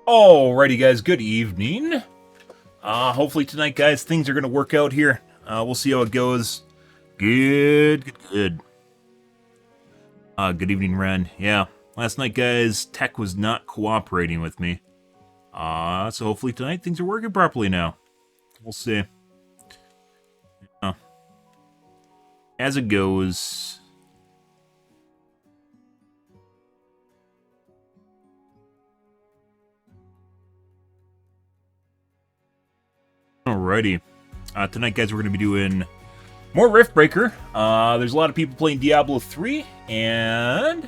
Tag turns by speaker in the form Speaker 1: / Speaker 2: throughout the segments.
Speaker 1: Alrighty, guys. Good evening. Hopefully tonight, guys, things are gonna work out here. We'll see how it goes. Good. Good evening, Ren. Yeah, last night, guys, tech was not cooperating with me. So hopefully tonight things are working properly now. We'll see. Uh, as it goes. Alrighty. Tonight, guys, we're gonna be doing more Riftbreaker. There's a lot of people playing Diablo 3, and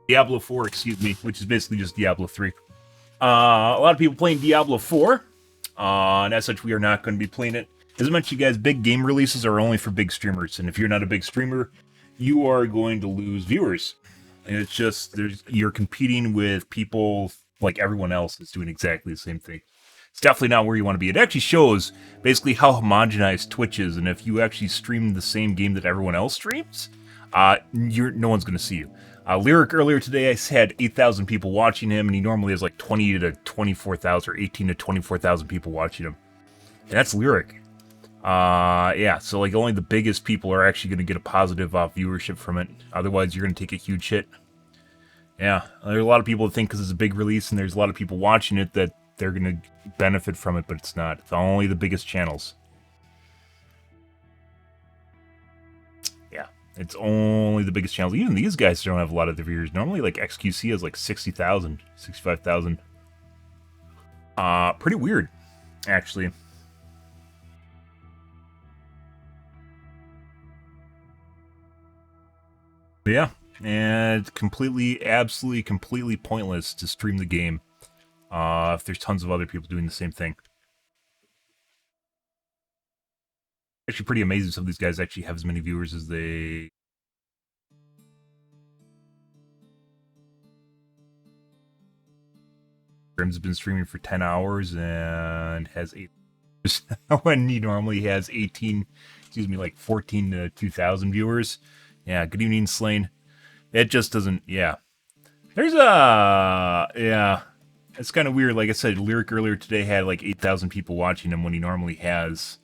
Speaker 1: Diablo 4, excuse me, which is basically just Diablo 3. A lot of people playing Diablo 4, and as such, we are not going to be playing it. As I mentioned, you guys, big game releases are only for big streamers, and if you're not a big streamer, you are going to lose viewers. And it's just you're competing with people like everyone else is doing exactly the same thing. It's definitely not where you want to be. It actually shows basically how homogenized Twitch is, and if you actually stream the same game that everyone else streams, no one's going to see you. Lyric earlier today, I had 8,000 people watching him, and he normally has like 20 to 24,000 or 18 to 24,000 people watching him. And that's Lyric. Yeah, so like only the biggest people are actually going to get a positive viewership from it. Otherwise, you're going to take a huge hit. Yeah, there are a lot of people that think because it's a big release and there's a lot of people watching it that they're going to benefit from it, but it's not. It's only the biggest channels. Yeah, it's only the biggest channels. Even these guys don't have a lot of the viewers. Normally, like XQC has like 60,000, 65,000. Pretty weird, actually. But yeah, and it's absolutely, completely pointless to stream the game if there's tons of other people doing the same thing. Actually, pretty amazing some of these guys actually have as many viewers as they. Grim's been streaming for 10 hours and has 8 when he normally has 14 to 2,000 viewers. Yeah, good evening, Slain. It just doesn't, yeah. Yeah. It's kind of weird. Like I said, Lyric earlier today had like 8,000 people watching him when he normally has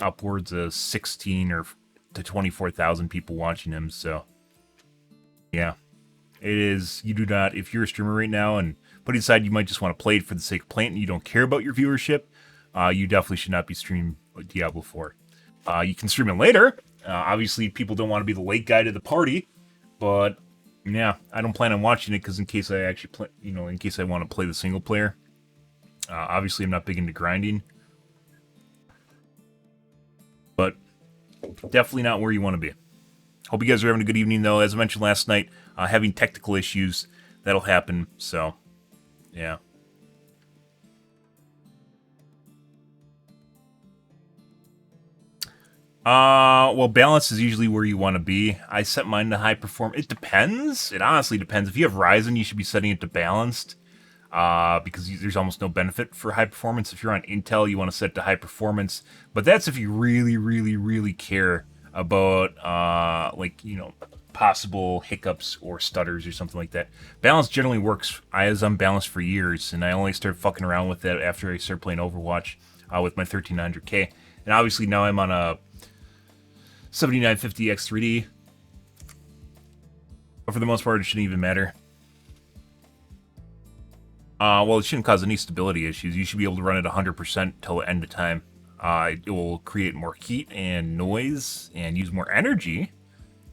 Speaker 1: upwards of 16 or to 24,000 people watching him. So, yeah. It is, you do not, if you're a streamer right now and putting aside you might just want to play it for the sake of playing and you don't care about your viewership, you definitely should not be streaming Diablo 4. You can stream it later. Obviously, people don't want to be the late guy to the party, but yeah, I don't plan on watching it because in case I actually play, in case I want to play the single player. Obviously, I'm not big into grinding, but definitely not where you want to be. Hope you guys are having a good evening, though. As I mentioned last night, having technical issues, that'll happen, so yeah. Well, balance is usually where you want to be. I set mine to high perform. It depends. It honestly depends. If you have Ryzen, you should be setting it to balanced, because there's almost no benefit for high performance. If you're on Intel, you want to set it to high performance, but that's if you really care about, possible hiccups or stutters or something like that. Balance generally works. I was unbalanced for years, and I only started fucking around with that after I started playing Overwatch with my 1300K. And obviously now I'm on a 7950 X3D. But for the most part, it shouldn't even matter. Well, it shouldn't cause any stability issues. You should be able to run it 100% till the end of time. It will create more heat and noise and use more energy,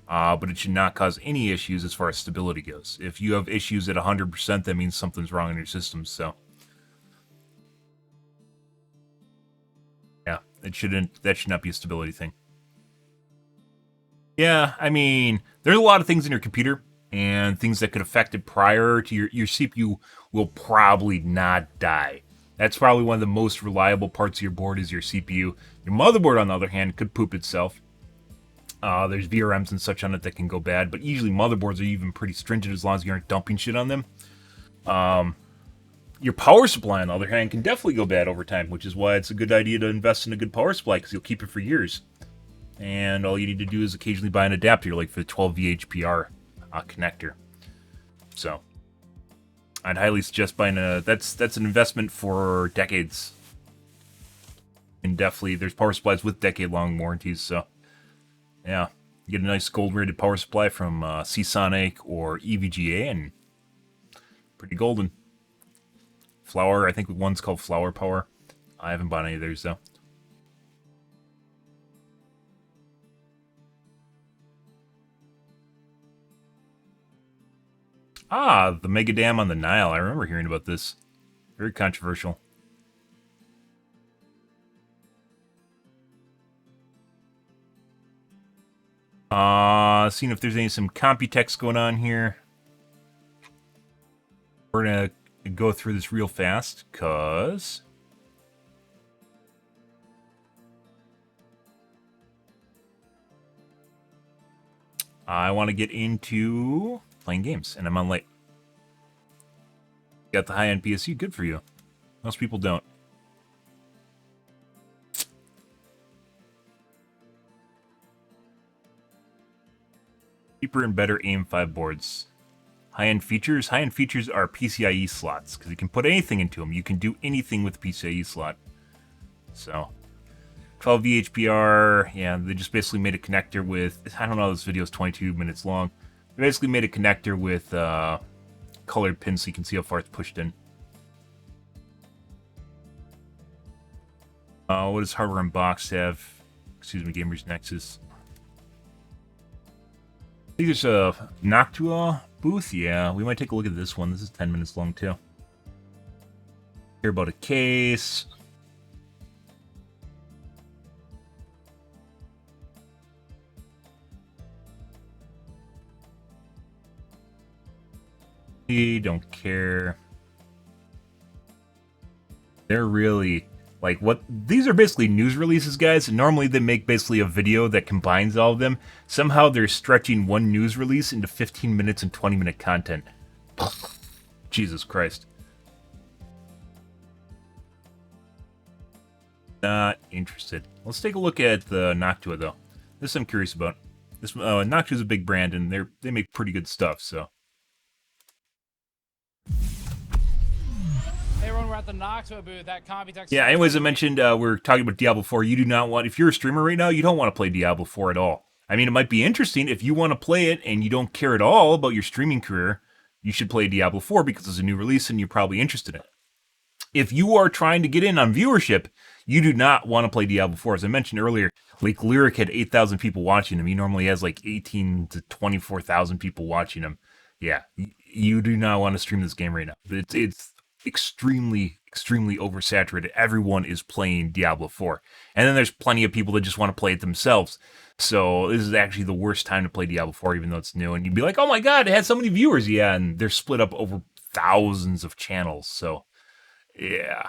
Speaker 1: but it should not cause any issues as far as stability goes. If you have issues at 100%, that means something's wrong in your system, so. Yeah, that should not be a stability thing. Yeah, I mean, there's a lot of things in your computer and things that could affect it prior to your CPU will probably not die. That's probably one of the most reliable parts of your board is your CPU. Your motherboard, on the other hand, could poop itself. There's VRMs and such on it that can go bad, but usually motherboards are even pretty stringent as long as you aren't dumping shit on them. Your power supply, on the other hand, can definitely go bad over time, which is why it's a good idea to invest in a good power supply, because you'll keep it for years. And all you need to do is occasionally buy an adapter, like for the 12 VHPR connector. So, I'd highly suggest buying a... That's an investment for decades. And definitely, there's power supplies with decade-long warranties, so... Yeah, you get a nice gold-rated power supply from Seasonic or EVGA, and pretty golden. Flower, I think one's called Flower Power. I haven't bought any of theirs, though. Ah, the Mega Dam on the Nile. I remember hearing about this. Very controversial. Seeing if there's some Computex going on here. We're gonna go through this real fast, cause I want to get into playing games, and I'm on late. Got the high-end PSU, good for you. Most people don't. Cheaper and better AM5 boards. High-end features? High-end features are PCIe slots, because you can put anything into them. You can do anything with the PCIe slot. So, 12 VHPR, yeah, they just basically made a connector with... I don't know, this video is 22 minutes long. They basically made a connector with colored pins so you can see how far it's pushed in. What does Hardware Unboxed have? Excuse me, Gamers Nexus. I think there's a Noctua booth. Yeah, we might take a look at this one. This is 10 minutes long, too. Hear about a case. We don't care. They're really... Like, what? These are basically news releases, guys. And normally they make basically a video that combines all of them. Somehow they're stretching one news release into 15 minutes and 20-minute content. Jesus Christ. Not interested. Let's take a look at the Noctua, though. This I'm curious about. This Noctua's a big brand, and they make pretty good stuff, so...
Speaker 2: Hey everyone, we're at the Noctua booth at Computex.
Speaker 1: Yeah, anyways, I mentioned we're talking about Diablo 4. You do not want... If you're a streamer right now, you don't want to play Diablo 4 at all. I mean, it might be interesting. If you want to play it and you don't care at all about your streaming career, you should play Diablo 4 because it's a new release and you're probably interested in it. If you are trying to get in on viewership, you do not want to play Diablo 4. As I mentioned earlier, Lake Lyric had 8,000 people watching him. He normally has like 18 to 24,000 people watching him. Yeah, you do not want to stream this game right now. It's extremely oversaturated. Everyone is playing Diablo 4. And then there's plenty of people that just want to play it themselves. So this is actually the worst time to play Diablo 4, even though it's new. And you'd be like, oh my god, it had so many viewers. Yeah, and they're split up over thousands of channels. So, yeah.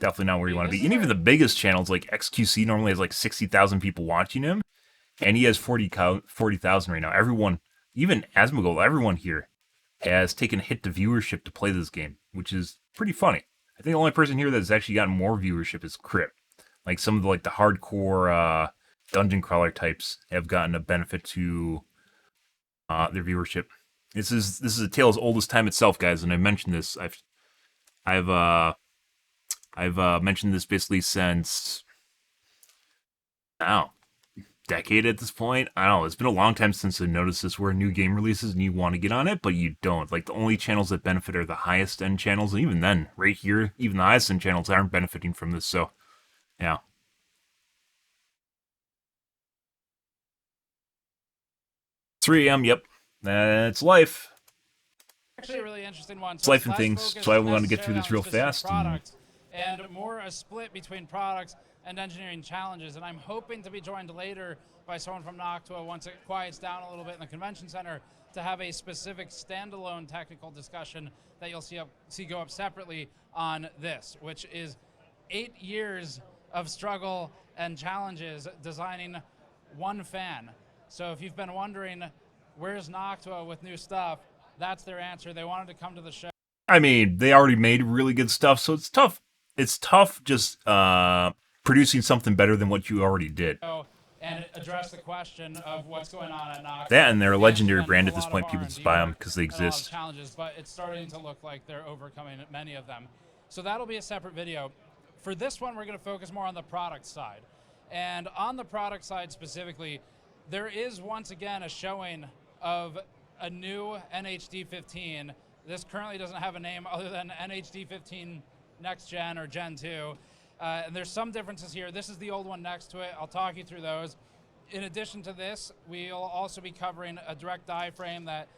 Speaker 1: Definitely not where you want to be. And even the biggest channels, like XQC, normally has like 60,000 people watching him. And he has 40,000 right now. Everyone, even Asmongold, everyone here has taken a hit to viewership to play this game, which is pretty funny. I think the only person here that's actually gotten more viewership is Crypt. Like some of the hardcore dungeon crawler types have gotten a benefit to their viewership. This is a tale as old as time itself, guys, and I mentioned this. I've mentioned this basically since decade at this point. I don't know. It's been a long time since I noticed this where new game releases and you want to get on it, but you don't. Like, the only channels that benefit are the highest end channels, and even then, right here, even the highest end channels aren't benefiting from this, so, yeah. 3 a.m., yep. That's life.
Speaker 2: Actually, a really interesting one.
Speaker 1: It's life and things, so I want to get through this real fast.
Speaker 2: And more a split between products and engineering challenges. And I'm hoping to be joined later by someone from Noctua once it quiets down a little bit in the convention center to have a specific standalone technical discussion that you'll see go up separately on this, which is 8 years of struggle and challenges designing one fan. So if you've been wondering, where's Noctua with new stuff, that's their answer. They wanted to come to the show.
Speaker 1: I mean, they already made really good stuff, so it's tough. It's tough just producing something better than what you already did.
Speaker 2: And address the question of what's going on at Noctua.
Speaker 1: That and they're a legendary brand at this point. People just buy them because they exist.
Speaker 2: Challenges, but it's starting to look like they're overcoming many of them. So that'll be a separate video. For this one, we're going to focus more on the product side. And on the product side specifically, there is once again a showing of a new NHD 15. This currently doesn't have a name other than NHD 15 Next Gen or Gen 2. And there's some differences here. This is the old one next to it. I'll talk you through those. In addition to this, we'll also be covering a direct die frame that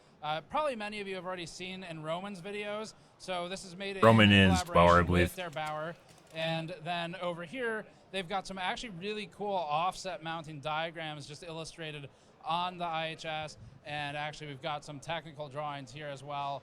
Speaker 2: probably many of you have already seen in Roman's videos. So this is made in collaboration with their Bauer. And then over here, they've got some actually really cool offset mounting diagrams just illustrated on the IHS. And actually, we've got some technical drawings here as well.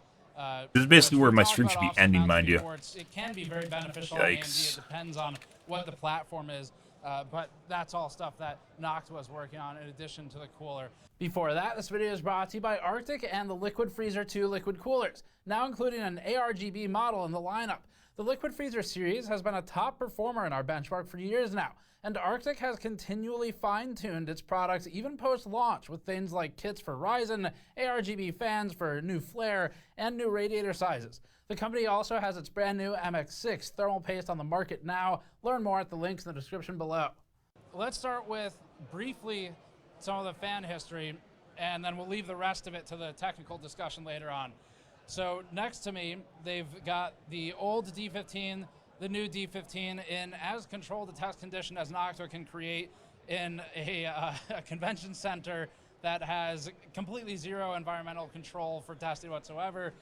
Speaker 1: This is basically where my stream should be ending, mind you.
Speaker 2: It can be very beneficial. Yikes. It depends on what the platform is. But that's all stuff that Noctua is working on in addition to the cooler. Before that, this video is brought to you by Arctic and the Liquid Freezer 2 liquid coolers, now including an ARGB model in the lineup. The Liquid Freezer series has been a top performer in our benchmark for years now, and Arctic has continually fine-tuned its products even post-launch with things like kits for Ryzen, ARGB fans for new flare, and new radiator sizes. The company also has its brand new MX6 thermal paste on the market now. Learn more at the links in the description below. Let's start with, briefly, some of the fan history, and then we'll leave the rest of it to the technical discussion later on. So next to me, they've got the old D15, the new D15 in as controlled a test condition as Noctua can create in a convention center that has completely zero environmental control for testing whatsoever.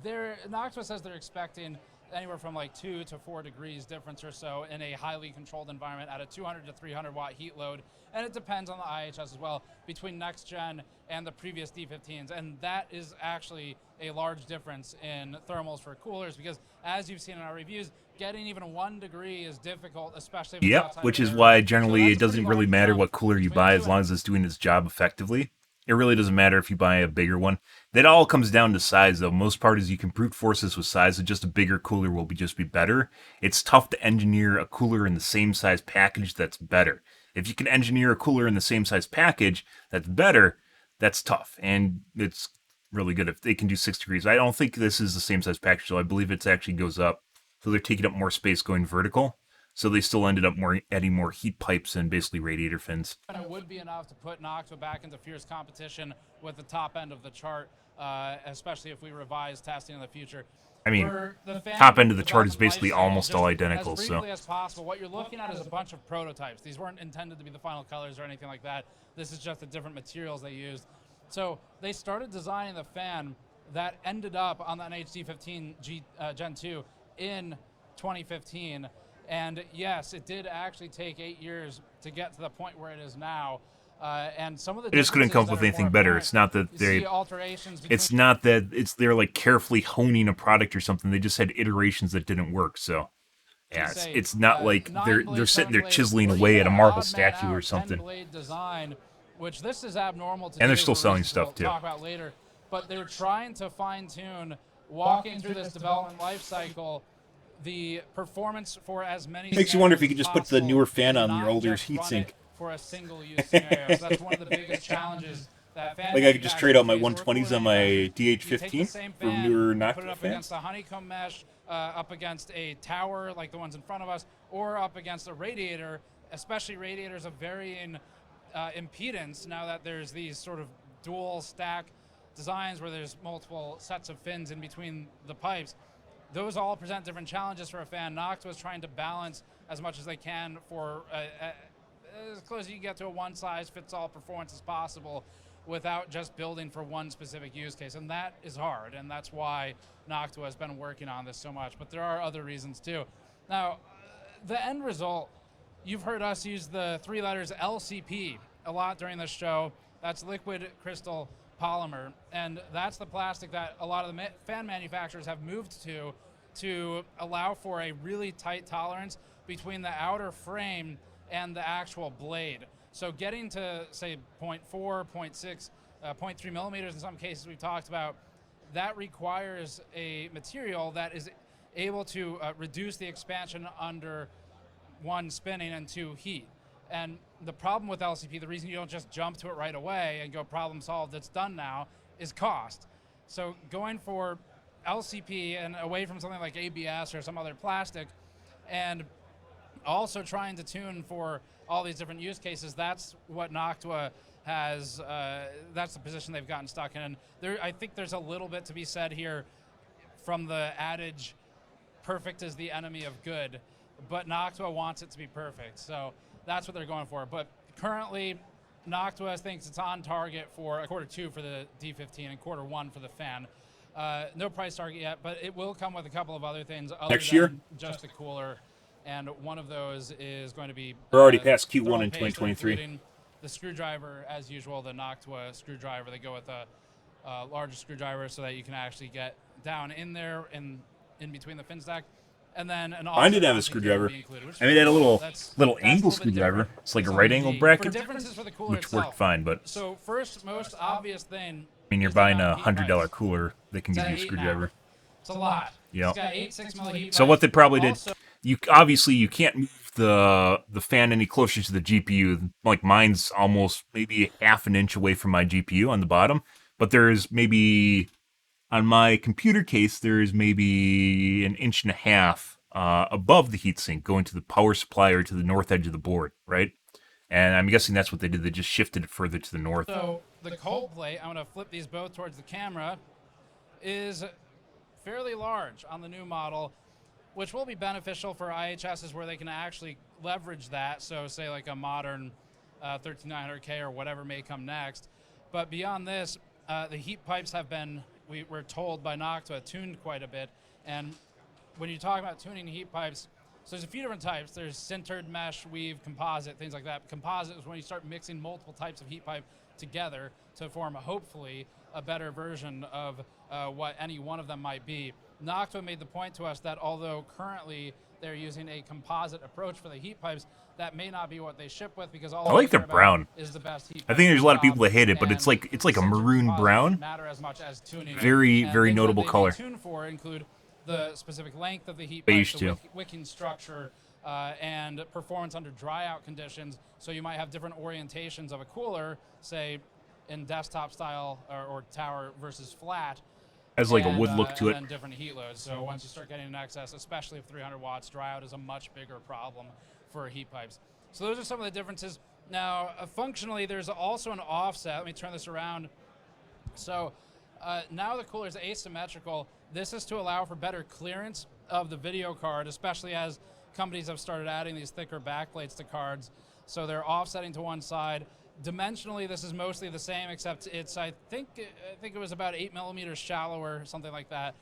Speaker 2: Noctua says they're expecting anywhere from like 2 to 4 degrees difference or so in a highly controlled environment at a 200 to 300 watt heat load. And it depends on the IHS as well between next gen and the previous D15s. And that is actually a large difference in thermals for coolers because as you've seen in our reviews, getting even 1 degree is difficult, especially if
Speaker 1: which is why generally it doesn't really matter what cooler you buy as long as it's doing its job effectively. It really doesn't matter if you buy a bigger one. That all comes down to size, though. Most part is you can brute force this with size, so just a bigger cooler will just be better. It's tough to engineer a cooler in the same size package that's better. If you can engineer a cooler in the same size package that's better, that's tough. And it's really good if they can do 6 degrees. I don't think this is the same size package, so I believe it actually goes up. So they're taking up more space going vertical. So they still ended up adding more heat pipes and basically radiator fins.
Speaker 2: And it would be enough to put Noctua back into fierce competition with the top end of the chart, especially if we revise testing in the future.
Speaker 1: I mean, top end of the chart is basically almost all identical.
Speaker 2: As briefly as possible, what you're looking at is a bunch of prototypes. These weren't intended to be the final colors or anything like that. This is just the different materials they used. So they started designing the fan that ended up on the NHD 15 Gen 2 in 2015. And yes, it did actually take 8 years to get to the point where it is now. And some of the
Speaker 1: they just couldn't come up with anything better. It's not that they're like carefully honing a product or something. They just had iterations that didn't work. So yeah, it's not like they're sitting there chiseling away at a marble statue or something.
Speaker 2: Design, which this is abnormal to
Speaker 1: and they're still selling stuff too.
Speaker 2: Talk about later, but they're trying to fine tune, walking through this development life cycle. The performance for as many
Speaker 1: makes you wonder if you could just put the newer fan on your older heatsink
Speaker 2: for a single use scenario. So that's one of the biggest challenges that
Speaker 1: like I could just trade out my 120s on my DH15 for newer Noctua
Speaker 2: put it up
Speaker 1: fans.
Speaker 2: Against a honeycomb mesh, up against a tower like the ones in front of us, or up against a radiator, especially radiators of varying impedance. Now that there's these sort of dual stack designs where there's multiple sets of fins in between the pipes. Those all present different challenges for a fan. Noctua is trying to balance as much as they can for as close as you can get to a one-size-fits-all performance as possible without just building for one specific use case. And that is hard, and that's why Noctua has been working on this so much. But there are other reasons, too. Now, the end result, you've heard us use the 3 letters LCP a lot during this show. That's liquid crystal polymer, and that's the plastic that a lot of the fan manufacturers have moved to allow for a really tight tolerance between the outer frame and the actual blade. So getting to, say, 0.4, 0.6, 0.3 millimeters in some cases we've talked about, that requires a material that is able to reduce the expansion under one, spinning, and two, heat. And the problem with LCP, the reason you don't just jump to it right away and go problem solved, it's done now, is cost. So going for LCP and away from something like ABS or some other plastic, and also trying to tune for all these different use cases, that's what Noctua has, that's the position they've gotten stuck in. And I think there's a little bit to be said here from the adage, perfect is the enemy of good, but Noctua wants it to be perfect. So that's what they're going for. But currently, Noctua thinks it's on target for Q2 for the D15 and Q1 for the fan. No price target yet, but it will come with a couple of other things other
Speaker 1: Next
Speaker 2: than
Speaker 1: year?
Speaker 2: just the cooler. And one of those is going to be...
Speaker 1: We're already past Q1
Speaker 2: thermal
Speaker 1: in
Speaker 2: paste,
Speaker 1: 2023.
Speaker 2: including the screwdriver, as usual, the Noctua screwdriver. They go with a larger screwdriver so that you can actually get down in there in between the fin stack. And then an
Speaker 1: Mine did have a
Speaker 2: offset
Speaker 1: screwdriver.
Speaker 2: mounting cable,
Speaker 1: I mean, it had a little
Speaker 2: that's
Speaker 1: angle
Speaker 2: a little bit
Speaker 1: screwdriver.
Speaker 2: different
Speaker 1: It's like a
Speaker 2: than
Speaker 1: right
Speaker 2: some
Speaker 1: angle
Speaker 2: D.
Speaker 1: bracket,
Speaker 2: For differences for the cooler
Speaker 1: which
Speaker 2: itself.
Speaker 1: worked fine. But
Speaker 2: So first, most obvious thing.
Speaker 1: I mean, you're
Speaker 2: is the
Speaker 1: buying
Speaker 2: amount
Speaker 1: a
Speaker 2: of heat
Speaker 1: $100
Speaker 2: pipes.
Speaker 1: cooler that can
Speaker 2: It's
Speaker 1: give
Speaker 2: at
Speaker 1: you a
Speaker 2: 8 now.
Speaker 1: screwdriver.
Speaker 2: It's a lot.
Speaker 1: Yeah.
Speaker 2: It's got 8 6mm heat
Speaker 1: So what
Speaker 2: pipes.
Speaker 1: they probably did,
Speaker 2: Also,
Speaker 1: you obviously you can't move the fan any closer to the GPU. Like mine's almost maybe half an inch away from my GPU on the bottom, but there's maybe on my computer case there's maybe an inch and a half above the heatsink going to the power supply or to the north edge of the board, right? And I'm guessing that's what they did. They just shifted it further to the north.
Speaker 2: So the cold plate, I'm going to flip these both towards the camera, is fairly large on the new model, which will be beneficial for IHSs where they can actually leverage that. So say like a modern 13900K or whatever may come next. But beyond this, the heat pipes have been, we're told by Noctua, tuned quite a bit. And when you talk about tuning heat pipes, so there's a few different types. There's sintered, mesh, weave, composite, things like that. Composite is when you start mixing multiple types of heat pipe together to form, hopefully, a better version of what any one of them might be. Noctua made the point to us that although currently they're using a composite approach for the heat pipes, that may not be what they ship with because all
Speaker 1: I like
Speaker 2: they
Speaker 1: the
Speaker 2: care about
Speaker 1: brown.
Speaker 2: is the best heat
Speaker 1: I think there's a lot of
Speaker 2: pipe
Speaker 1: people that hate it, but it's like a
Speaker 2: and
Speaker 1: maroon
Speaker 2: composite
Speaker 1: brown.
Speaker 2: doesn't matter as much as tuning.
Speaker 1: Very,
Speaker 2: And
Speaker 1: very
Speaker 2: things that
Speaker 1: notable
Speaker 2: they
Speaker 1: color.
Speaker 2: tune for include the specific length of the heat
Speaker 1: Beige
Speaker 2: pipe,
Speaker 1: too.
Speaker 2: the wicking structure, and performance under dryout conditions. So you might have different orientations of a cooler, say in desktop style or tower versus flat.
Speaker 1: Has like a wood look to
Speaker 2: and
Speaker 1: it.
Speaker 2: then different heat loads. So once you start getting in excess, especially with 300 watts, dryout is a much bigger problem for heat pipes. So those are some of the differences. Now, functionally, there's also an offset. Let me turn this around. So now the cooler is asymmetrical. This is to allow for better clearance of the video card, especially as companies have started adding these thicker backplates to cards. So they're offsetting to one side. Dimensionally, this is mostly the same, except it's, I think it was about 8 millimeters shallower, something like that,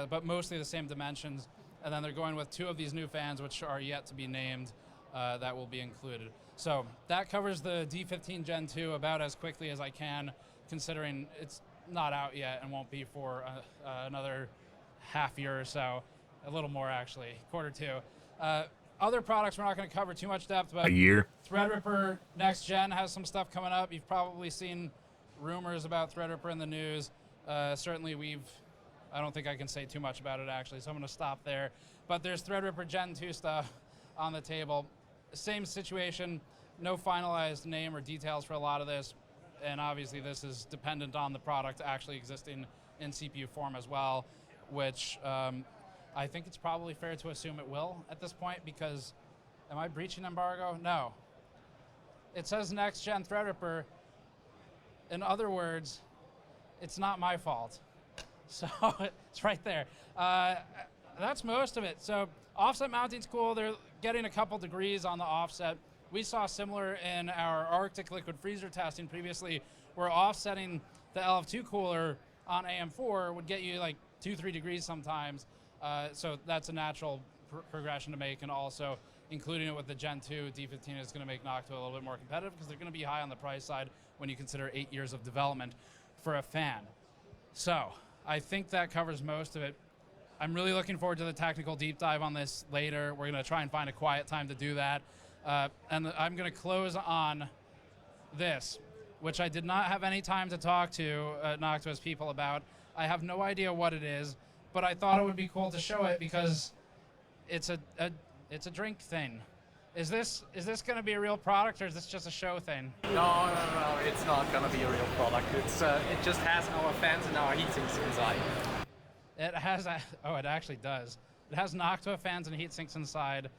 Speaker 2: but mostly the same dimensions. And then they're going with 2 of these new fans, which are yet to be named, that will be included. So that covers the D15 Gen 2 about as quickly as I can, considering it's not out yet and won't be for another half year or so, a little more actually, Q2. Other products we're not going to cover too much depth, but
Speaker 1: A year.
Speaker 2: Threadripper Next Gen has some stuff coming up. You've probably seen rumors about Threadripper in the news. Certainly I don't think I can say too much about it actually, so I'm going to stop there. But there's Threadripper Gen 2 stuff on the table. Same situation, no finalized name or details for a lot of this, and obviously this is dependent on the product actually existing in CPU form as well, which I think it's probably fair to assume it will at this point because, am I breaching embargo? No. It says Next Gen Threadripper. In other words, it's not my fault. So it's right there. That's most of it. So offset mounting's cool. They're getting a couple degrees on the offset. We saw similar in our Arctic liquid freezer testing previously, where offsetting the LF2 cooler on AM4 would get you like 2-3 degrees sometimes. So that's a natural progression to make, and also including it with the Gen 2 D15 is going to make Noctua a little bit more competitive because they're going to be high on the price side when you consider 8 years of development for a fan. So I think that covers most of it. I'm really looking forward to the technical deep dive on this later. We're going to try and find a quiet time to do that. And I'm going to close on this, which I did not have any time to talk to Noctua's people about. I have no idea what it is, but I thought it would be cool to show it because it's a drink thing. Is this going to be a real product, or is this just a show thing?
Speaker 3: No, it's not gonna be a real product. It just has our fans and our heat sinks inside.
Speaker 2: It has it actually does. It has Noctua fans and heat sinks inside,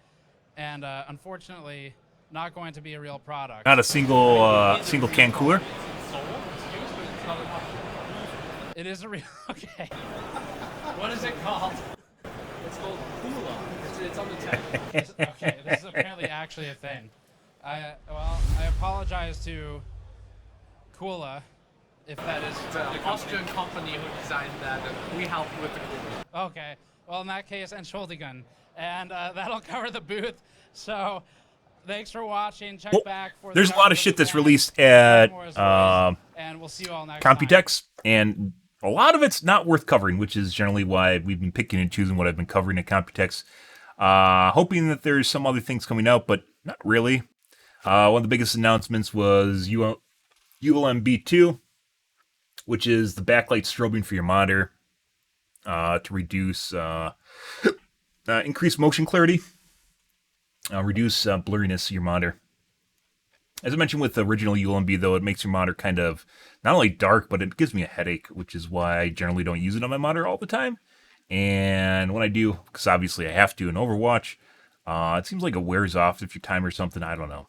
Speaker 2: and unfortunately, not going to be a real product.
Speaker 1: Not a single can cooler.
Speaker 2: It is a real. Okay. What is it called?
Speaker 3: It's called Hula. It's on the tag.
Speaker 2: Okay, this is apparently actually a thing. I apologize to Kula, if that is
Speaker 3: It's an Austrian company who designed that, and we helped with the Hula.
Speaker 2: okay. Well, in that case, Entschuldigung, and that'll cover the booth. So, thanks for watching. Check back for.
Speaker 1: There's a lot of shit that's released at
Speaker 2: and we'll see you all next time.
Speaker 1: Computex, and a lot of it's not worth covering, which is generally why we've been picking and choosing what I've been covering at Computex. Hoping that there's some other things coming out, but not really. One of the biggest announcements was ULMB2, which is the backlight strobing for your monitor to reduce, increase motion clarity, reduce blurriness of your monitor. As I mentioned with the original ULMB, though, it makes your monitor kind of not only dark, but it gives me a headache, which is why I generally don't use it on my monitor all the time. And when I do, because obviously I have to in Overwatch, it seems like it wears off if your timer or something. I don't know.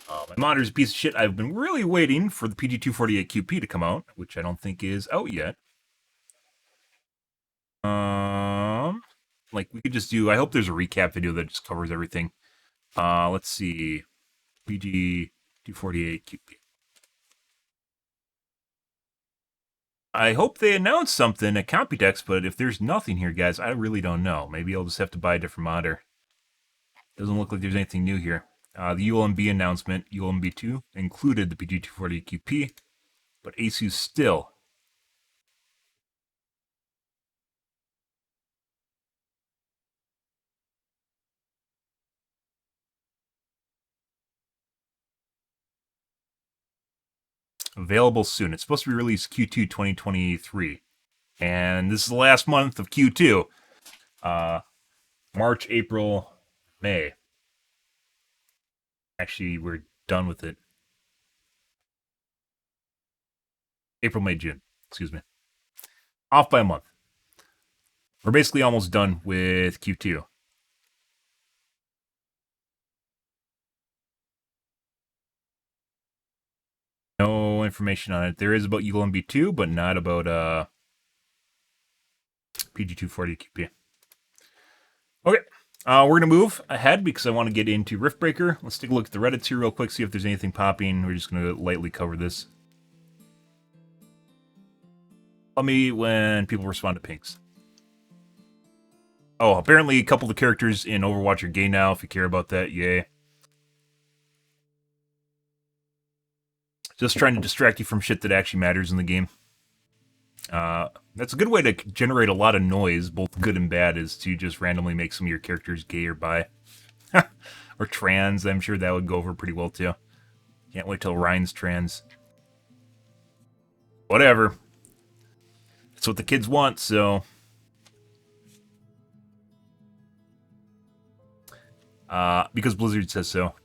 Speaker 1: My monitor's a piece of shit. I've been really waiting for the PG248QP to come out, which I don't think is out yet. Like we could just do. I hope there's a recap video that just covers everything. Let's see, PG248QP. I hope they announce something at Computex, but if there's nothing here, guys, I really don't know. Maybe I'll just have to buy a different monitor. Doesn't look like there's anything new here. The ULMB announcement, ULMB2, included the PG240QP, but ASUS still. Available soon. It's supposed to be released Q2 2023. And this is the last month of Q2. March, April, May. Actually, we're done with it. April, May, June. Excuse me. Off by a month. We're basically almost done with Q2. No information on it. There is about ULMB2, but not about PG240QP. Okay. We're going to move ahead because I want to get into Riftbreaker. Let's take a look at the Reddits here real quick, see if there's anything popping. We're just going to lightly cover this. Tell me when people respond to pings. Oh, apparently a couple of the characters in Overwatch are gay now. If you care about that, yay. Just trying to distract you from shit that actually matters in the game. That's a good way to generate a lot of noise, both good and bad, is to just randomly make some of your characters gay or bi. Or trans. I'm sure that would go over pretty well, too. Can't wait till Ryan's trans. Whatever. That's what the kids want, so... because Blizzard says so.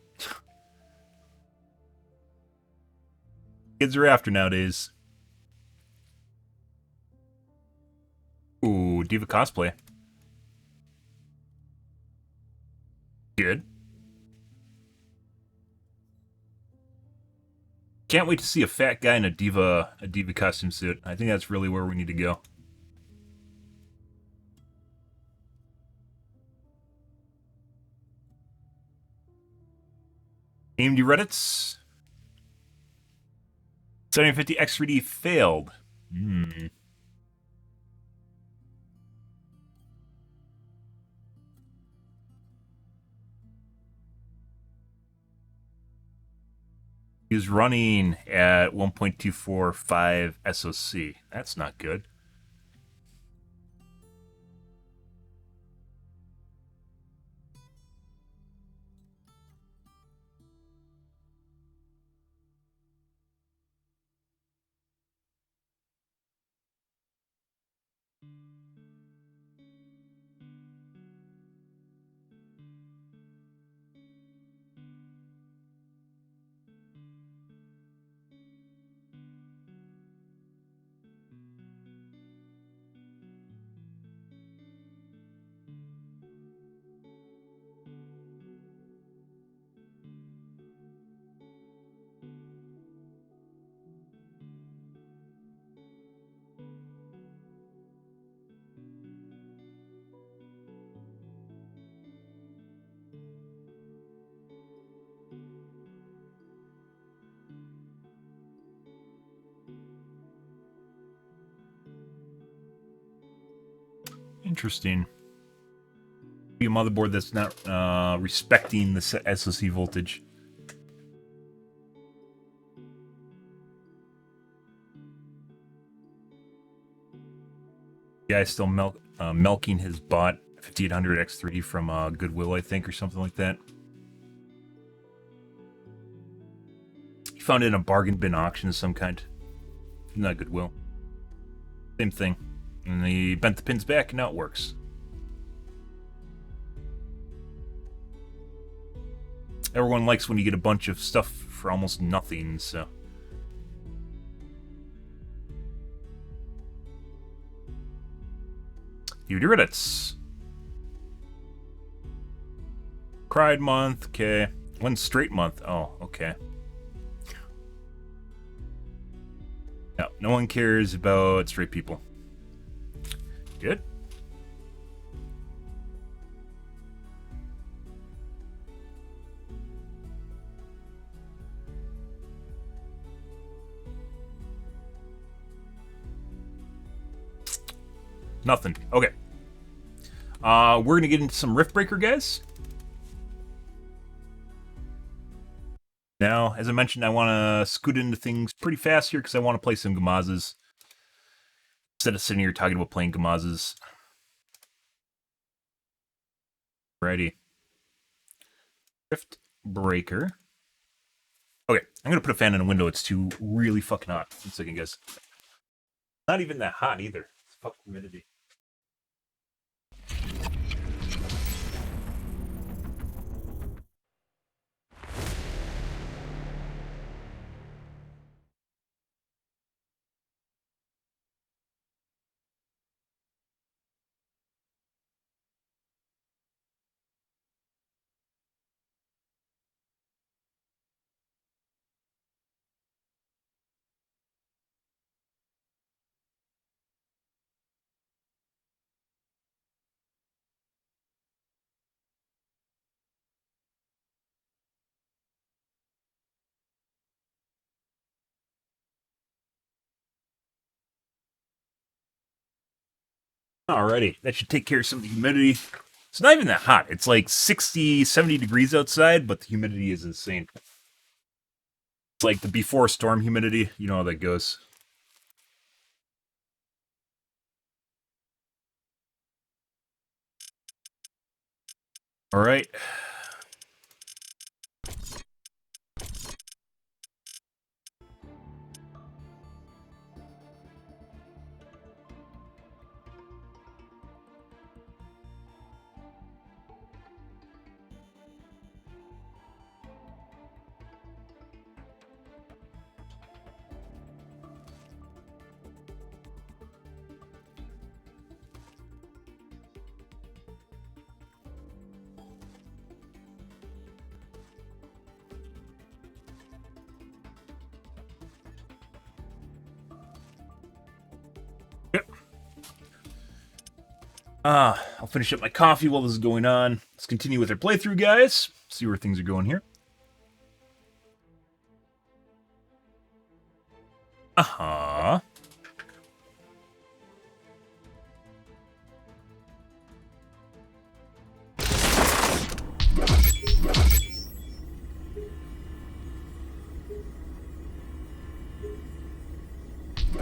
Speaker 1: Kids are after nowadays. Ooh, Diva cosplay. Good. Can't wait to see a fat guy in a diva costume suit. I think that's really where we need to go. AMD Reddits. 750 X3D failed. He's running at 1.245 SoC. That's not good. Interesting. Be a motherboard that's not respecting the SoC voltage. Guy's still milking his bought 5800 X3 from Goodwill, I think, or something like that. He found it in a bargain bin auction of some kind. Not Goodwill. Same thing. And he bent the pins back, and now it works. Everyone likes when you get a bunch of stuff for almost nothing, so... You do it. Pride month, okay. One straight month. Oh, okay. No, no one cares about straight people. Good. Nothing. Okay. We're going to get into some Riftbreaker, guys. Now, as I mentioned, I want to scoot into things pretty fast here because I want to play some Gamazes. Instead of sitting here talking about playing Gamazes. Righty. Riftbreaker. Okay, I'm going to put a fan in a window. It's too really fucking hot. 1 second, guys. Not even that hot either. It's fucking humidity. Alrighty, that should take care of some of the humidity. It's not even that hot. It's like 60, 70 degrees outside, but the humidity is insane. It's like the before storm humidity. You know how that goes. Alright. I'll finish up my coffee while this is going on. Let's continue with our playthrough, guys. See where things are going here. Uh-huh.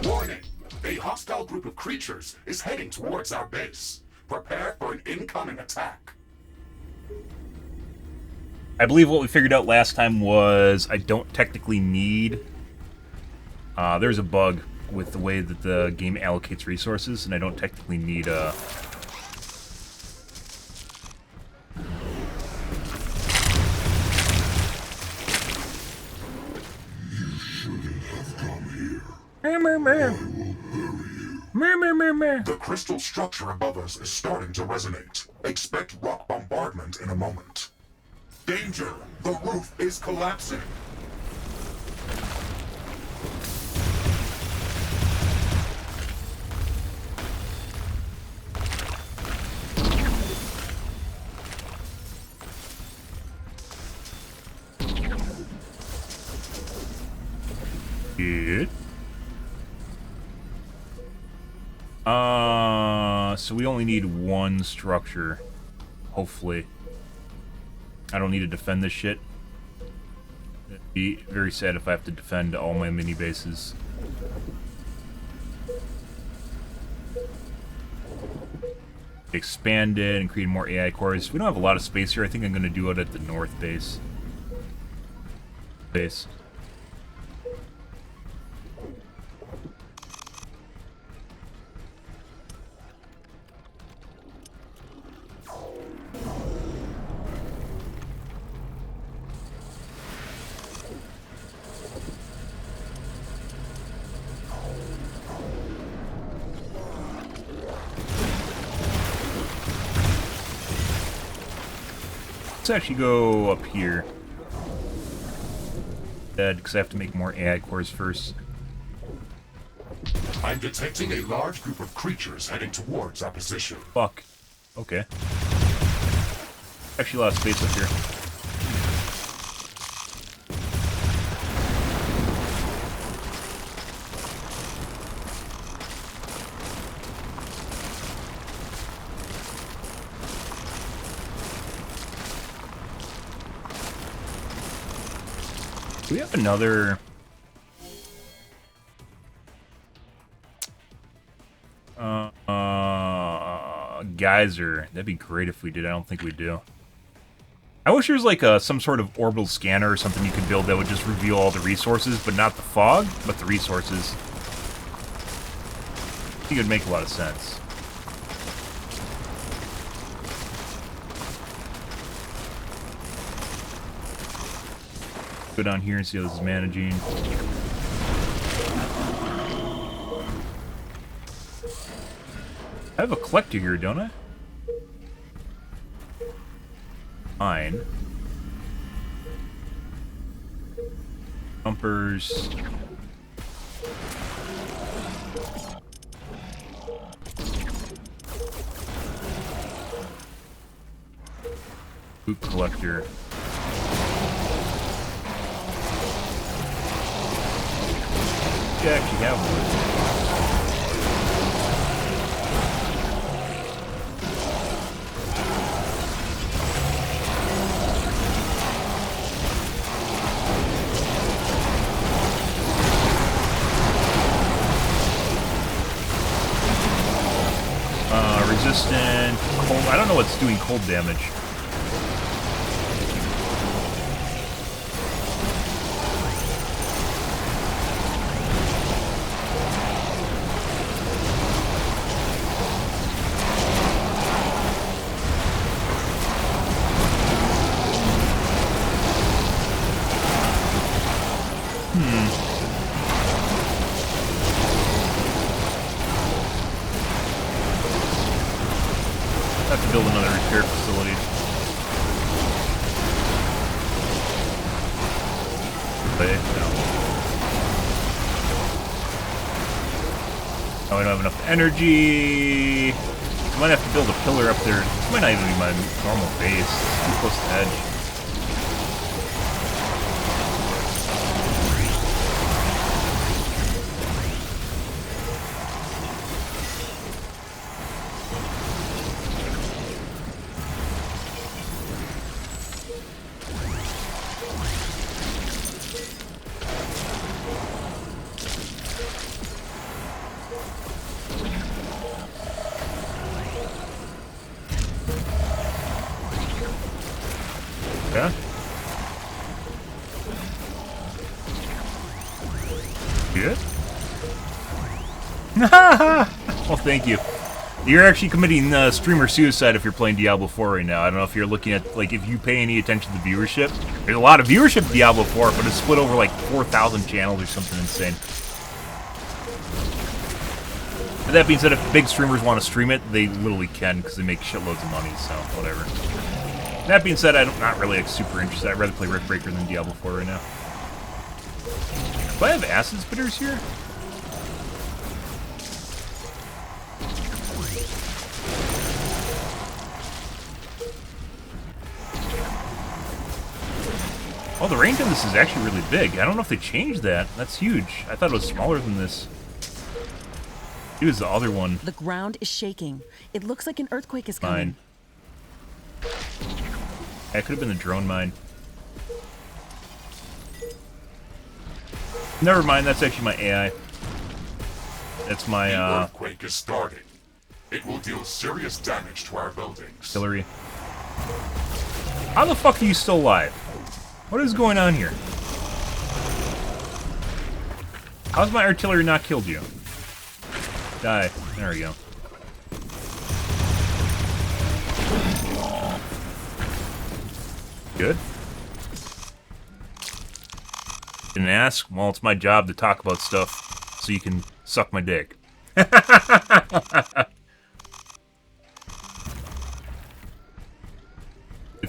Speaker 4: Warning! A hostile group of creatures is heading towards our base. Prepare for an incoming attack.
Speaker 1: I believe what we figured out last time was I don't technically need... there's a bug with the way that the game allocates resources, and I don't technically need
Speaker 4: The crystal structure above us is starting to resonate. Expect rock bombardment in a moment. Danger! The roof is collapsing!
Speaker 1: Good. so we only need one structure. Hopefully. I don't need to defend this shit. It'd be very sad if I have to defend all my mini bases. Expand it and create more AI cores. We don't have a lot of space here. I think I'm going to do it at the north base. Let's actually go up here. Because I have to make more AI cores first.
Speaker 4: I'm detecting a large group of creatures heading towards our position.
Speaker 1: Fuck. Okay. Actually a lot of space up here. We have another... geyser. That'd be great if we did. I don't think we do. I wish there was like some sort of orbital scanner or something you could build that would just reveal all the resources, but not the fog, but the resources. I think it would make a lot of sense. Go down here and see how this is managing. I have a collector here, don't I? Fine. Bumpers. Boot collector. You actually have one. Resistant, cold. I don't know what's doing cold damage. I have to build another repair facility. But no. Oh, I don't have enough energy. I might have to build a pillar up there. This might not even be my normal base. It's too close to the edge. Yeah. Good. Well, thank you. You're actually committing streamer suicide if you're playing Diablo 4 right now. I don't know if you're looking at, like, if you pay any attention to the viewership. There's a lot of viewership in Diablo 4, but it's split over, like, 4,000 channels or something insane. But that being said, if big streamers want to stream it, they literally can, because they make shitloads of money, so whatever. That being said, I'm not really like, super interested. I'd rather play Riftbreaker than Diablo 4 right now. Do I have acid spitters here? Oh, the range on this is actually really big. I don't know if they changed that. That's huge. I thought it was smaller than this. Here's the other one.
Speaker 5: The ground is shaking. It looks like an earthquake is coming.
Speaker 1: Mine. That could have been the drone mine. Never mind, that's actually my AI. That's my,
Speaker 4: The earthquake is starting. It will deal serious damage to our buildings.
Speaker 1: artillery. How the fuck are you still alive? What is going on here? How's my artillery not killed you? Die. There we go. Good. Didn't ask? Well, it's my job to talk about stuff so you can suck my dick. Good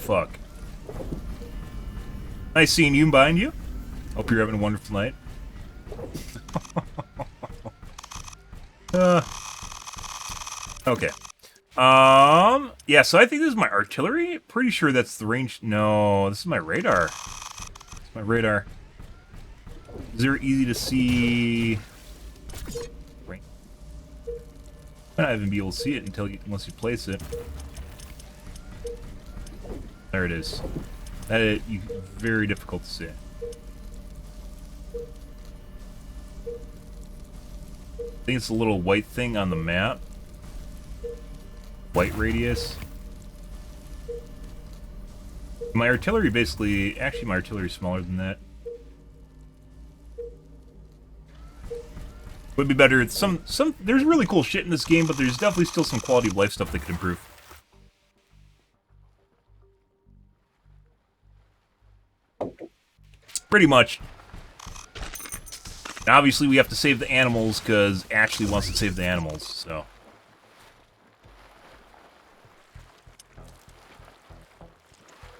Speaker 1: fuck. Nice seeing you behind you. Hope you're having a wonderful night. Okay. Yeah, so I think this is my artillery. Pretty sure that's the range. No, this is my radar. It's my radar. Is there easy to see? Right. I might not even be able to see it unless you place it. There it is. That is very difficult to see. I think it's a little white thing on the map. White radius. My artillery basically... Actually, my artillery is smaller than that. Would be better. It's there's really cool shit in this game, but there's definitely still some quality of life stuff that could improve. Pretty much. And obviously, we have to save the animals because Ashley wants to save the animals, so.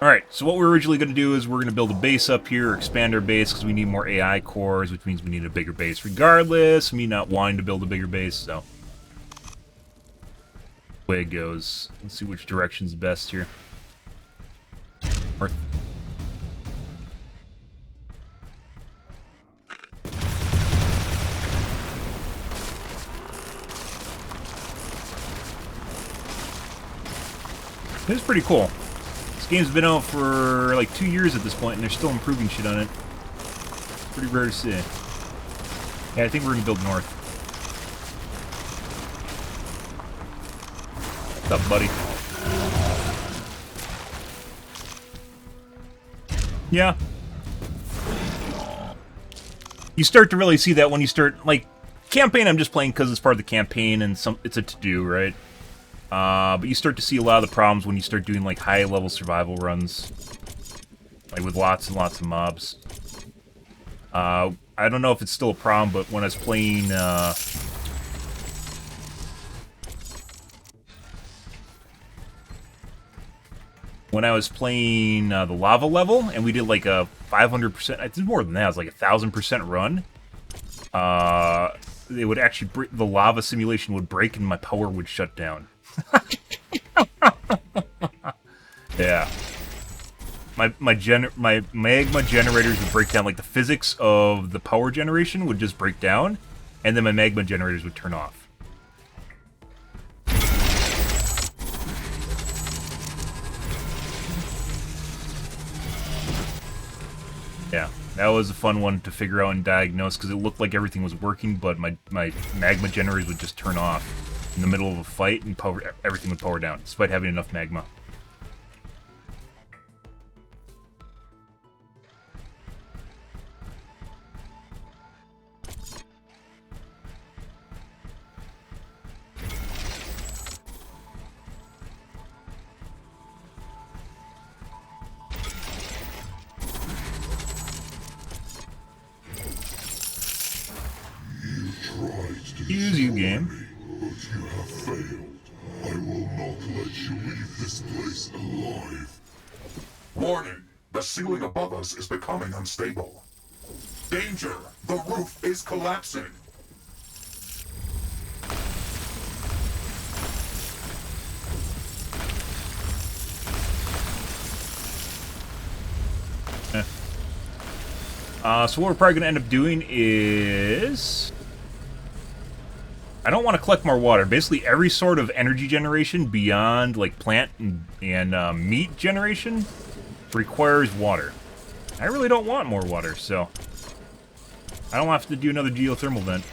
Speaker 1: Alright, so what we're originally going to do is we're going to build a base up here, expand our base because we need more AI cores, which means we need a bigger base regardless, me not wanting to build a bigger base, so. Way it goes. Let's see which direction's best here. North. It's pretty cool. This game's been out for like 2 years at this point, and they're still improving shit on it. It's pretty rare to see. Yeah, I think we're gonna build north. What's up, buddy? Yeah. You start to really see that when you start, like, campaign I'm just playing because it's part of the campaign and it's a to-do, right? But you start to see a lot of the problems when you start doing, like, high-level survival runs. Like, with lots and lots of mobs. I don't know if it's still a problem, but when I was playing, the lava level, and we did, like, a 500%... It's more than that. It was, like, a 1,000% run. It would actually... The lava simulation would break, and my power would shut down. Yeah. My magma generators would break down, like the physics of the power generation would just break down, and then my magma generators would turn off. Yeah, that was a fun one to figure out and diagnose because it looked like everything was working, but my magma generators would just turn off in the middle of a fight, and everything would power down, despite having enough magma. Use you, game.
Speaker 4: But you have failed. I will not let you leave this place alive. Warning! The ceiling above us is becoming unstable. Danger! The roof is collapsing!
Speaker 1: So what we're probably going to end up doing is... I don't want to collect more water. Basically, every sort of energy generation beyond, like, plant and meat generation requires water. I really don't want more water, so I don't have to do another geothermal vent.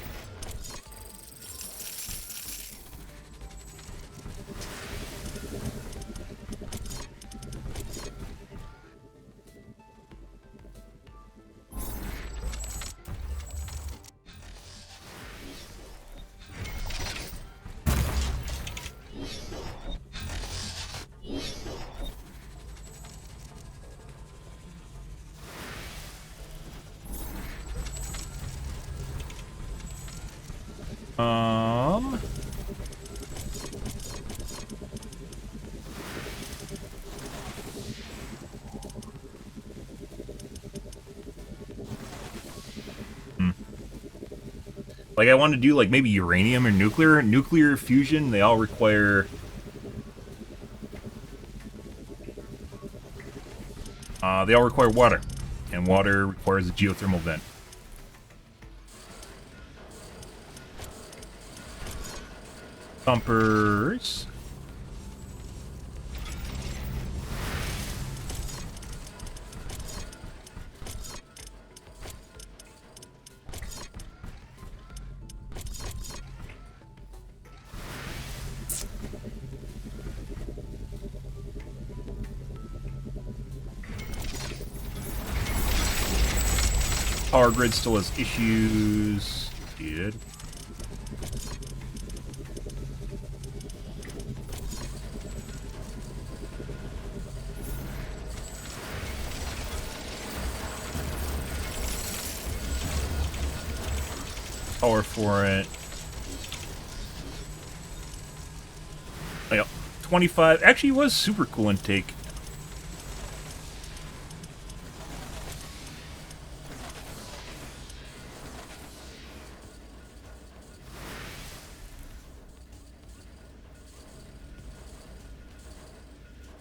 Speaker 1: Um... Like, I want to do, like, maybe uranium or nuclear. Nuclear fusion, they all require... they all require water. And water requires a geothermal vent. Thumpers. Power grid still has issues. Dude. Power for it. Like 25. Actually, it was super cool intake.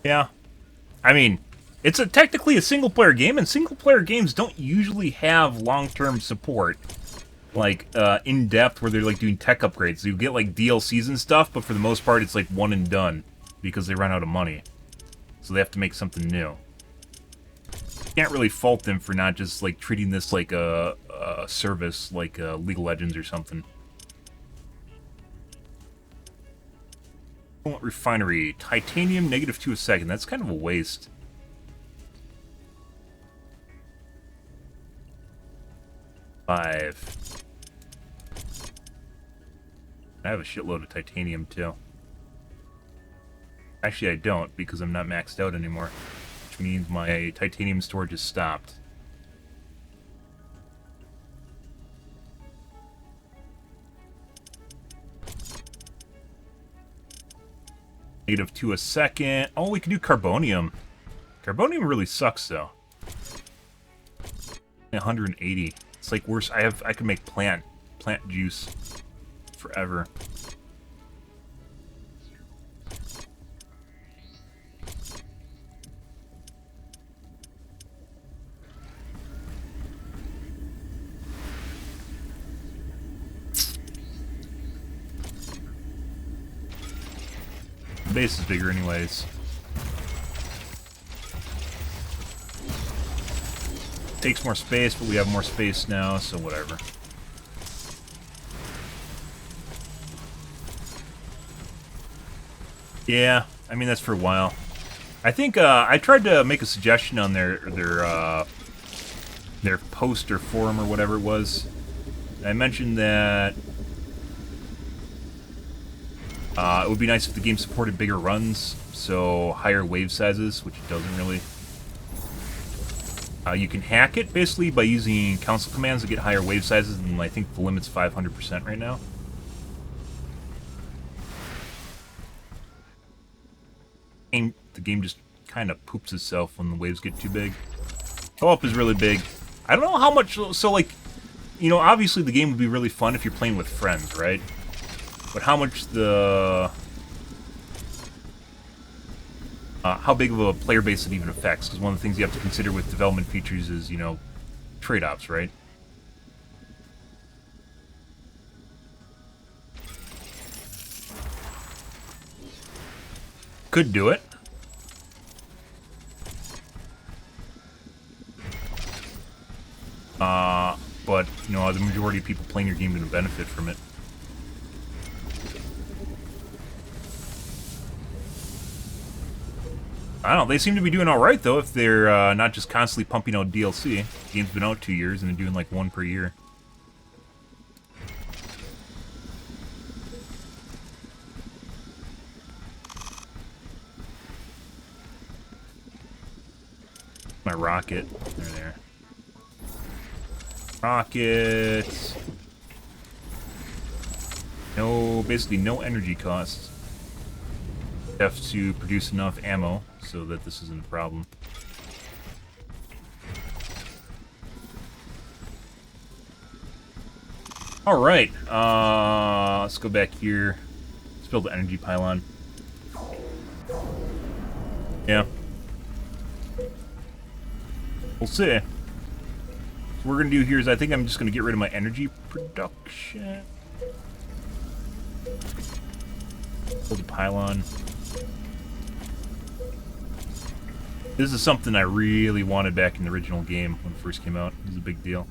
Speaker 1: Yeah. I mean, it's technically a single-player game, and single-player games don't usually have long-term support. Like, in-depth, where they're, like, doing tech upgrades. So you get, like, DLCs and stuff, but for the most part, it's, like, one and done. Because they run out of money. So they have to make something new. Can't really fault them for not just, like, treating this like a service, like League of Legends or something. Refinery. Titanium, -2 a second. That's kind of a waste. I have a shitload of titanium, too. Actually, I don't, because I'm not maxed out anymore. Which means my titanium storage is stopped. -2 a second. Oh, we can do carbonium. Carbonium really sucks, though. 180. It's like worse. I can make plant juice forever. The base is bigger anyways. Takes more space, but we have more space now, so whatever. Yeah, I mean, that's for a while. I think, I tried to make a suggestion on their post or forum or whatever it was. I mentioned that it would be nice if the game supported bigger runs, so higher wave sizes, which it doesn't really. You can hack it, basically, by using console commands to get higher wave sizes, and I think the limit's 500% right now. The game just kind of poops itself when the waves get too big. Co-op is really big. I don't know how much, so like, you know, obviously the game would be really fun if you're playing with friends, right? But how much how big of a player base it even affects, because one of the things you have to consider with development features is, you know, trade-offs, right? Could do it. But, you know, the majority of people playing your game are going to benefit from it. I don't know, they seem to be doing alright, though, if they're not just constantly pumping out DLC. The game's been out 2 years, and they're doing, like, 1 per year. My rocket. There. Rockets. No, basically no energy costs. Have to produce enough ammo so that this isn't a problem. Alright, let's go back here. Let's build the energy pylon. Yeah. We'll see. What we're gonna do here is I think I'm just gonna get rid of my energy production. Build a pylon. This is something I really wanted back in the original game when it first came out. It was a big deal.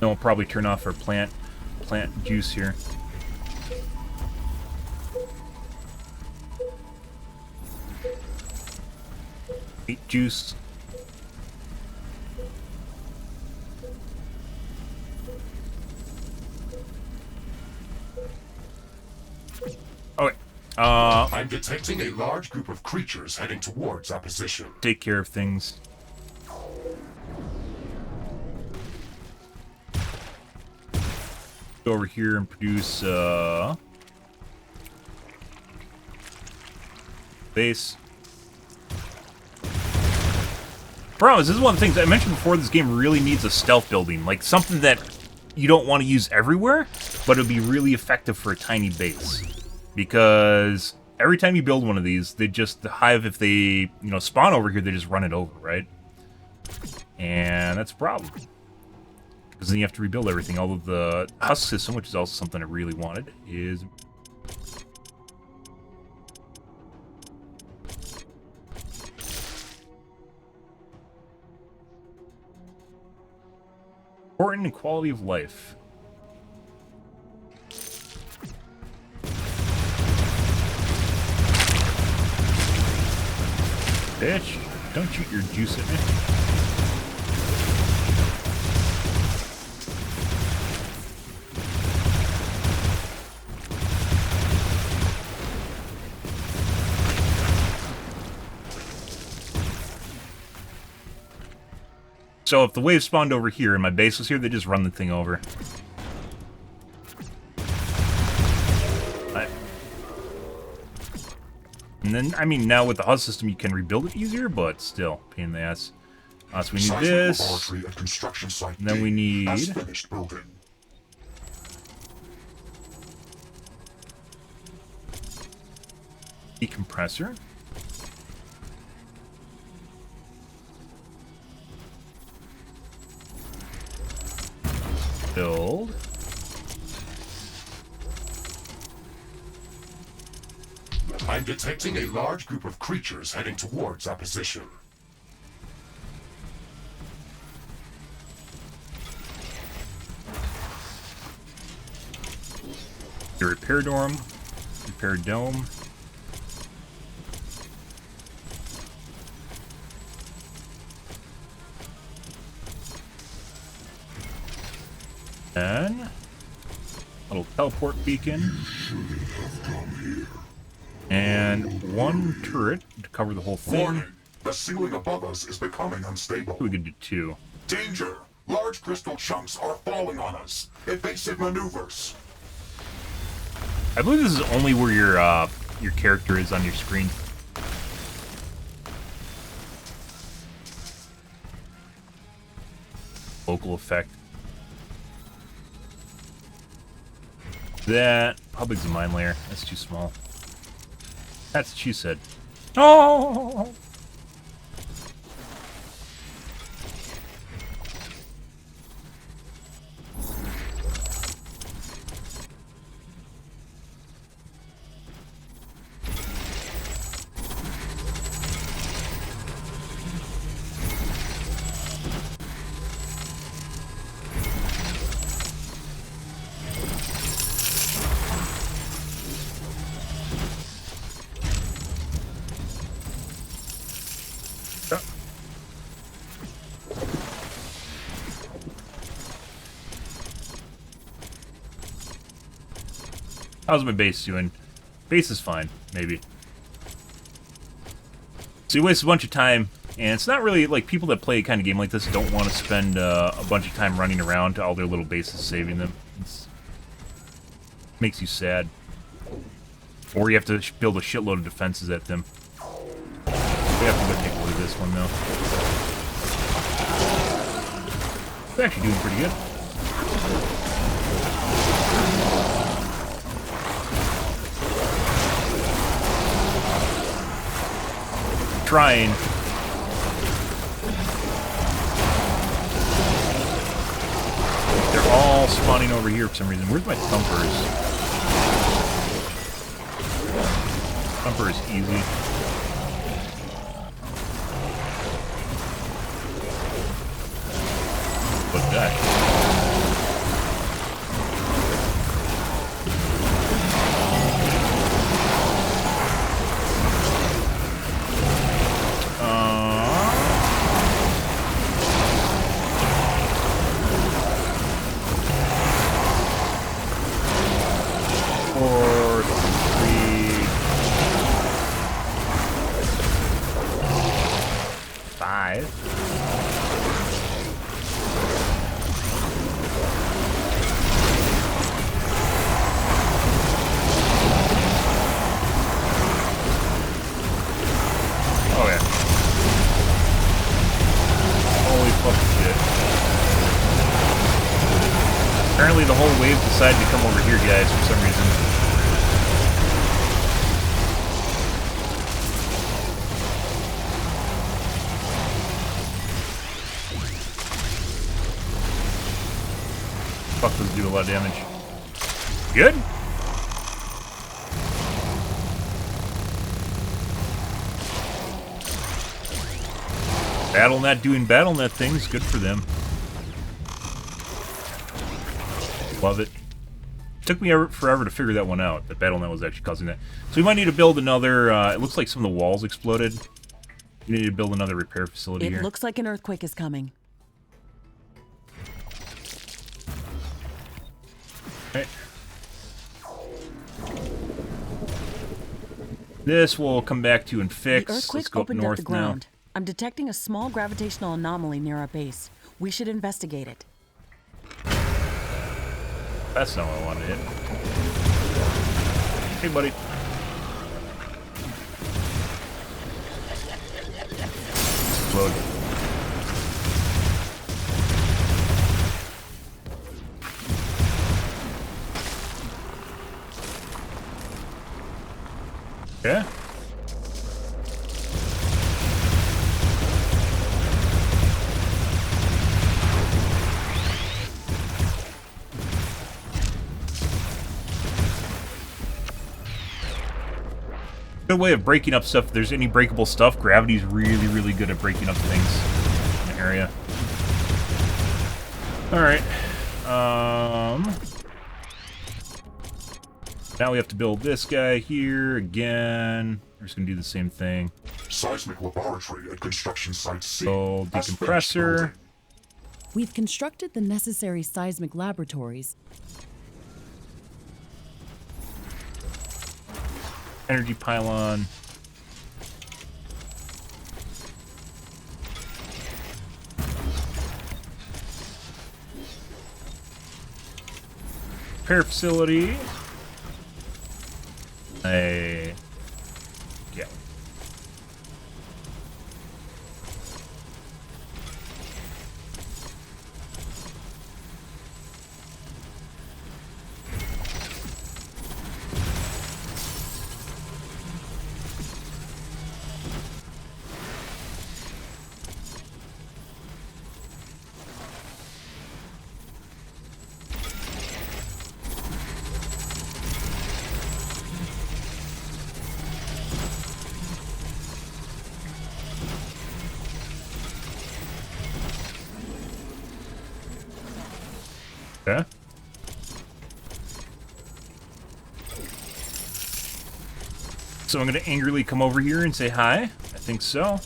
Speaker 1: Then we'll probably turn off our plant juice here. Beet juice. Okay.
Speaker 4: I'm detecting a large group of creatures heading towards our position.
Speaker 1: Take care of things. Go over here and produce base. Promise, this is one of the things I mentioned before. This game really needs a stealth building, like something that you don't want to use everywhere, but it'll be really effective for a tiny base. Because every time you build one of these, the hive, if they spawn over here, they just run it over, right? And that's a problem. Because then you have to rebuild everything. Although the husk system, which is also something I really wanted, is... important in quality of life. Bitch, don't shoot your juice at me. So if the wave spawned over here and my base was here, they just run the thing over. And then, I mean, now with the HUD system, you can rebuild it easier, but still, pain in the ass. So we need this.
Speaker 4: And construction site
Speaker 1: And then we need...
Speaker 4: finished building.
Speaker 1: decompressor. Build.
Speaker 4: I'm detecting a large group of creatures heading towards our position.
Speaker 1: The repair dome. Repair dome. Then a little teleport beacon. And one turret to cover the whole thing.
Speaker 4: Warning! The ceiling above us is becoming unstable.
Speaker 1: We could do two.
Speaker 4: Danger! Large crystal chunks are falling on us. Evasive maneuvers.
Speaker 1: I believe this is only where your character is on your screen. Local effect. That. How big's the mine layer? That's too small. That's what she said. Oh! How's my base doing? Base is fine, maybe. So you waste a bunch of time, and it's not really, like, people that play a kind of game like this don't want to spend a bunch of time running around to all their little bases saving them. It makes you sad. Or you have to build a shitload of defenses at them. We have to go take a look at this one, though. It's actually doing pretty good. Trying. They're all spawning over here for some reason. Where's my thumpers? Thumper is easy. What's that? Apparently the whole wave decided to come over here, guys, for some reason. Fuck, those do a lot of damage. Good? Battle.net doing Battle.net things, good for them. Love it. Took me forever to figure that one out, that Battle.net was actually causing that. So we might need to build another, it looks like some of the walls exploded. We need to build another repair facility here.
Speaker 5: It looks like an earthquake is coming.
Speaker 1: Okay. This we'll come back to and fix.
Speaker 5: The earthquake
Speaker 1: Let's go up
Speaker 5: opened up
Speaker 1: north
Speaker 5: the
Speaker 1: now.
Speaker 5: ground. I'm detecting a small gravitational anomaly near our base. We should investigate it.
Speaker 1: That's not what I wanted to hit. Hey, buddy. Explode. Yeah? Good way of breaking up stuff. If there's any breakable stuff, gravity's really, really good at breaking up things in the area. Alright. Now we have to build this guy here again. We're just gonna do the same thing.
Speaker 4: Seismic laboratory at construction site C.
Speaker 1: Build decompressor.
Speaker 6: We've constructed the necessary seismic laboratories.
Speaker 1: Energy pylon. Repair facility. Yeah. Okay. So I'm going to angrily come over here and say hi. I think so.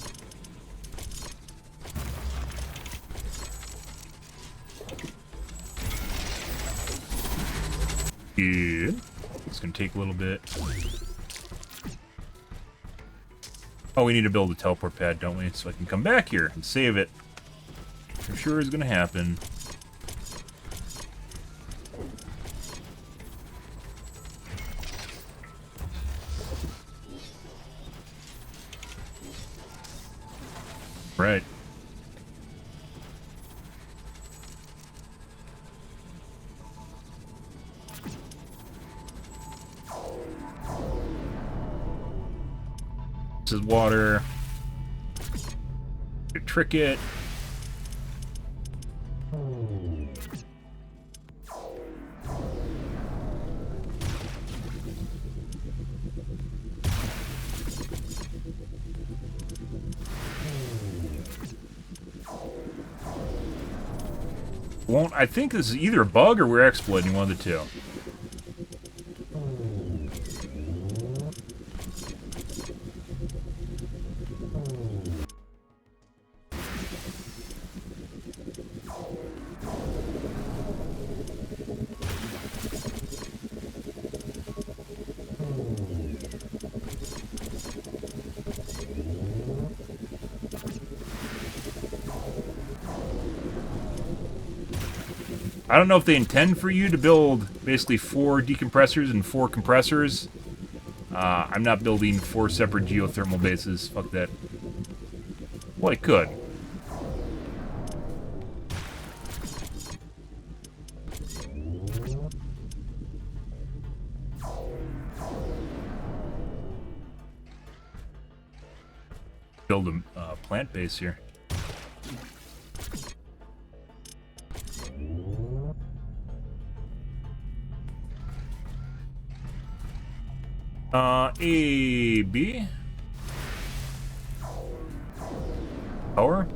Speaker 1: Good. It's going to take a little bit. Oh, we need to build a teleport pad, don't we? So I can come back here and save it. For sure is going to happen. Right. This is water. Trick it. Won't I think this is either a bug or we're exploiting one of the two. I don't know if they intend for you to build basically 4 decompressors and 4 compressors. I'm not building 4 separate geothermal bases. Fuck that. Well, I could. Build a plant base here. A, B. Power.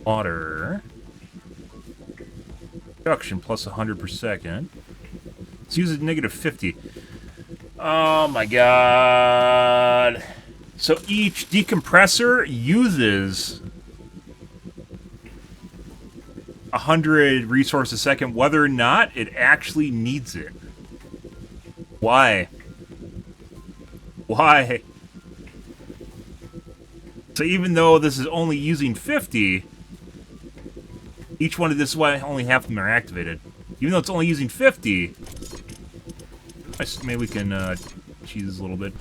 Speaker 1: Water. Production plus 100 per second. Let's use it -50. Oh my god. So each decompressor uses 100 resources a second, whether or not it actually needs it. Why? Why? So even though this is only using 50, each one of this is why only half of them are activated. Even though it's only using 50, maybe we can cheese this a little bit.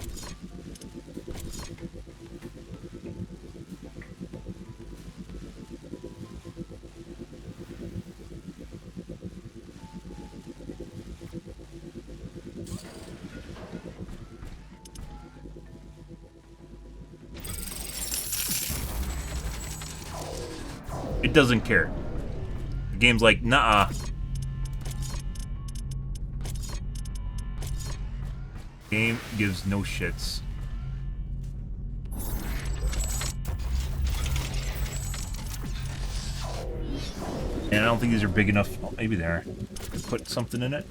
Speaker 1: It doesn't care. The game's like, nah. Game gives no shits. And I don't think these are big enough. Oh, maybe they are. Could put something in it.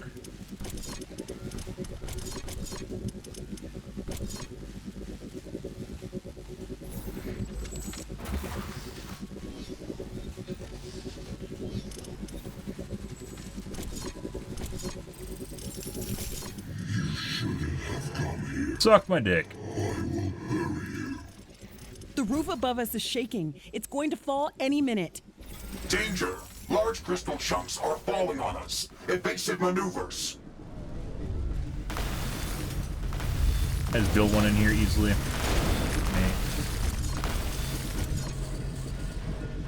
Speaker 1: Suck my dick.
Speaker 6: The roof above us is shaking. It's going to fall any minute.
Speaker 4: Danger! Large crystal chunks are falling on us. Evasive maneuvers.
Speaker 1: I just build one in here easily.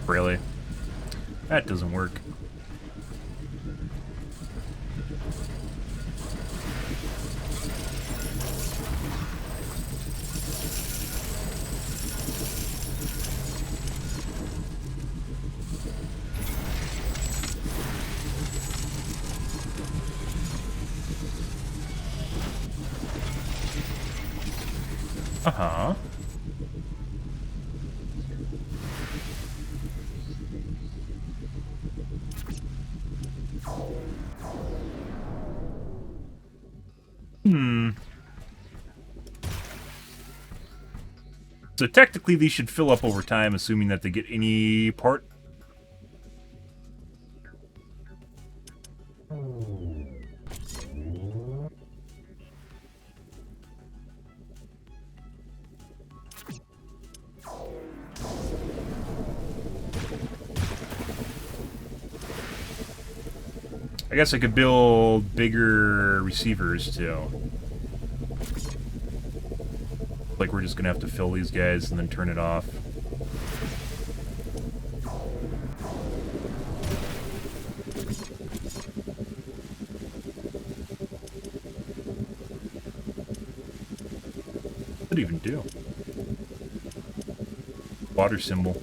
Speaker 1: Really? That doesn't work. So technically these should fill up over time, assuming that they get any part. I guess I could build bigger receivers too. Like we're just gonna have to fill these guys and then turn it off. What did it even do? Water symbol.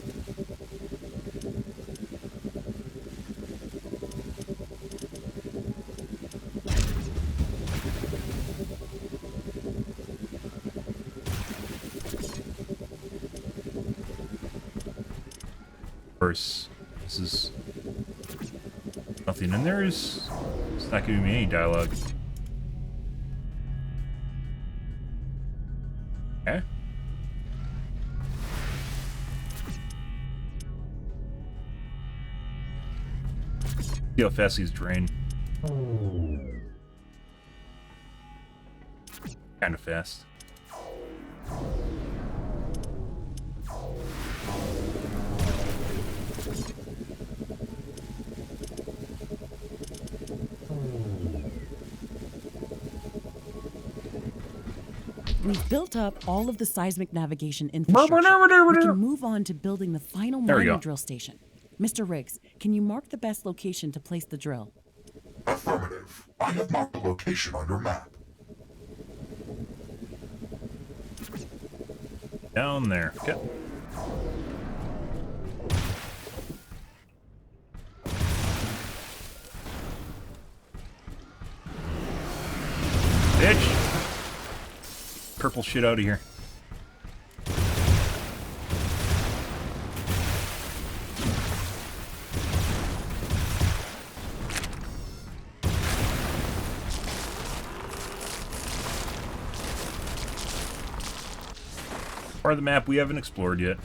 Speaker 1: This is nothing in there. It's not giving me any dialogue. Okay. See how fast these drain. Kind of fast.
Speaker 6: We've built up all of the seismic navigation infrastructure. We can move on to building the final mining drill station. Mr. Riggs, can you mark the best location to place the drill?
Speaker 4: Affirmative. I have marked the location on your map.
Speaker 1: Down there. Okay. Bitch! Purple shit out of here. Part of the map we haven't explored yet.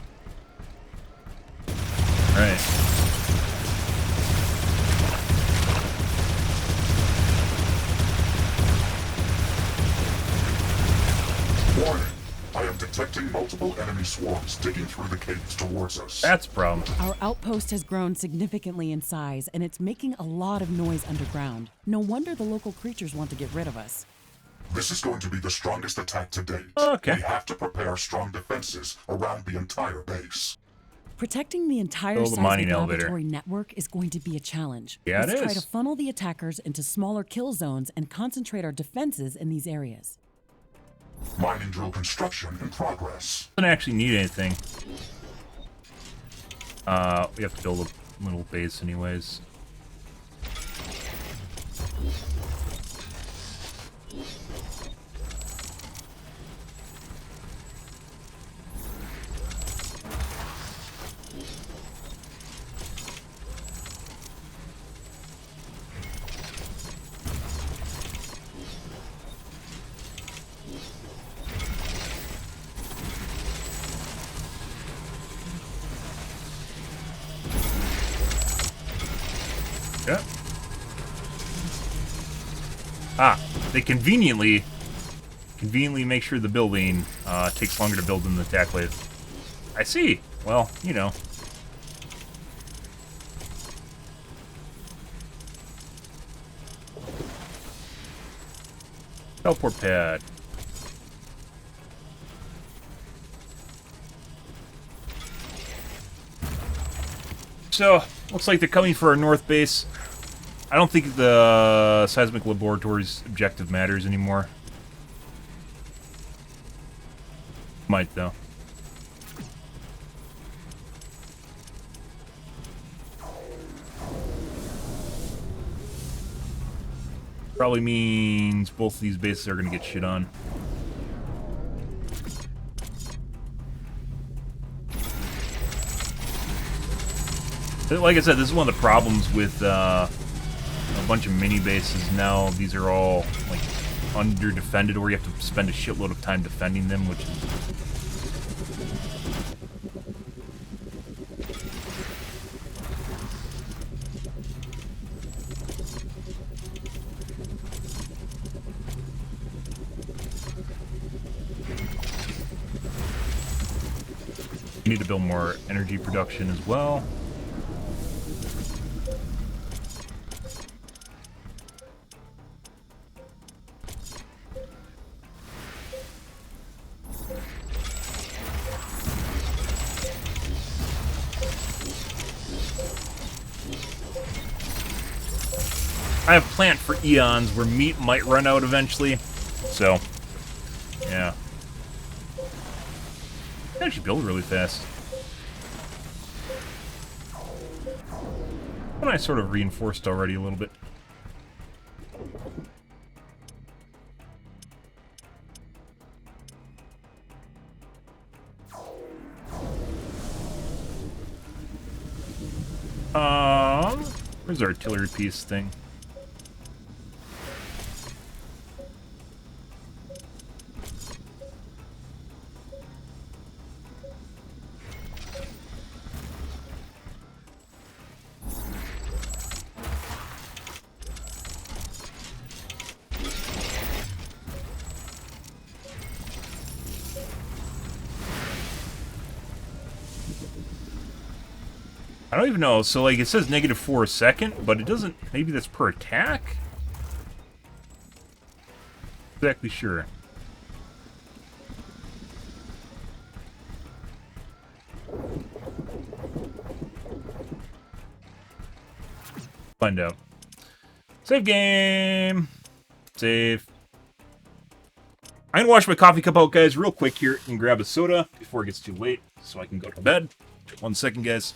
Speaker 1: Alright.
Speaker 4: Warning. I am detecting multiple enemy swarms digging through the caves towards us.
Speaker 1: That's a problem.
Speaker 6: Our outpost has grown significantly in size, and it's making a lot of noise underground. No wonder the local creatures want to get rid of us.
Speaker 4: This is going to be the strongest attack to date.
Speaker 1: Okay.
Speaker 4: We have to prepare strong defenses around the entire base.
Speaker 6: Protecting the entire
Speaker 1: Build a mining
Speaker 6: seismic
Speaker 1: elevator.
Speaker 6: laboratory network is going to be a challenge.
Speaker 1: Yeah,
Speaker 6: Let's
Speaker 1: it
Speaker 6: try
Speaker 1: is.
Speaker 6: to funnel the attackers into smaller kill zones and concentrate our defenses in these areas.
Speaker 4: Mining drill construction in progress.
Speaker 1: Doesn't actually need anything. We have to build a little base anyways. Yeah. Ah, they conveniently make sure the building takes longer to build than the attack wave. I see. Well, you know. Teleport pad. So, looks like they're coming for our north base. I don't think the seismic laboratory's objective matters anymore. Might, though. Probably means both of these bases are going to get shit on. Like I said, this is one of the problems with a bunch of mini bases now. These are all like under defended, or you have to spend a shitload of time defending them, which is We need to build more energy production as well. I have planned for eons where meat might run out eventually, so yeah. I actually build really fast. And I sort of reinforced already a little bit. Where's our artillery piece thing? I don't even know. So, like, it says -4 a second, but it doesn't... Maybe that's per attack? Exactly sure. Find out. Save game! Save. I'm gonna wash my coffee cup out, guys, real quick here and grab a soda before it gets too late so I can go to bed. 1 second, guys.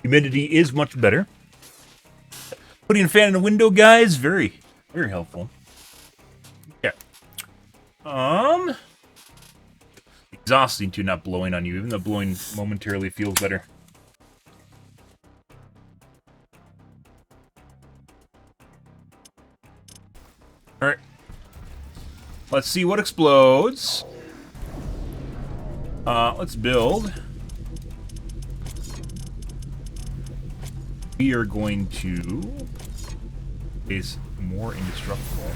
Speaker 1: Humidity is much better. Putting a fan in the window, guys, very, very helpful. Yeah. Exhausting too, not blowing on you, even though blowing momentarily feels better. Alright. Let's see what explodes. Let's build. We are going to base more indestructible.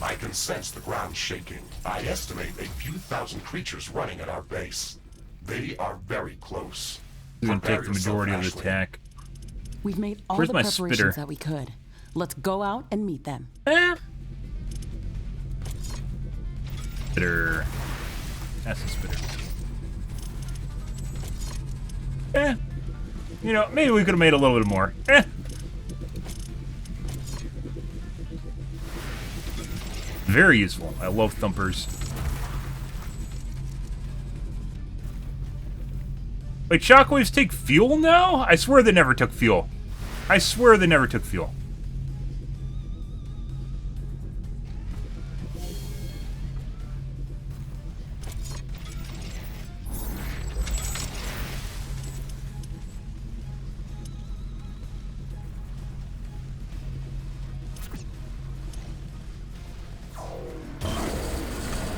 Speaker 4: I can sense the ground shaking. I estimate a few thousand creatures running at our base. They are very close.
Speaker 1: We're going to take the majority of the attack.
Speaker 6: We've made all
Speaker 1: Where's
Speaker 6: the
Speaker 1: my
Speaker 6: preparations
Speaker 1: spitter?
Speaker 6: that we could. Let's go out and meet them.
Speaker 1: Spitter. That's a spitter. You know, maybe we could have made a little bit more. Very useful. I love thumpers. Wait, shockwaves take fuel now? I swear they never took fuel. I swear they never took fuel.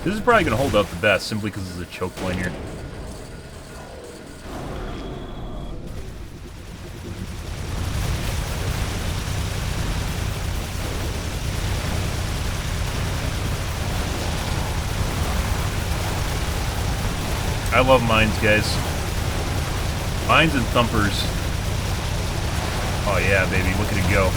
Speaker 1: This is probably going to hold up the best, simply because there's a choke point here. I love mines, guys. Mines and thumpers. Oh yeah, baby, look at it go.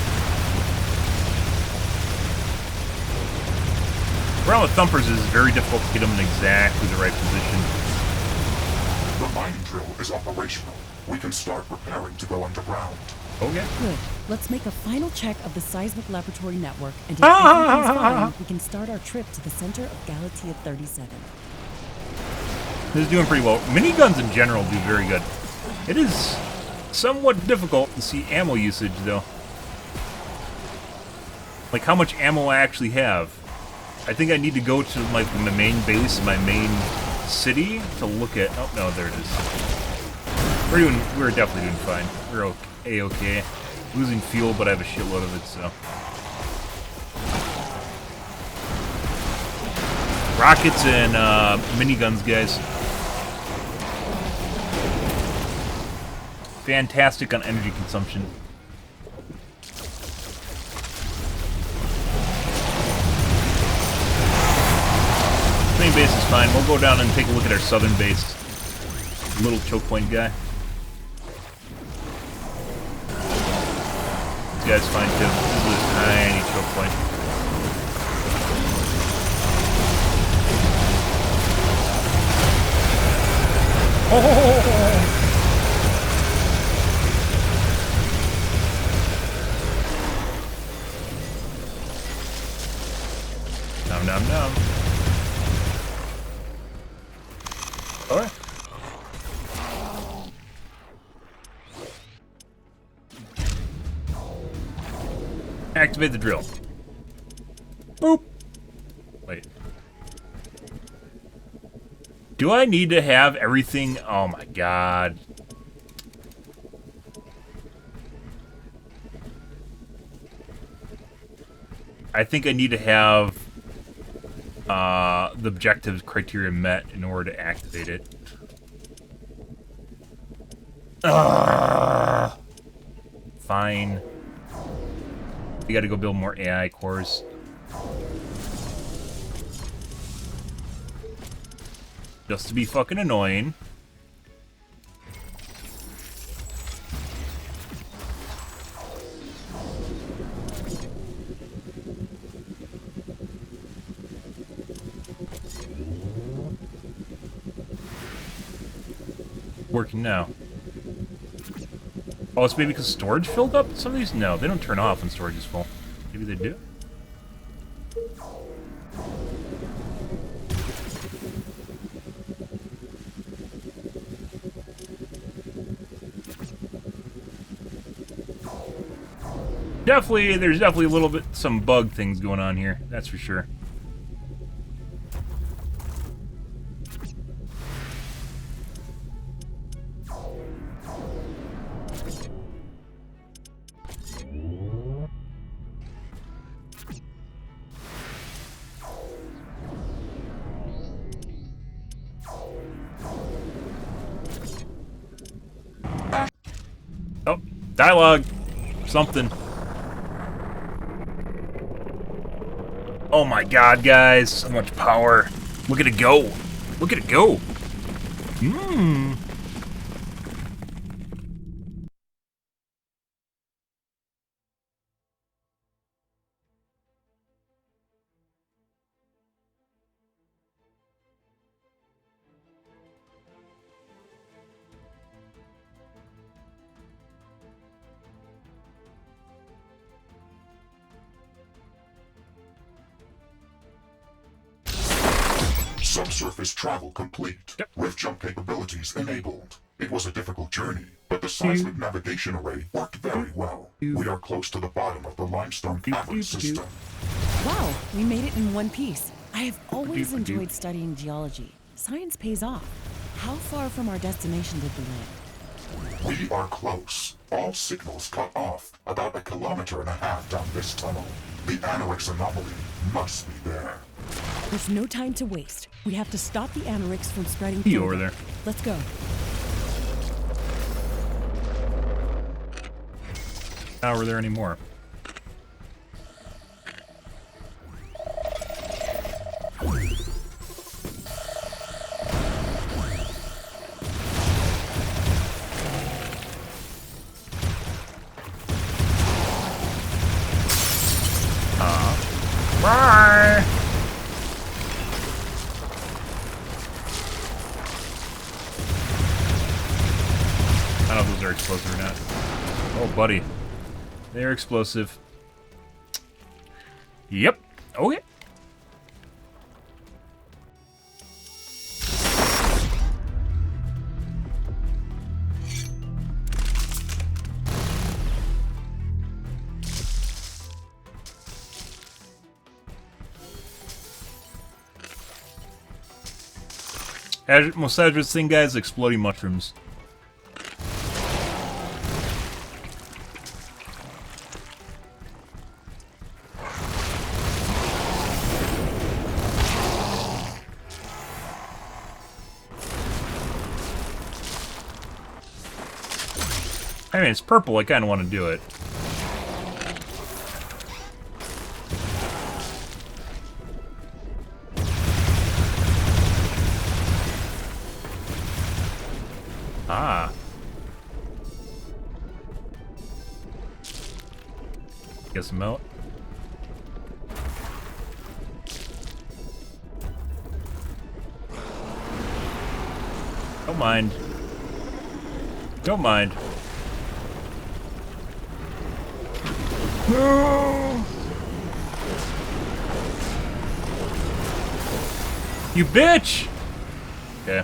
Speaker 1: The problem with thumpers is it's very difficult to get them in exactly the right position.
Speaker 4: The mining drill is operational. We can start preparing to go underground.
Speaker 1: Okay.
Speaker 6: Good. Let's make a final check of the seismic laboratory network, and if everything's fine, we can start our trip to the center of Galatea 37.
Speaker 1: This is doing pretty well. Miniguns in general do very good. It is somewhat difficult to see ammo usage, though. Like how much ammo I actually have. I think I need to go to like my main base, my main city, to look at. Oh no, there it is. We're definitely doing fine. We're okay. Losing fuel, but I have a shitload of it, so. Rockets and miniguns, guys. Fantastic on energy consumption. Main base is fine. We'll go down and take a look at our southern base. Little choke point guy. This guy's fine too. This is a tiny choke point. Oh! Nom nom nom. Alright. Activate the drill. Boop. Wait. Do I need to have everything? Oh my god. I think I need to have the objective criteria met in order to activate it. Fine. We gotta go build more AI cores. Just to be fucking annoying. Working now. Oh, it's maybe because storage filled up? Some of these? No, they don't turn off when storage is full. Maybe they do? There's definitely a little bit, some bug things going on here. That's for sure. Oh, dialogue. Something. Oh my god, guys. So much power. Look at it go. Look at it go. Mmm.
Speaker 4: Subsurface travel complete. Rift jump capabilities enabled. It was a difficult journey, but the seismic navigation array worked very well. We are close to the bottom of the limestone cavern system.
Speaker 6: Wow, we made it in one piece. I have always enjoyed studying geology. Science pays off. How far from our destination did we land?
Speaker 4: We are close. All signals cut off. About 1.5 kilometers down this tunnel. The Anorix anomaly must be there.
Speaker 6: There's no time to waste. We have to stop the Anorix from spreading
Speaker 1: He
Speaker 6: further.
Speaker 1: over there.
Speaker 6: Let's go.
Speaker 1: Not over there anymore. Bye! I don't know if those are explosive or not. Oh, buddy. They're explosive. Yep. Okay. Most hazardous thing, guys, exploding mushrooms. I mean, it's purple. I kind of want to do it. Ah. Get some out. Don't mind. Don't mind. No! You bitch! Okay.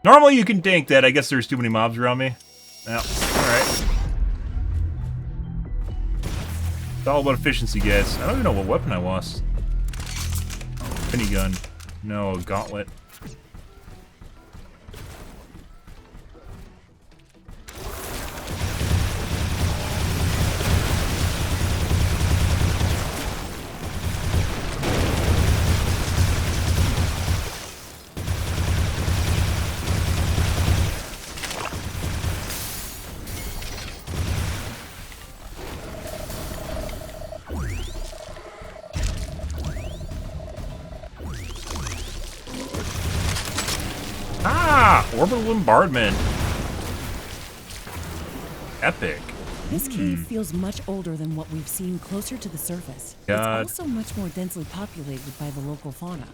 Speaker 1: Normally you can tank that. I guess there's too many mobs around me. Well, alright. It's all about efficiency, guys. I don't even know what weapon I lost. Minigun. No, a gauntlet. Ah! Orbital bombardment. Epic.
Speaker 6: This cave feels much older than what we've seen closer to the surface.
Speaker 1: God.
Speaker 6: It's also much more densely populated by the local fauna.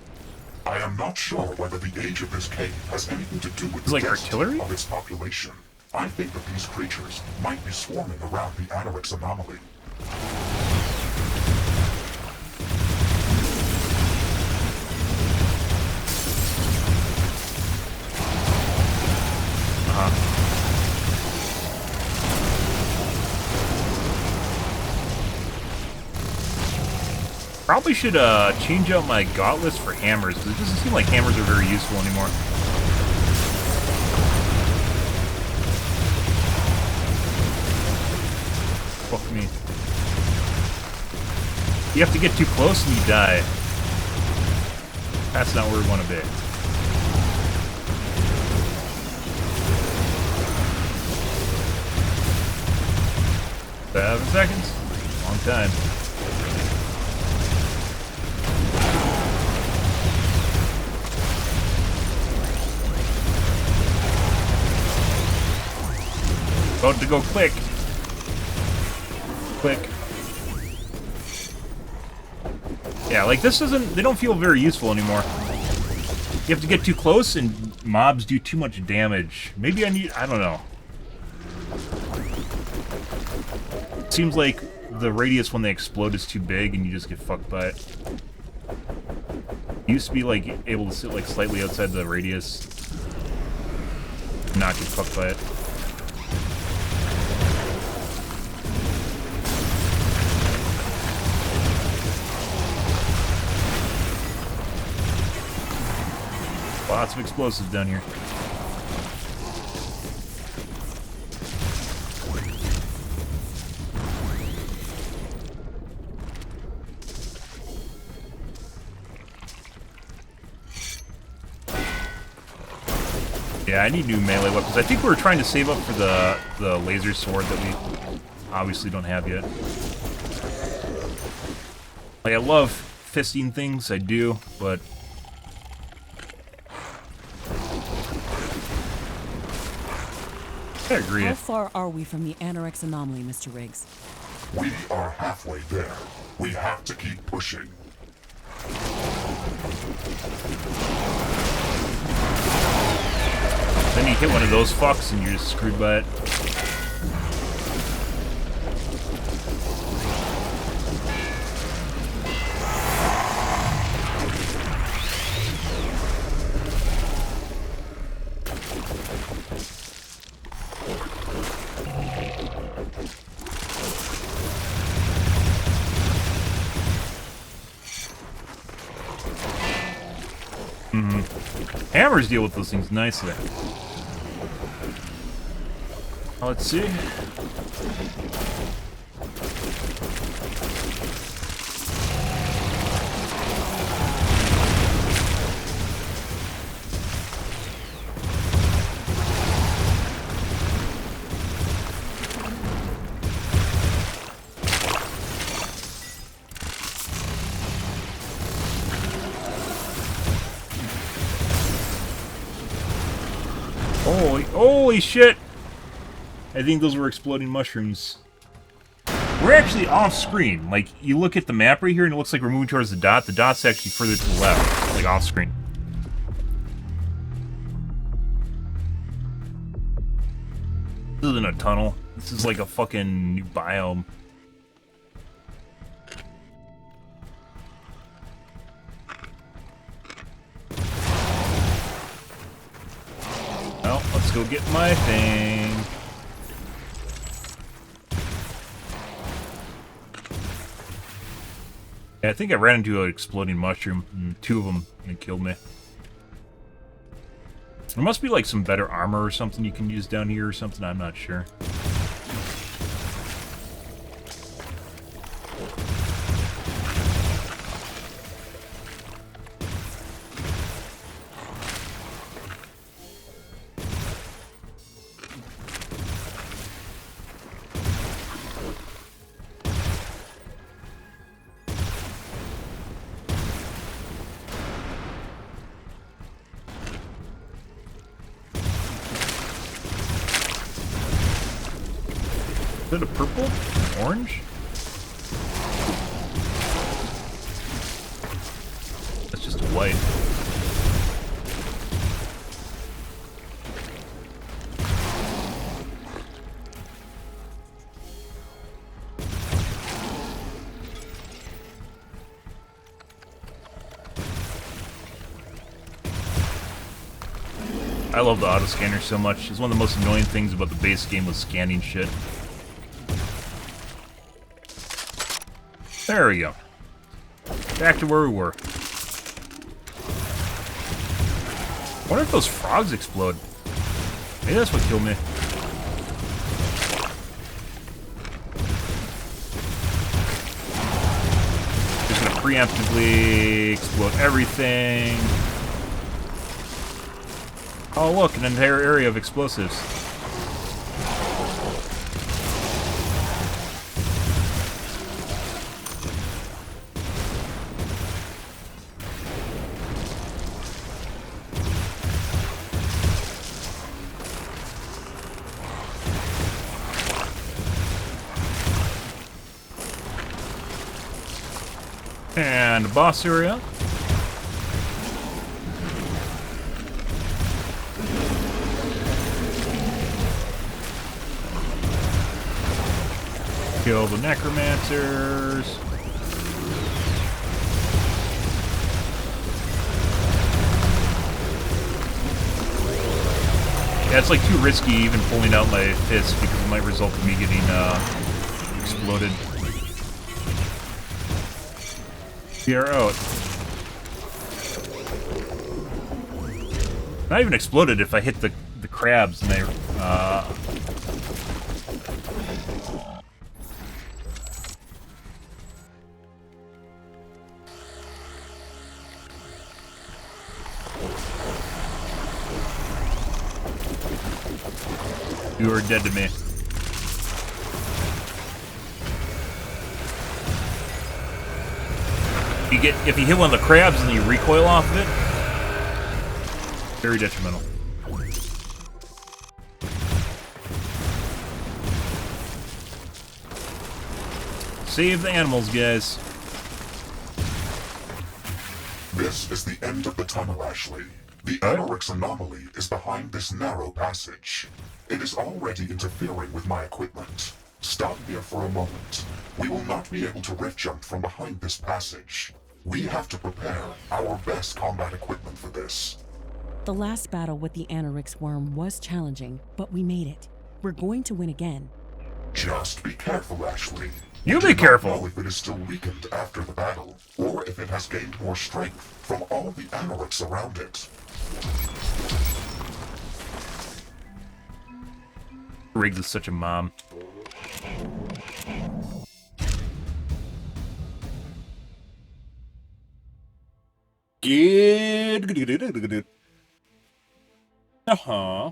Speaker 4: I am not sure whether the age of this cave has anything to do with
Speaker 1: It's
Speaker 4: the
Speaker 1: like
Speaker 4: density
Speaker 1: artillery?
Speaker 4: of its population. I think that these creatures might be swarming around the Anorix anomaly.
Speaker 1: Probably should change out my gauntlets for hammers, because it doesn't seem like hammers are very useful anymore. Fuck me. You have to get too close and you die. That's not where we want to be. 7 seconds. Long time. About to go quick. Quick. Yeah, like this doesn't, they don't feel very useful anymore. You have to get too close and mobs do too much damage. Maybe I don't know. It seems like the radius when they explode is too big and you just get fucked by it. Used to be like able to sit like slightly outside the radius, not get fucked by it. Lots of explosives down here. Yeah, I need new melee weapons. I think we were trying to save up for the laser sword that we obviously don't have yet. Like, I love fisting things, I do, but I agree.
Speaker 6: How far are we from the Anorex anomaly, Mr. Riggs?
Speaker 4: We are halfway there. We have to keep pushing.
Speaker 1: Then you hit one of those fucks and you're just screwed by it. Hammers deal with those things nicely. Let's see. Holy shit! I think those were exploding mushrooms. We're actually off screen. Like, you look at the map right here and it looks like we're moving towards the dot. The dot's actually further to the left, like off screen. This isn't a tunnel. This is like a fucking new biome. Well, let's go get my thing. Yeah, I think I ran into an exploding mushroom, and two of them killed me. There must be like some better armor or something you can use down here or something, I'm not sure. Is that a purple? Orange? That's just a white. I love the auto scanner so much. It's one of the most annoying things about the base game was scanning shit. There we go. Back to where we were. I wonder if those frogs explode. Maybe that's what killed me. Just gonna preemptively explode everything. Oh look, an entire area of explosives. And a boss area. Kill the necromancers. Yeah, it's like too risky even pulling out my fist because it might result in me getting exploded. You're out. Not even exploded if I hit the crabs and they You are dead to me. If you hit one of the crabs and you recoil off of it, very detrimental. Save the animals, guys.
Speaker 4: This is the end of the tunnel, Ashley. The Anorix anomaly is behind this narrow passage. It is already interfering with my equipment. Stop here for a moment. We will not be able to rift jump from behind this passage. We have to prepare our best combat equipment for this.
Speaker 6: The last battle with the Anorix worm was challenging, but we made it. We're going to win again.
Speaker 4: Just be careful, Ashley.
Speaker 1: You
Speaker 4: We
Speaker 1: be
Speaker 4: do not
Speaker 1: careful.
Speaker 4: know if it is still weakened after the battle, or if it has gained more strength from all the Anorix around it.
Speaker 1: Riggs is such a mom. Good. Uh-huh.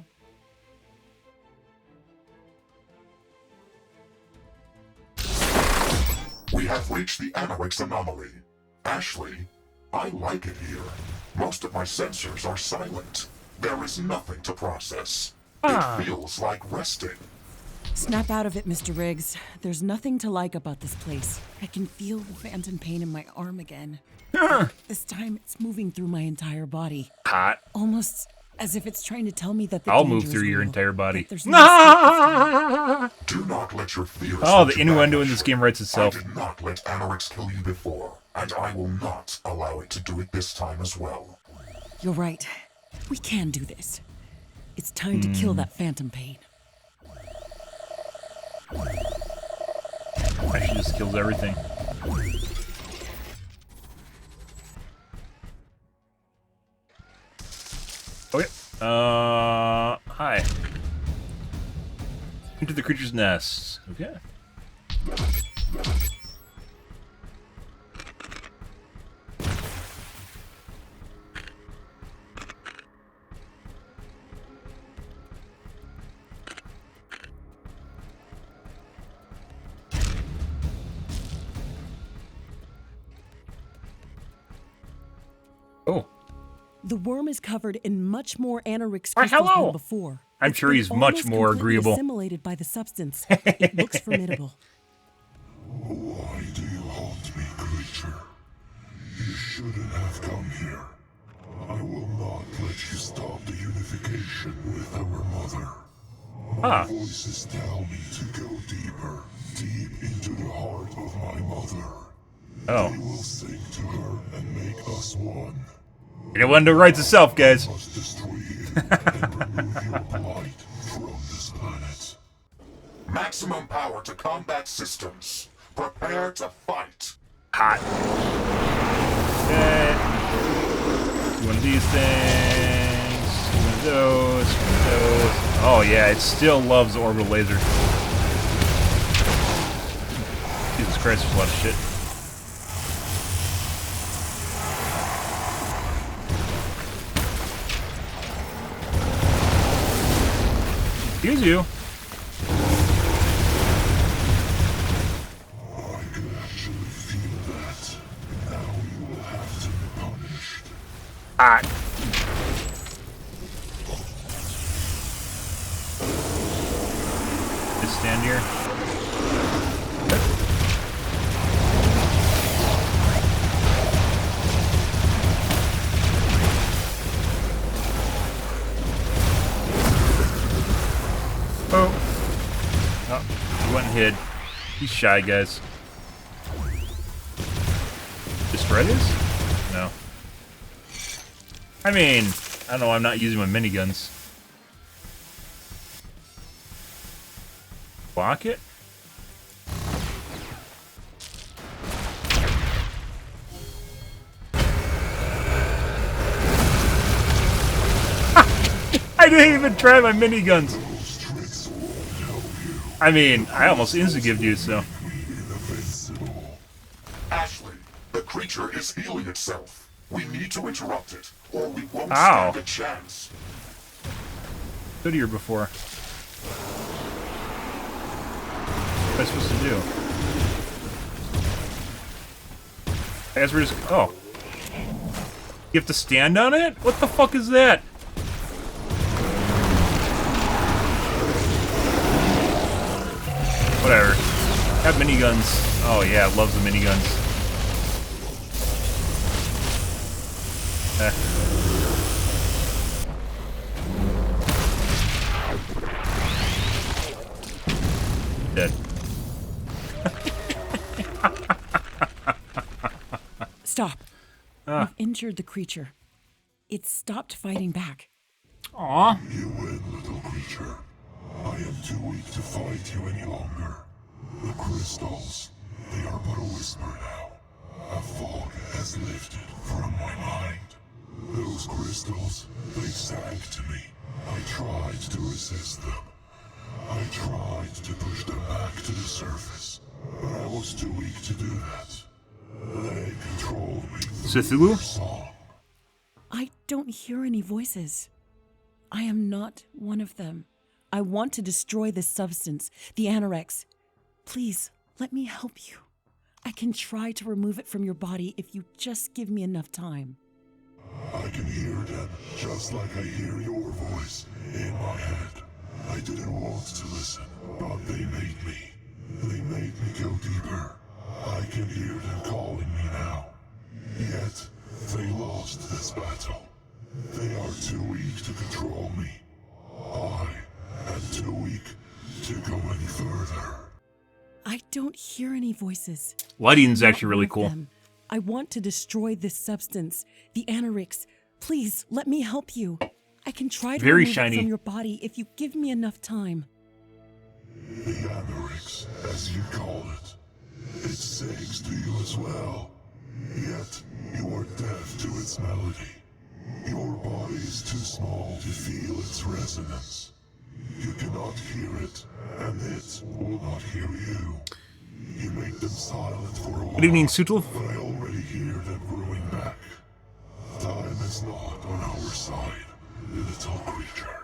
Speaker 4: We have reached the Anorix anomaly. Ashley, I like it here. Most of my sensors are silent. There is nothing to process. It feels like resting.
Speaker 6: Snap out of it, Mr. Riggs. There's nothing to like about this place. I can feel the phantom pain in my arm again. This time, it's moving through my entire body.
Speaker 1: Hot.
Speaker 6: Almost as if it's trying to tell me that the
Speaker 1: I'll
Speaker 6: danger
Speaker 1: move
Speaker 6: is
Speaker 1: through your
Speaker 6: real,
Speaker 1: entire body.
Speaker 6: that there's no escape this time.
Speaker 4: Do not let your fears...
Speaker 1: Oh, the
Speaker 4: hold you
Speaker 1: innuendo
Speaker 4: back,
Speaker 1: in this
Speaker 4: Ashley.
Speaker 1: game writes itself.
Speaker 4: I did not let Anorix kill you before, and I will not allow it to do it this time as well.
Speaker 6: You're right. We can do this. It's time to kill that phantom pain.
Speaker 1: Actually just kills everything. Okay. Hi. Into the creature's nest. Okay. Oh.
Speaker 6: The worm is covered in much more Anorix
Speaker 1: Why,
Speaker 6: crystals
Speaker 1: hello.
Speaker 6: than before.
Speaker 1: I'm
Speaker 6: It's
Speaker 1: sure
Speaker 6: been
Speaker 1: he's much
Speaker 6: almost
Speaker 1: more
Speaker 6: completely
Speaker 1: agreeable.
Speaker 6: Assimilated by the substance. It looks formidable.
Speaker 4: Why do you haunt me, creature? You shouldn't have come here. I will not let you stop the unification with our mother. My voices tell me to go deeper, deep into the heart of my mother.
Speaker 1: Oh.
Speaker 4: I will sing to her and make us one.
Speaker 1: It went to writes itself, guys.
Speaker 4: I must destroy you and remove your blight from this planet. Maximum power to combat systems. Prepare to fight.
Speaker 1: Hot. Okay. One of these things. One of those. One of those. Oh yeah, it still loves orbital laser. Jesus Christ, there's a lot of shit. Excuse you.
Speaker 4: I can actually feel that. Now you will have to be punished.
Speaker 1: Hot. Just stand here. Oh. Oh, he went and hid. He's shy, guys. Destroy this? No. I mean, I don't know, I'm not using my miniguns. block it? I didn't even try my miniguns. I mean, I almost insta-gived you, so.
Speaker 4: Ashley, the creature is healing itself. We need to interrupt it, or we won't stand a chance.
Speaker 1: Been here before. What am I supposed to do? I guess we're just... Oh. You have to stand on it? What the fuck is that? Whatever. Got miniguns. Oh yeah, loves the miniguns. Dead.
Speaker 6: Stop. We've injured the creature. It stopped fighting back.
Speaker 1: Aw.
Speaker 4: You win, little creature. I am too weak to fight you any longer. The crystals, they are but a whisper now. A fog has lifted from my mind. Those crystals, they sank to me. I tried to resist them. I tried to push them back to the surface, but I was too weak to do that. They controlled me through their song.
Speaker 6: I don't hear any voices. I am not one of them. I want to destroy this substance, the anorex. Please, let me help you. I can try to remove it from your body if you just give me enough time.
Speaker 4: I can hear them, just like I hear your voice in my head. I didn't want to listen, but they made me. They made me go deeper. I can hear them calling me now. Yet, they lost this battle. They are too weak to control me. I am too weak to go any further.
Speaker 6: I don't hear any voices.
Speaker 1: Lighting's
Speaker 6: Not
Speaker 1: actually really
Speaker 6: one of
Speaker 1: cool.
Speaker 6: them. I want to destroy this substance, the anorex. Please, let me help you. I can try to
Speaker 1: Very
Speaker 6: remove
Speaker 1: shiny.
Speaker 6: it from your body if you give me enough time.
Speaker 4: The anorex, as you call it, it sings to you as well. Yet, you are deaf to its melody. Your body is too small to feel its resonance. You cannot hear it, and it will not hear you. You make them silent for a while.
Speaker 1: Good evening, Sutl.
Speaker 4: But I already hear them growing back. Time is not on our side, little creature.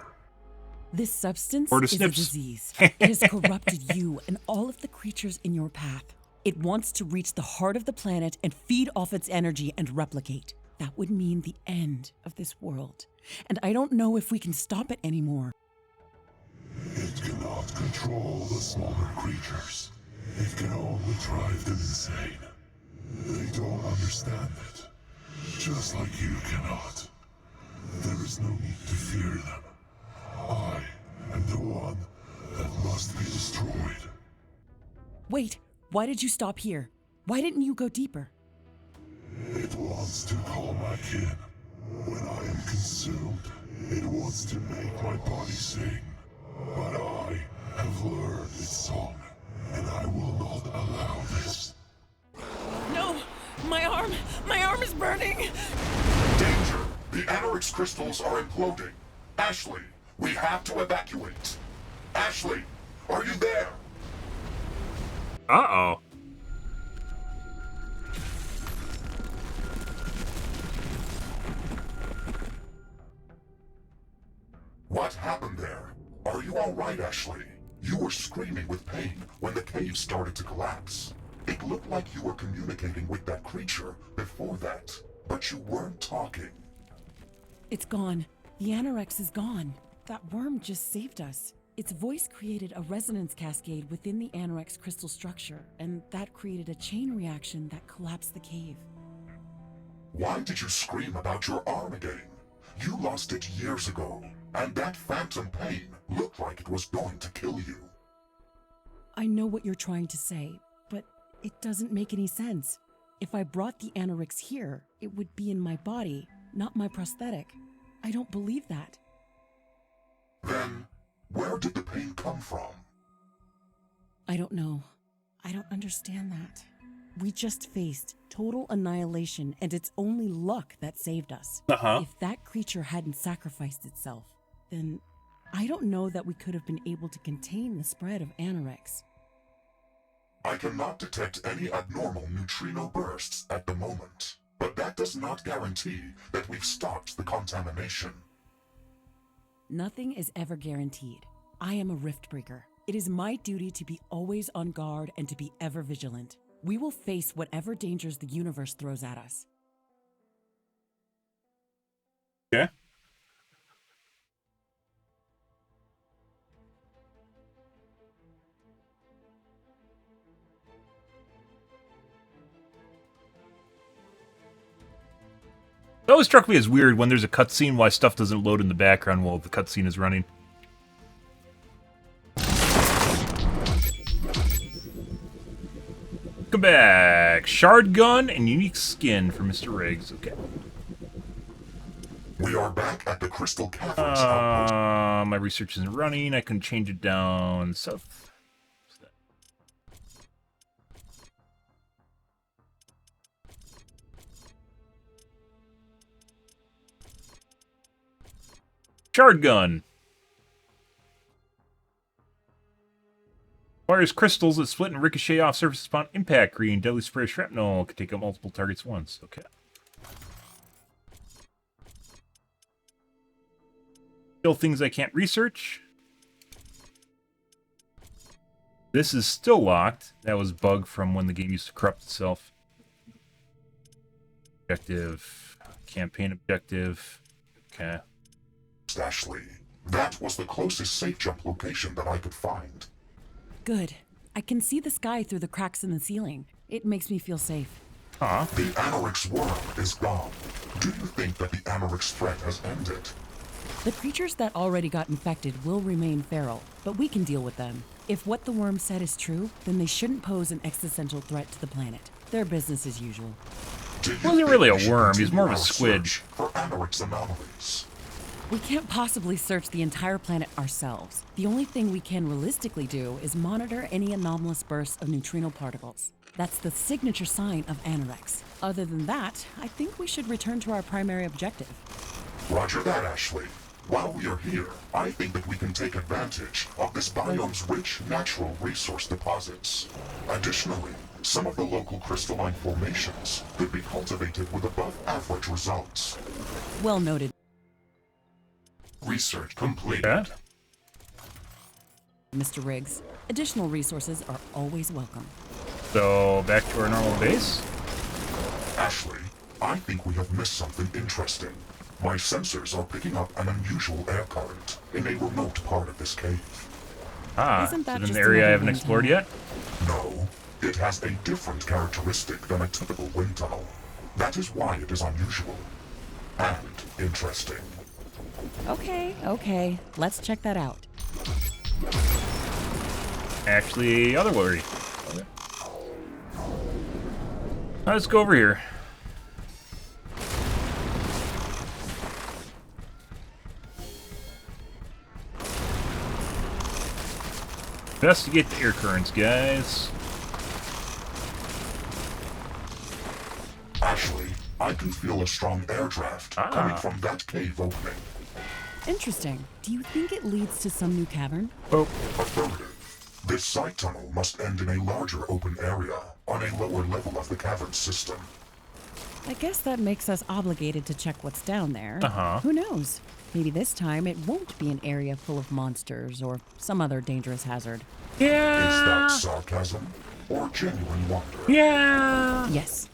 Speaker 6: This substance
Speaker 1: Or to
Speaker 6: is a
Speaker 1: snips.
Speaker 6: disease. It has corrupted you and all of the creatures in your path. It wants to reach the heart of the planet and feed off its energy and replicate. That would mean the end of this world. And I don't know if we can stop it anymore.
Speaker 4: It cannot control the smaller creatures. It can only drive them insane. They don't understand it. Just like you cannot. There is no need to fear them. I am the one that must be destroyed.
Speaker 6: Wait, why did you stop here? Why didn't you go deeper?
Speaker 4: It wants to call my kin. When I am consumed, it wants to make my body sing. But I have learned its song, and I will not allow this.
Speaker 6: No! My arm is burning!
Speaker 4: Danger! The anorex crystals are imploding. Ashley, we have to evacuate. Ashley, are you there?
Speaker 1: Uh-oh.
Speaker 4: What happened there? Are you all right, Ashley? You were screaming with pain when the cave started to collapse. It looked like you were communicating with that creature before that, but you weren't talking.
Speaker 6: It's gone. The anorex is gone. That worm just saved us. Its voice created a resonance cascade within the anorex crystal structure, and that created a chain reaction that collapsed the cave.
Speaker 4: Why did you scream about your arm again? You lost it years ago, and that phantom pain looked like it was going to kill you.
Speaker 6: I know what you're trying to say, but it doesn't make any sense. If I brought the anorex here, it would be in my body, not my prosthetic. I don't believe that.
Speaker 4: Then, where did the pain come from?
Speaker 6: I don't know. I don't understand that. We just faced total annihilation, and it's only luck that saved us.
Speaker 1: Uh-huh.
Speaker 6: If that creature hadn't sacrificed itself, then I don't know that we could have been able to contain the spread of Anorex.
Speaker 4: I cannot detect any abnormal neutrino bursts at the moment, but that does not guarantee that we've stopped the contamination.
Speaker 6: Nothing is ever guaranteed. I am a Riftbreaker. It is my duty to be always on guard and to be ever vigilant. We will face whatever dangers the universe throws at us.
Speaker 1: Okay. It always struck me as weird when there's a cutscene why stuff doesn't load in the background while the cutscene is running. Welcome back. Shard gun and unique skin for Mr. Riggs. Okay.
Speaker 4: We are back at the Crystal Caverns outpost.
Speaker 1: My research isn't running. I can change it down south. Shard gun. Fires crystals that split and ricochet off surfaces upon impact, creating deadly spray shrapnel. Can take out multiple targets once. Okay. Still things I can't research. This is still locked. That was bug from when the game used to corrupt itself. Objective. Campaign objective. Okay.
Speaker 4: Ashley, that was the closest safe jump location that I could find.
Speaker 6: Good. I can see the sky through the cracks in the ceiling. It makes me feel safe.
Speaker 1: Huh.
Speaker 4: The Anorex worm is gone. Do you think that the Anorex threat has ended?
Speaker 6: The creatures that already got infected will remain feral, but we can deal with them. If what the worm said is true, then they shouldn't pose an existential threat to the planet. Their business as usual.
Speaker 1: Wasn't really a worm, he's more of a squid.
Speaker 4: For Anorex anomalies.
Speaker 6: We can't possibly search the entire planet ourselves. The only thing we can realistically do is monitor any anomalous bursts of neutrino particles. That's the signature sign of Anorex. Other than that, I think we should return to our primary objective.
Speaker 4: Roger that, Ashley. While we are here, I think that we can take advantage of this biome's rich natural resource deposits. Additionally, some of the local crystalline formations could be cultivated with above-average results.
Speaker 6: Well noted.
Speaker 4: Research completed.
Speaker 1: Yeah.
Speaker 6: Mr. Riggs. Additional resources are always welcome.
Speaker 1: So, back to our normal base.
Speaker 4: Ashley, I think we have missed something interesting. My sensors are picking up an unusual air current in a remote part of this cave.
Speaker 1: Ah,
Speaker 6: Isn't
Speaker 1: is
Speaker 6: that
Speaker 1: it an
Speaker 6: just
Speaker 1: area I
Speaker 6: another
Speaker 1: haven't
Speaker 6: wind
Speaker 1: explored
Speaker 6: tunnel?
Speaker 1: yet?
Speaker 4: No, it has a different characteristic than a typical wind tunnel. That is why it is unusual. And interesting.
Speaker 6: Okay. Let's check that out.
Speaker 1: Actually, other worry. Okay. Let's go over here. Investigate the air currents, guys.
Speaker 4: Ashley, I can feel a strong air draft coming from that cave opening.
Speaker 6: Interesting. Do you think it leads to some new cavern?
Speaker 1: Oh,
Speaker 4: Affirmative. This side tunnel must end in a larger open area on a lower level of the cavern system.
Speaker 6: I guess that makes us obligated to check what's down there.
Speaker 1: Uh-huh.
Speaker 6: Who knows? Maybe this time it won't be an area full of monsters or some other dangerous hazard.
Speaker 4: Is that sarcasm or genuine wonder?
Speaker 1: yeah.
Speaker 6: Yes.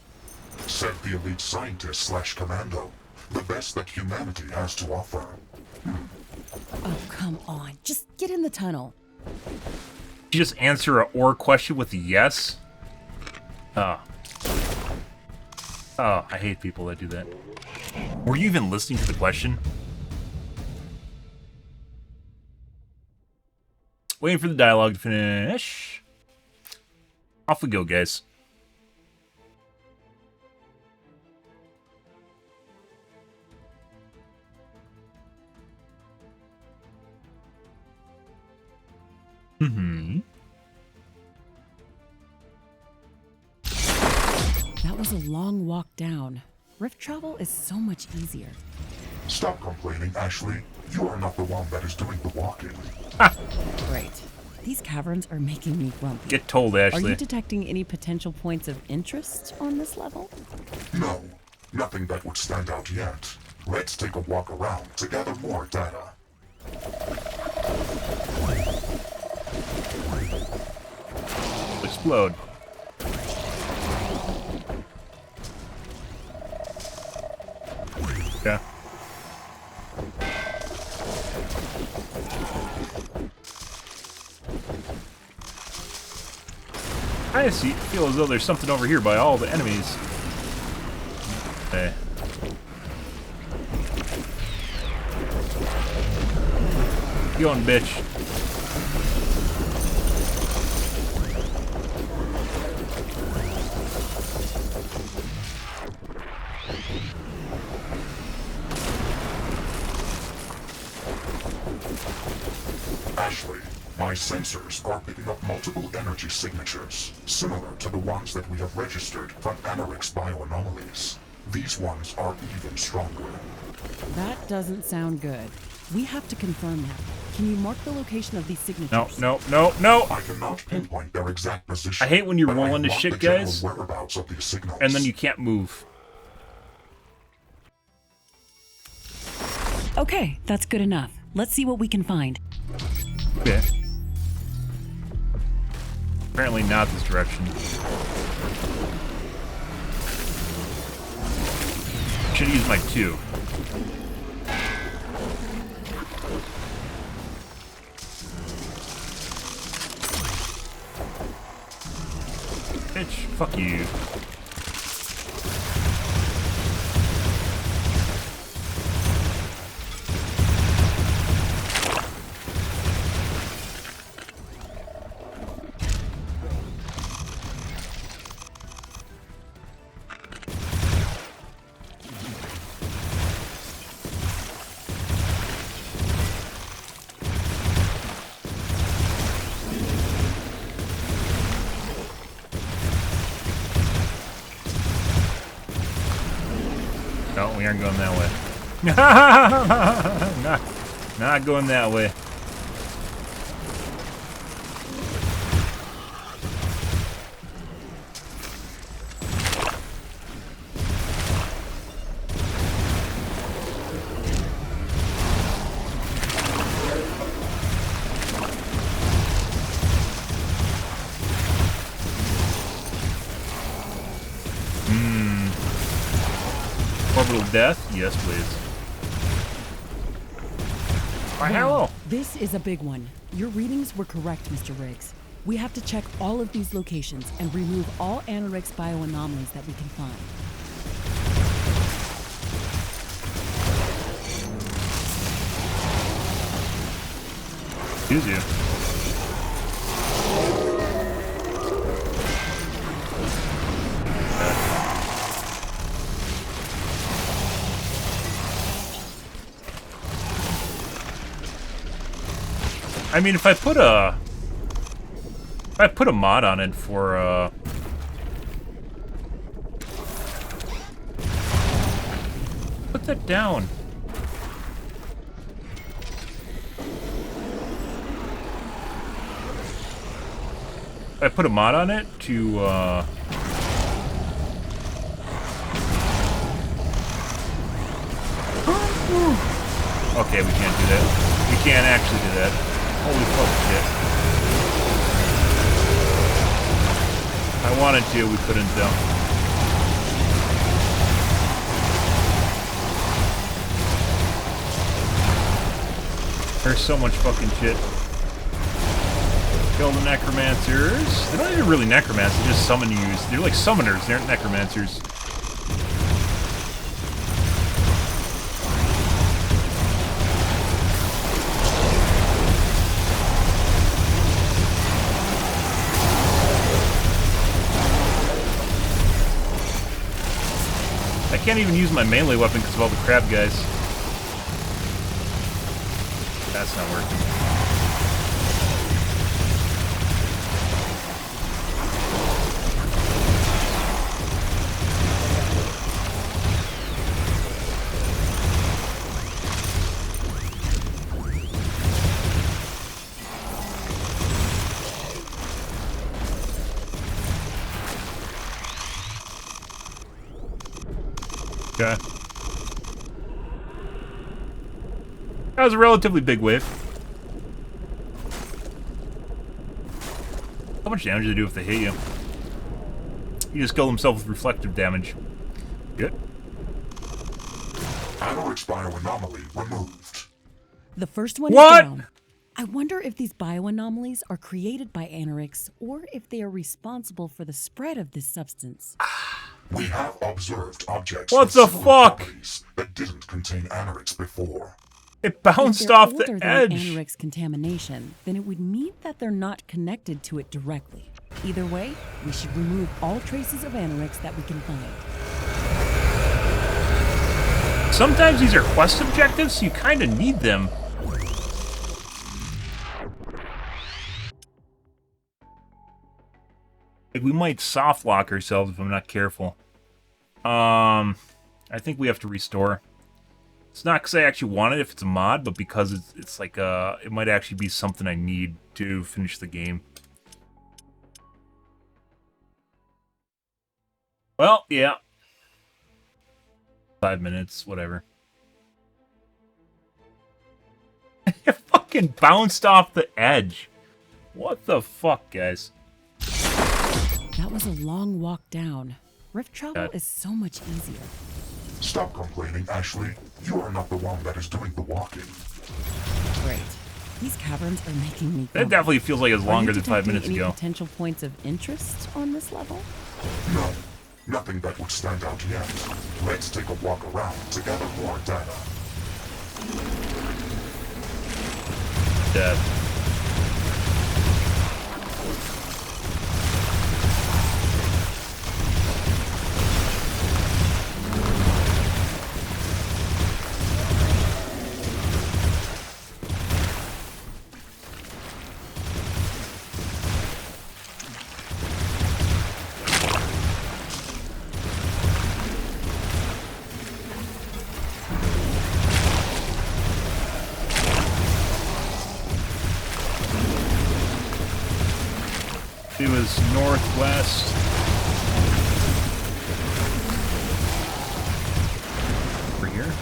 Speaker 4: Said the elite scientist / commando. The best that humanity has to offer.
Speaker 6: Oh, come on. Just get in the tunnel.
Speaker 1: You just answer a or question with a yes? Oh. Oh, I hate people that do that. Were you even listening to the question? Waiting for the dialogue to finish. Off we go, guys.
Speaker 6: was a long walk down. Rift travel is so much easier.
Speaker 4: Stop complaining, Ashley. You are not the one that is doing the walking.
Speaker 6: Great. These caverns are making me grumpy.
Speaker 1: Get told,
Speaker 6: Are
Speaker 1: Ashley.
Speaker 6: you detecting any potential points of interest on this level?
Speaker 4: No, nothing that would stand out yet. Let's take a walk around to gather more data.
Speaker 1: Explode. Yeah. I feel as though there's something over here by all the enemies. Okay. Go on, bitch.
Speaker 4: Ashley, my sensors are picking up multiple energy signatures, similar to the ones that we have registered from Anorix bioanomalies. These ones are even stronger.
Speaker 6: That doesn't sound good. We have to confirm that. Can you mark the location of these signatures?
Speaker 1: No, no, no, no!
Speaker 4: I cannot pinpoint their exact position.
Speaker 1: I hate when you
Speaker 4: but
Speaker 1: roll
Speaker 4: I
Speaker 1: into
Speaker 4: marked
Speaker 1: shit,
Speaker 4: the general
Speaker 1: guys,
Speaker 4: whereabouts of these signals.
Speaker 1: and then you can't move.
Speaker 6: Okay, that's good enough. Let's see what we can find.
Speaker 1: Okay. Apparently not this direction. Should use my 2. Bitch, fuck you. No, we aren't going that way. not going that way. Orbital death? Yes, please. Why, hello!
Speaker 6: This is a big one. Your readings were correct, Mr. Riggs. We have to check all of these locations and remove all Anorix bioanomalies that we can find.
Speaker 1: Excuse you. I mean, if I put a mod on it for put that down. I put a mod on it to okay, we can't do that. We can't actually do that. Holy fuck shit. I wanted to, we couldn't though. There's so much fucking shit. Kill the necromancers. They're not even really necromancers, they're just summon use. They're like summoners, they aren't necromancers. I can't even use my melee weapon because of all the crab guys. That's not working. Okay. That was a relatively big wave. How much damage do they do if they hit you? You just kill himself with reflective damage. Good.
Speaker 4: Anorix bioanomaly removed.
Speaker 6: The first one
Speaker 1: What?
Speaker 6: is down. I wonder if these bioanomalies are created by Anorix or if they are responsible for the spread of this substance.
Speaker 4: We have observed objects
Speaker 1: What
Speaker 4: with
Speaker 1: the
Speaker 4: similar
Speaker 1: fuck?
Speaker 4: properties that didn't contain Anorix before.
Speaker 1: It
Speaker 6: If
Speaker 1: bounced
Speaker 6: they're
Speaker 1: off
Speaker 6: older
Speaker 1: the
Speaker 6: than
Speaker 1: edge.
Speaker 6: Anorix contamination, then it would mean that they're not connected to it directly. Either way, we should remove all traces of Anorix that we can find.
Speaker 1: Sometimes these are quest objectives, so you kind of need them. Like, we might soft lock ourselves if I'm not careful. I think we have to restore. It's not because I actually want it if it's a mod, but because it's like, it might actually be something I need to finish the game. Well, yeah. 5 minutes, whatever. It fucking bounced off the edge. What the fuck, guys?
Speaker 6: That was a long walk down. Rift travel
Speaker 1: God.
Speaker 6: is so much easier.
Speaker 4: Stop complaining, Ashley. You are not the one that is doing the walking.
Speaker 6: Great. These caverns are making me
Speaker 1: That
Speaker 6: grumpy.
Speaker 1: definitely feels like it's
Speaker 6: Are
Speaker 1: longer
Speaker 6: you
Speaker 1: than 5
Speaker 6: detecting
Speaker 1: minutes
Speaker 6: any
Speaker 1: ago.
Speaker 6: potential points of interest on this level?
Speaker 4: No, nothing that would stand out yet. Let's take a walk around to gather more data.
Speaker 1: Dead. It was northwest. Over here.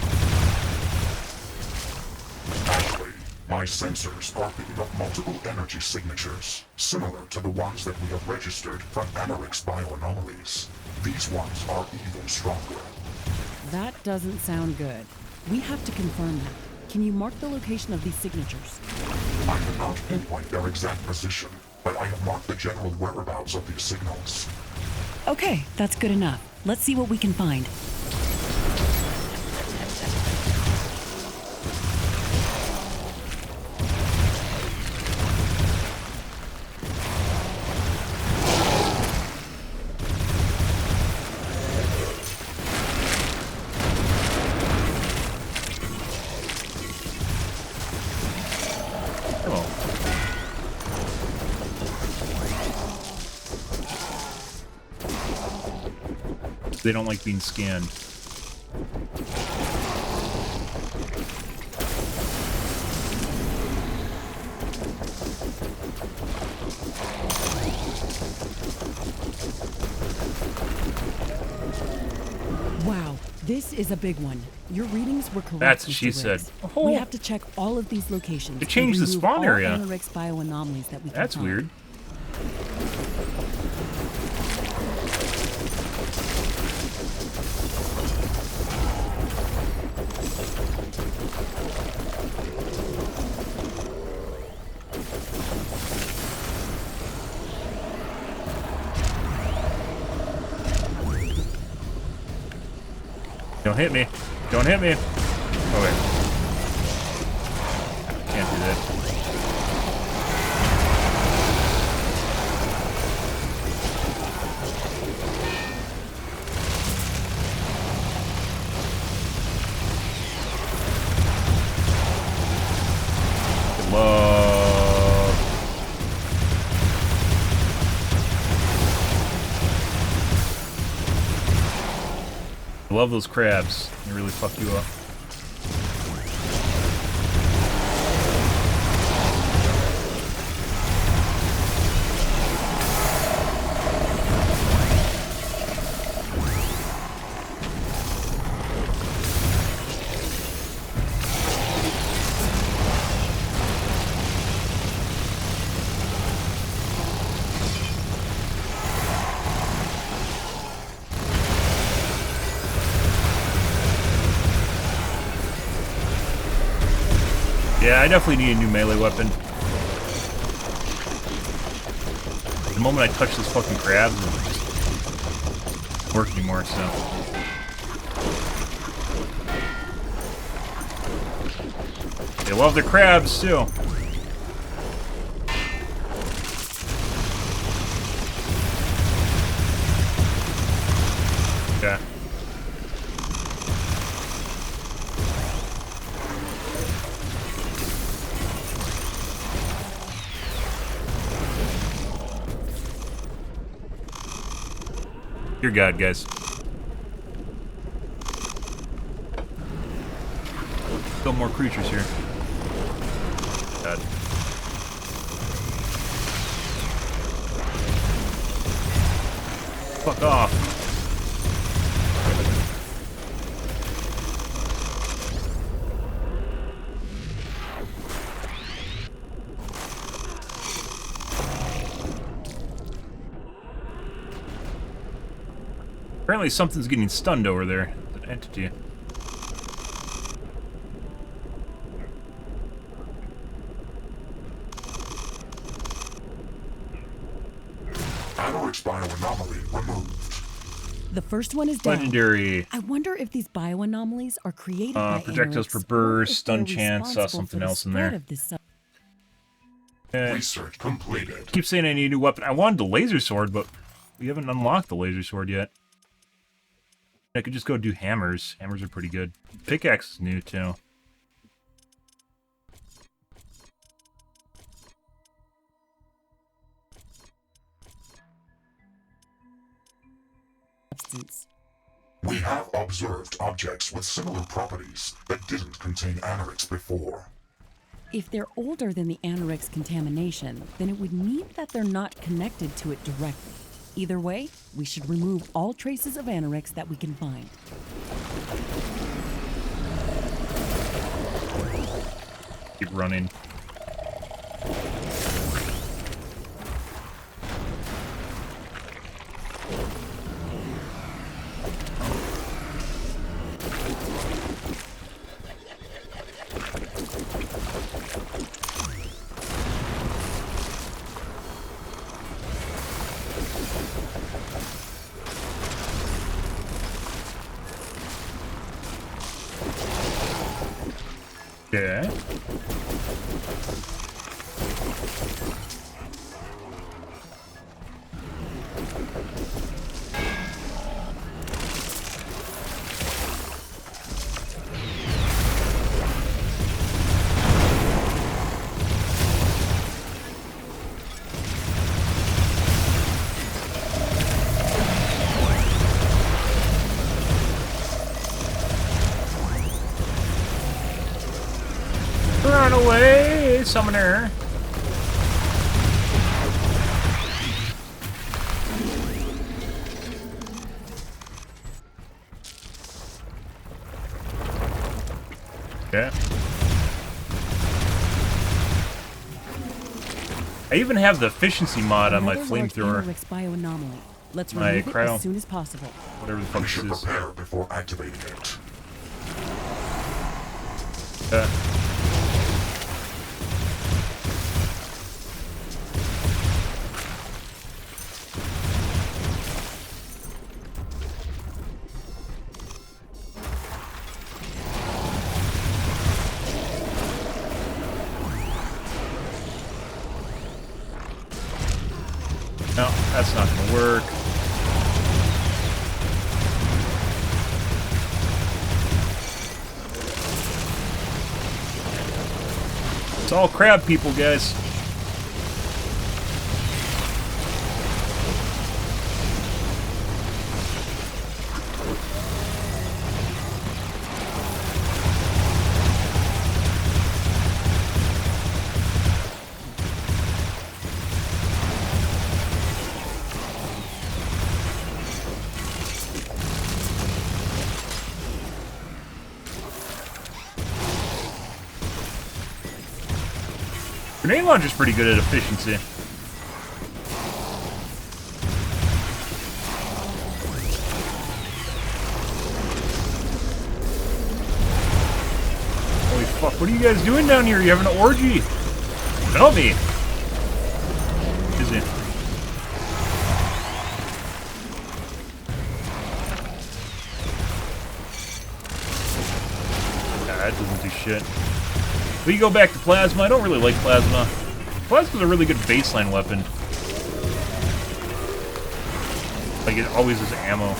Speaker 4: Ashley, my sensors are picking up multiple energy signatures, similar to the ones that we have registered from Anorix bioanomalies. These ones are even stronger.
Speaker 6: That doesn't sound good. We have to confirm that. Can you mark the location of these signatures?
Speaker 4: I cannot pinpoint their exact position, but I have marked the general whereabouts of these signals.
Speaker 6: Okay, that's good enough. Let's see what we can find.
Speaker 1: Hello. They don't like being scanned.
Speaker 6: Wow, this is a big one. Your readings were correct.
Speaker 1: That's what
Speaker 6: Mr.
Speaker 1: she said.
Speaker 6: Riggs.
Speaker 1: Oh.
Speaker 6: We have to check all of these locations.
Speaker 1: It changed
Speaker 6: and
Speaker 1: the
Speaker 6: remove
Speaker 1: spawn
Speaker 6: all
Speaker 1: area.
Speaker 6: Anorix bioanomalies that we can
Speaker 1: That's
Speaker 6: find.
Speaker 1: weird. Don't hit me. Don't hit me. Oh, wait. Can't do that. Love. I love those crabs. They really fuck you up. Yeah, I definitely need a new melee weapon. The moment I touch this fucking crab, it doesn't work anymore, so. They love their crabs, too. Yeah. Dear God, guys. Still more creatures here. God. Fuck off. Apparently something's getting stunned over there. An entity.
Speaker 4: Anorix bioanomaly removed.
Speaker 6: The first one is down.
Speaker 1: Legendary.
Speaker 6: I wonder if these bioanomalies are created by
Speaker 1: projectiles per
Speaker 6: Anorix, or
Speaker 1: burst,
Speaker 6: if
Speaker 1: stun
Speaker 6: they're
Speaker 1: chance, saw
Speaker 6: responsible
Speaker 1: something
Speaker 6: for the
Speaker 1: else in
Speaker 6: spread
Speaker 1: there.
Speaker 6: of this
Speaker 4: Research completed.
Speaker 1: Keep saying I need a new weapon. I wanted the laser sword, but we haven't unlocked the laser sword yet. I could just go do hammers. Hammers are pretty good. Pickaxe is new, too.
Speaker 6: substance.
Speaker 4: We have observed objects with similar properties that didn't contain Anorix before.
Speaker 6: If they're older than the Anorix contamination, then it would mean that they're not connected to it directly. Either way, we should remove all traces of Anorix that we can find.
Speaker 1: Keep running. Okay. Run away, summoner! Okay. I even have the efficiency mod on my
Speaker 6: Another large
Speaker 1: flamethrower.
Speaker 6: Anorix bioanomaly. Let's
Speaker 1: My
Speaker 6: remove it
Speaker 1: cryo.
Speaker 6: as soon as possible.
Speaker 1: Whatever the
Speaker 4: We
Speaker 1: fuck
Speaker 4: should
Speaker 1: this is.
Speaker 4: prepare before activating it.
Speaker 1: No, that's not gonna work. It's all crab people, guys. Grenade launcher's pretty good at efficiency. Holy Fuck, what are you guys doing down here? You having an orgy? Help me! Is it? Nah, that doesn't do shit. We go back to plasma. I don't really like plasma. Plasma's a really good baseline weapon. Like, it always has ammo.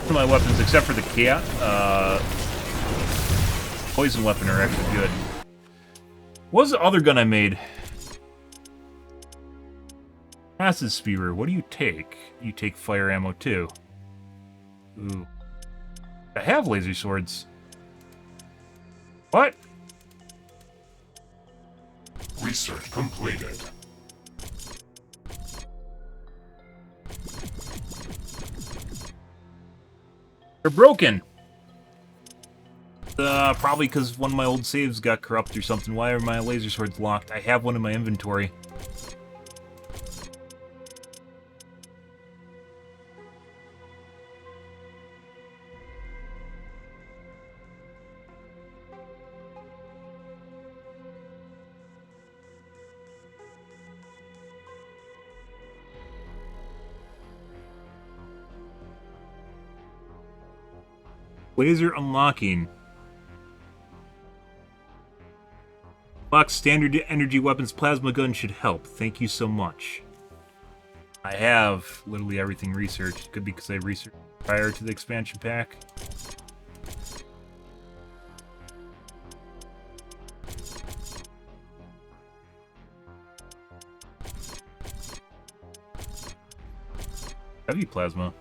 Speaker 1: One of my weapons, except for the cat, poison weapon are actually good. What was the other gun I made? Acid spewer. What do you take? You take fire ammo too. Ooh. I have laser swords. What?
Speaker 4: Research completed.
Speaker 1: They're broken. Probably because one of my old saves got corrupt or something. Why are my laser swords locked? I have one in my inventory. Laser unlocking. Unlock standard energy weapons. Plasma gun should help. Thank you so much. I have literally everything researched. Could be because I researched prior to the expansion pack. Heavy plasma.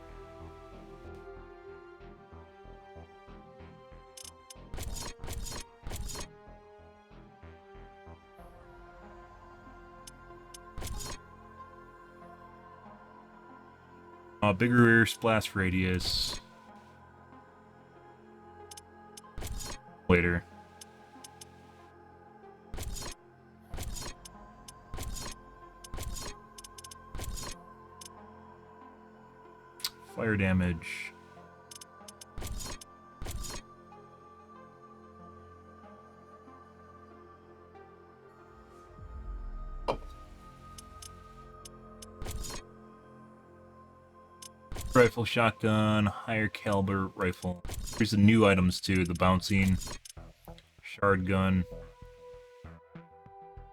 Speaker 1: Bigger splash radius. Later. Fire damage. Rifle, shotgun, higher caliber rifle. Here's the new items too, the bouncing, shard gun,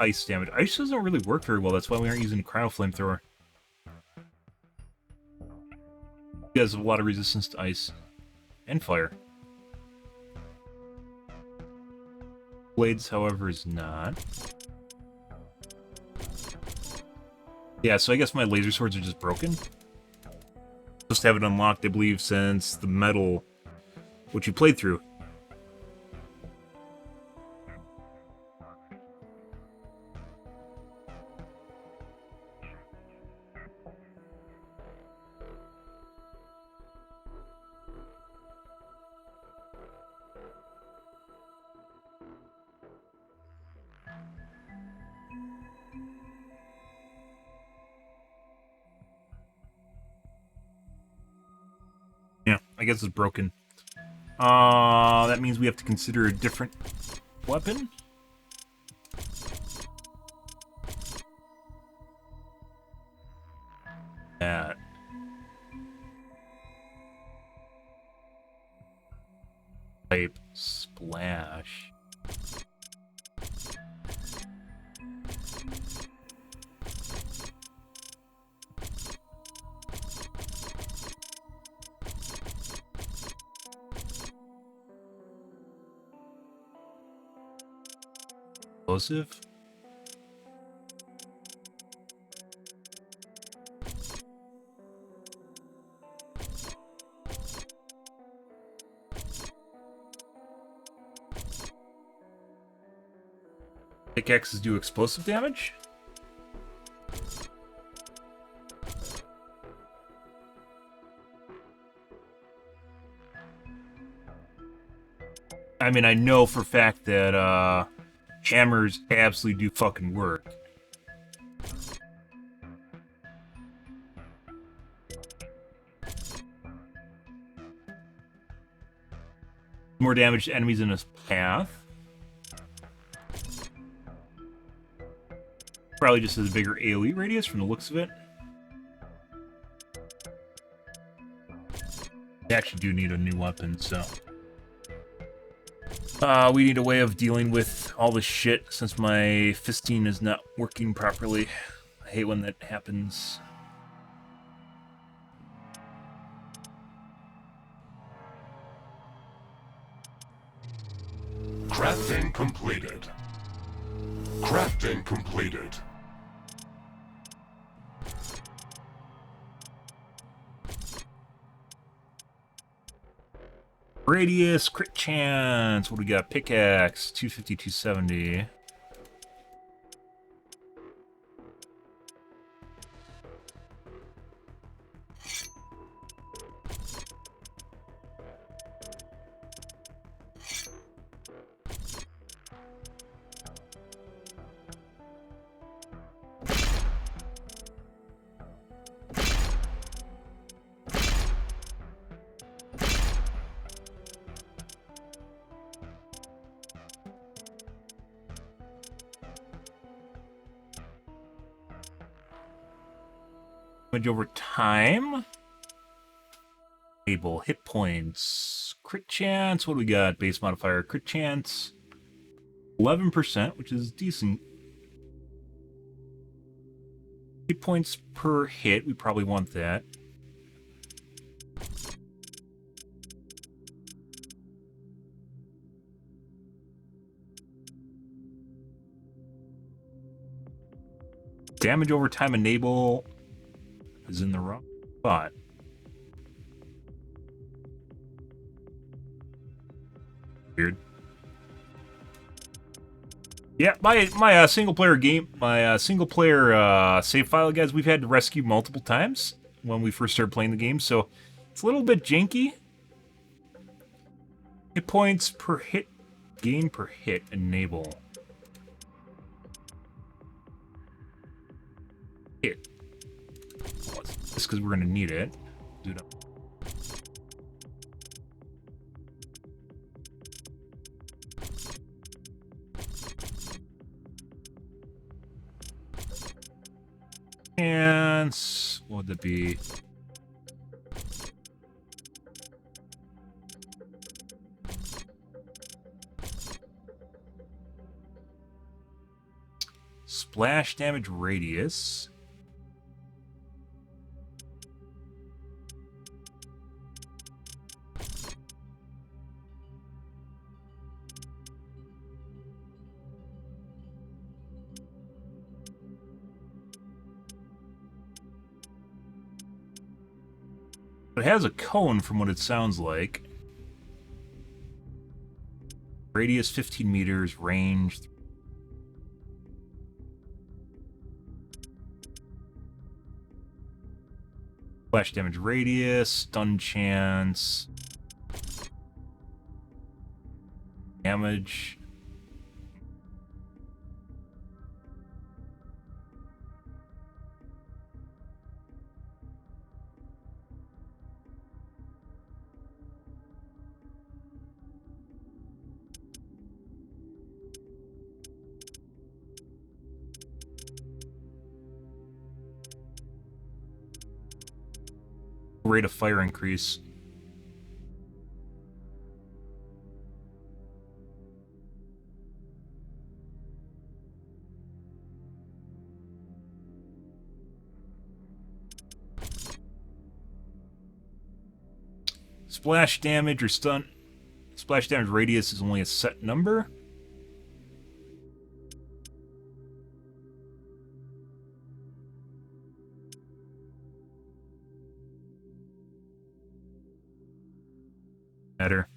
Speaker 1: ice damage. Ice doesn't really work very well, that's why we aren't using the cryo flamethrower. He has a lot of resistance to ice and fire. Blades, however, is not. Yeah, so I guess my laser swords are just broken. Just have it unlocked, I believe, since the metal, which you played through. Yeah, I guess it's broken. That means we have to consider a different weapon? That. Type splash. Explosive? Pickaxes do explosive damage? I mean, I know for a fact that, hammers absolutely do fucking work. More damage to enemies in his path. Probably just has a bigger AoE radius from the looks of it. They actually do need a new weapon, so... we need a way of dealing with all this shit since my fisting is not working properly. I hate when that happens.
Speaker 4: Crafting completed. Crafting completed.
Speaker 1: Radius, crit chance. What do we got? Pickaxe, 250, 270. Damage over time. Table hit points. Crit chance. What do we got? Base modifier. Crit chance. 11%, which is decent. Hit points per hit. We probably want that. Damage over time enable is in the wrong spot. Weird. Yeah, my single player game, my single player save file, guys, we've had to rescue multiple times when we first started playing the game, so it's a little bit janky. Hit points per hit, gain per hit, enable. Hit. Just because we're going to need it. Do it up. And what would it be? Splash damage radius. It has a cone from what it sounds like. Radius 15 meters, range. Flash damage radius, stun chance. Damage. Rate of fire increase. Splash damage or stun. Splash damage radius is only a set number. Better.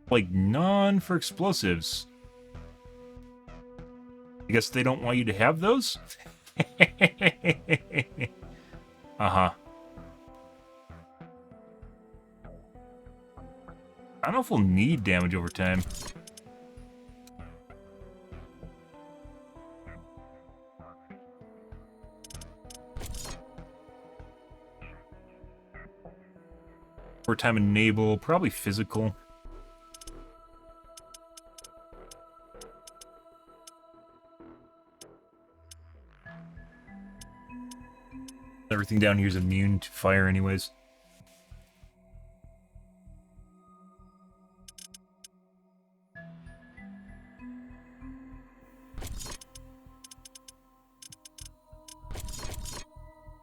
Speaker 1: Like none for explosives. I guess they don't want you to have those? Uh-huh. I don't know if we'll need damage over time. Over time enable, probably physical. Everything down here is immune to fire anyways.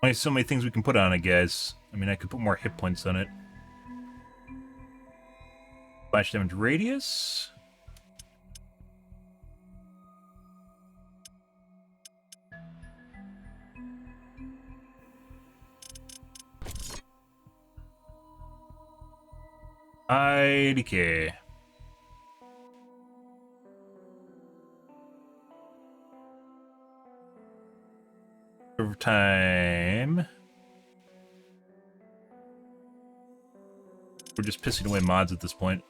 Speaker 1: Only so many things we can put on it, guys. I mean, I could put more hit points on it. Flash damage radius. IDK. Over time. We're just pissing away mods at this point.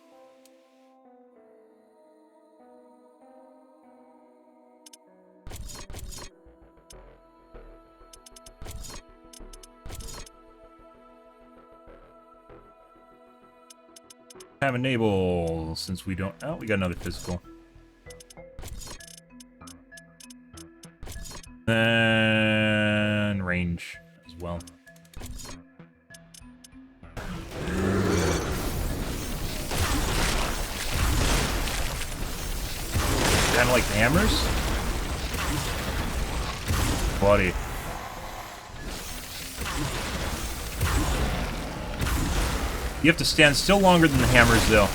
Speaker 1: Time enable, since we don't... Oh, we got another physical. And range as well. Kind of like the hammers? Bloody. You have to stand still longer than the hammers, though.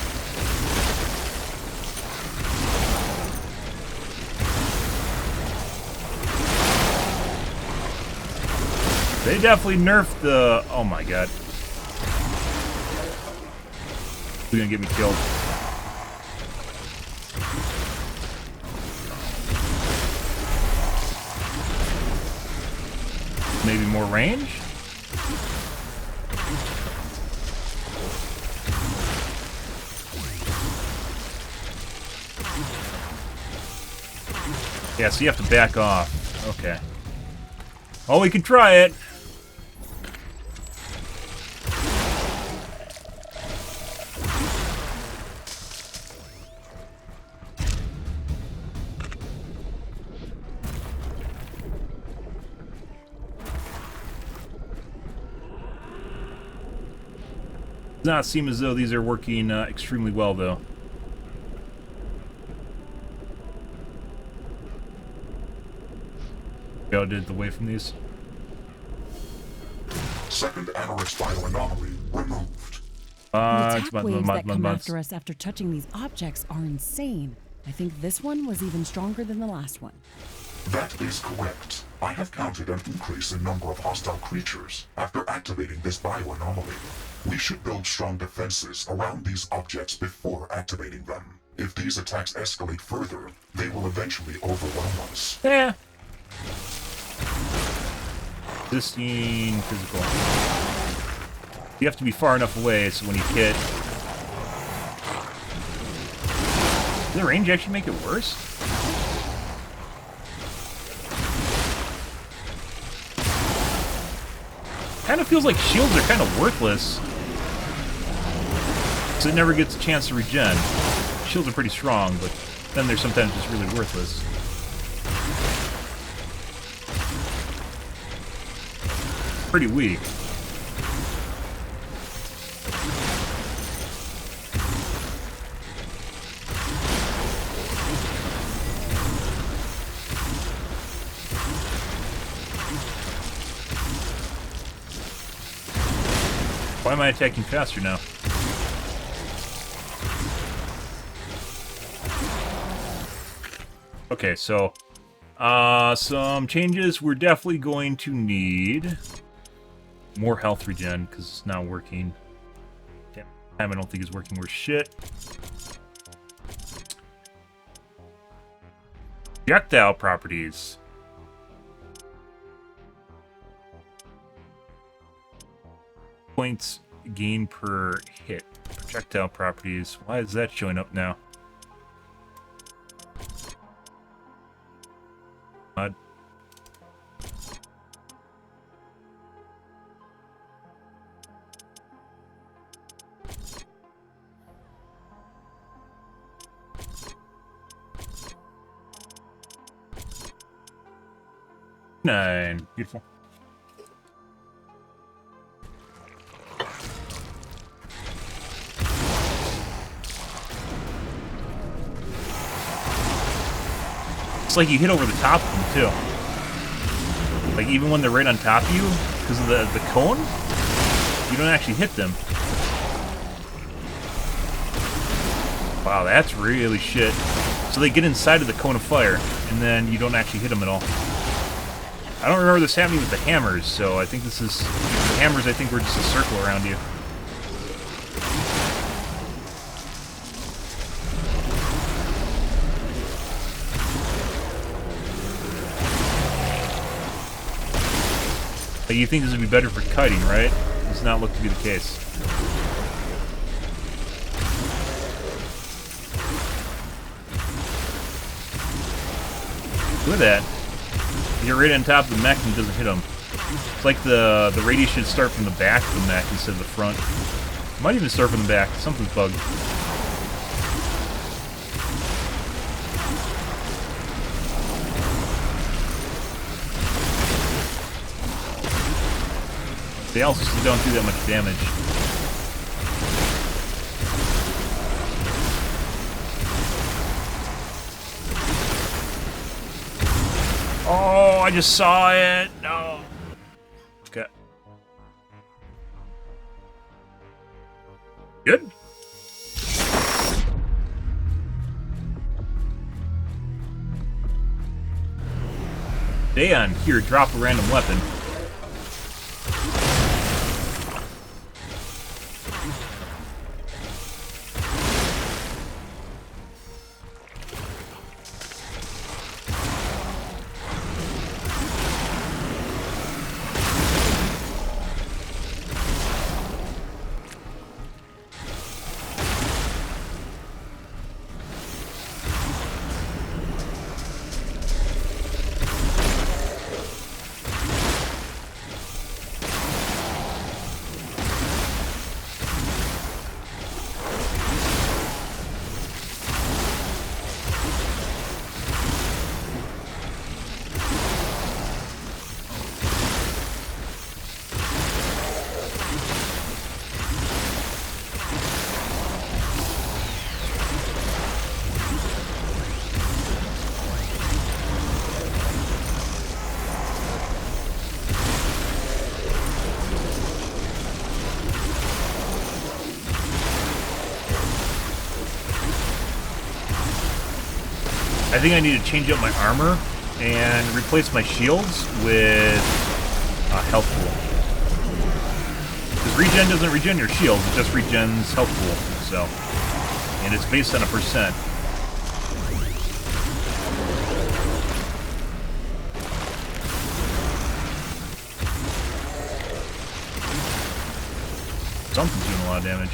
Speaker 1: They definitely nerfed the... Oh my god. They're gonna get me killed. Maybe more range? Yeah, so you have to back off. Okay. Oh, we can try it. Does not seem as though these are working extremely well, though. Go did the way from these.
Speaker 4: Second Anorex bioanomaly removed.
Speaker 6: The attack
Speaker 1: It's about
Speaker 6: waves that come
Speaker 1: months.
Speaker 6: after us after touching these objects are insane. I think this one was even stronger than the last one.
Speaker 4: That is correct. I have counted an increase in number of hostile creatures after activating this bioanomaly. We should build strong defenses around these objects before activating them. If these attacks escalate further, they will eventually overwhelm us.
Speaker 1: Yeah. Existing physical. You have to be far enough away so when you hit... Does the range actually make it worse? Kind of feels like shields are kind of worthless. Because it never gets a chance to regen. Shields are pretty strong, but then they're sometimes just really worthless. Pretty weak. Why am I attacking faster now? Okay, so some changes. We're definitely going to need more health regen because it's not working. Damn, I don't think it's working worth shit. Projectile properties. Points gain per hit. Projectile properties. Why is that showing up now? Odd. Nine. Beautiful. It's like you hit over the top of them, too. Like, even when they're right on top of you, because of the cone, you don't actually hit them. Wow, that's really shit. So they get inside of the cone of fire, and then you don't actually hit them at all. I don't remember this happening with the hammers, so I think this is... The hammers, I think, were just a circle around you. You think this would be better for kiting, right? Does not look to be the case. Look at that. You're right on top of the mech and it doesn't hit him. It's like the radius should start from the back of the mech instead of the front. It might even start from the back. Something's bugged. They also don't do that much damage. Oh, I just saw it. No. Okay. Good. Dayon, here, drop a random weapon. I think I need to change up my armor and replace my shields with a health pool. Because regen doesn't regen your shields, it just regens health pool. So, and it's based on a percent. Something's doing a lot of damage.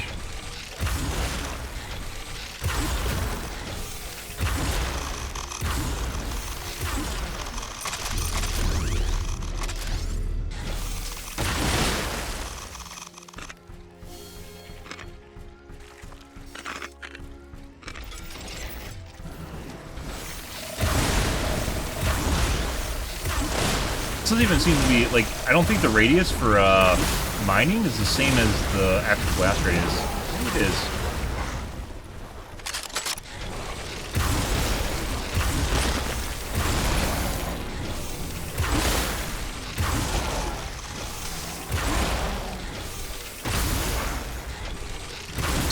Speaker 1: This doesn't even seem to be, like, I don't think the radius for mining is the same as the actual blast radius. I think it is.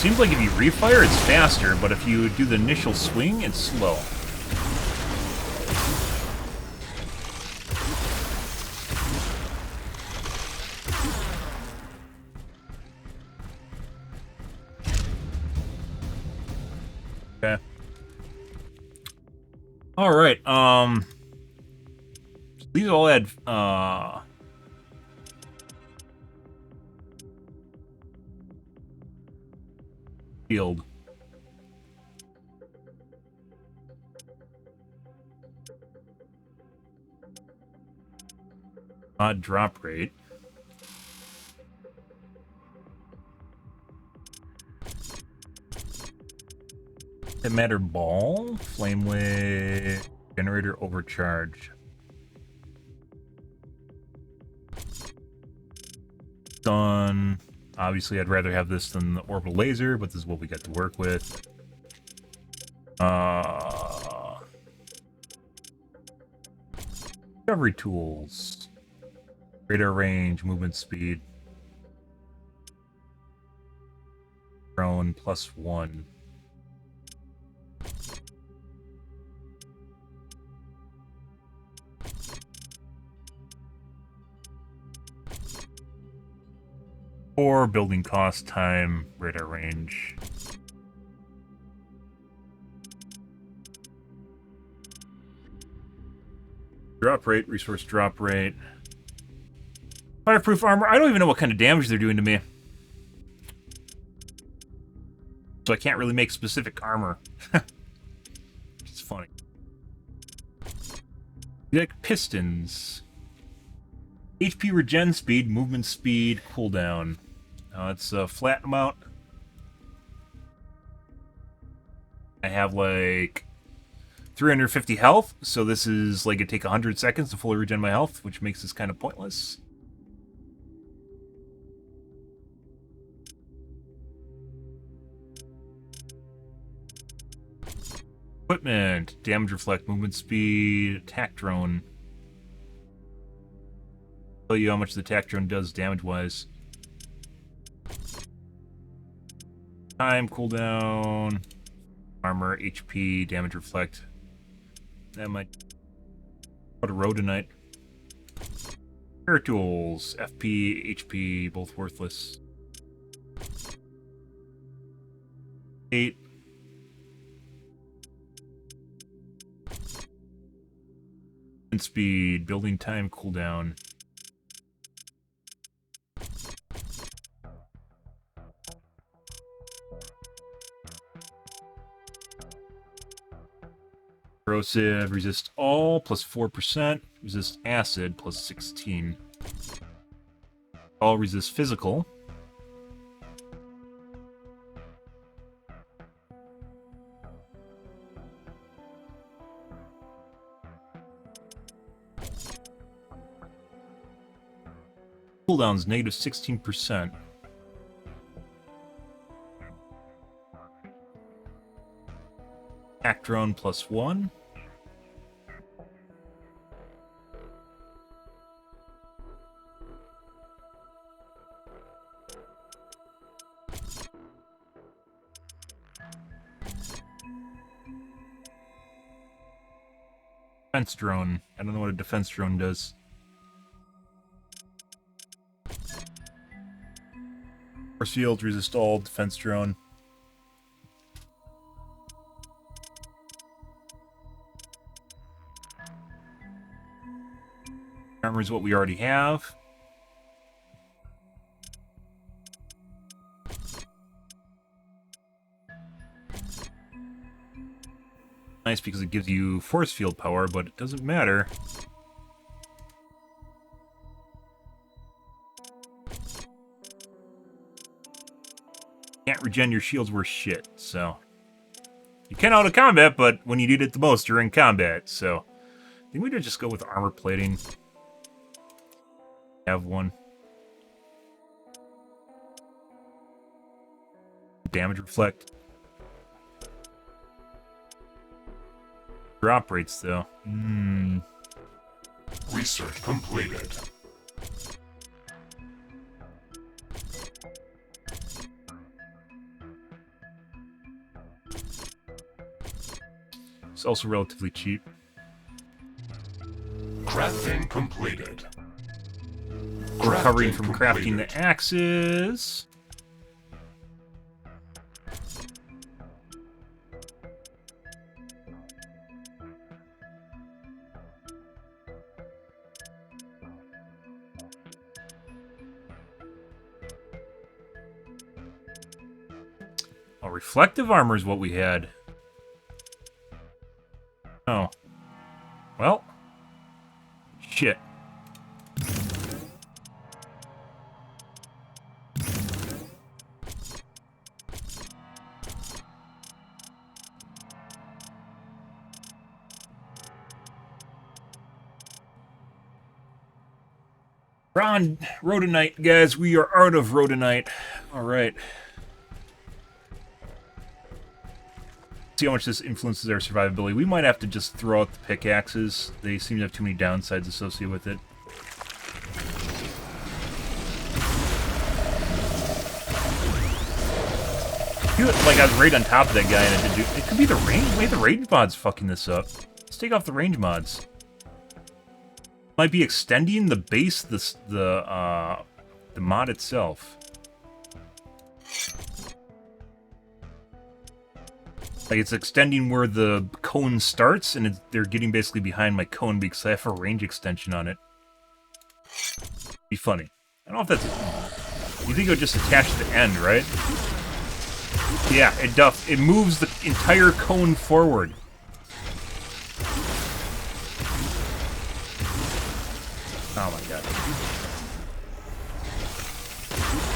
Speaker 1: Seems like if you refire, it's faster, but if you do the initial swing, it's slow. Okay. All right. These all had Field. Odd drop rate. Doesn't matter. Ball. Flame wave. Generator overcharge. Done. Obviously, I'd rather have this than the orbital laser, but this is what we got to work with. Discovery tools. Radar range, movement speed. Drone +1. Or building cost, time, radar range. Drop rate, resource drop rate. Fireproof armor. I don't even know what kind of damage they're doing to me. So I can't really make specific armor. It's funny. Like pistons. HP regen speed, movement speed, cooldown. It's a flat amount. I have like 350 health, so this is like it take 100 seconds to fully regen my health, which makes this kind of pointless. Equipment, damage reflect, movement speed, attack drone. Tell you how much the attack drone does damage-wise. Time, cooldown, armor, HP, damage reflect. That might go to row tonight. Air tools, FP, HP, both worthless. 8. Speed, building time, cooldown. Corrosive, resist all, +4%. Resist acid, +16. All resist physical. Cooldown's -16%. Attack drone +1. Defense drone. I don't know what a defense drone does. Force field, resist all, defense drone. Armor is what we already have. Nice because it gives you force field power, but it doesn't matter. Can't regen your shields worth shit, so. You can out of combat, but when you need it the most, you're in combat, so. I think we should just go with armor plating. Have one. Damage reflect. Drop rates, though.
Speaker 4: Research completed.
Speaker 1: It's also relatively cheap.
Speaker 4: Crafting completed.
Speaker 1: Recovering from crafting the axes. Oh, reflective armor is what we had. Oh. Well. Shit. We're on Rhodonite, guys. We are out of Rhodonite. Alright. See how much this influences our survivability. We might have to just throw out the pickaxes. They seem to have too many downsides associated with it. Like, I was right on top of that guy, and it could be the range. Maybe the range mod's fucking this up. Let's take off the range mods. Might be extending the base, the mod itself. Like, it's extending where the cone starts, and they're getting basically behind my cone because I have a range extension on it. Be funny. I don't know if that's... You think it would just attach to the end, right? Yeah, it moves the entire cone forward. Oh my god.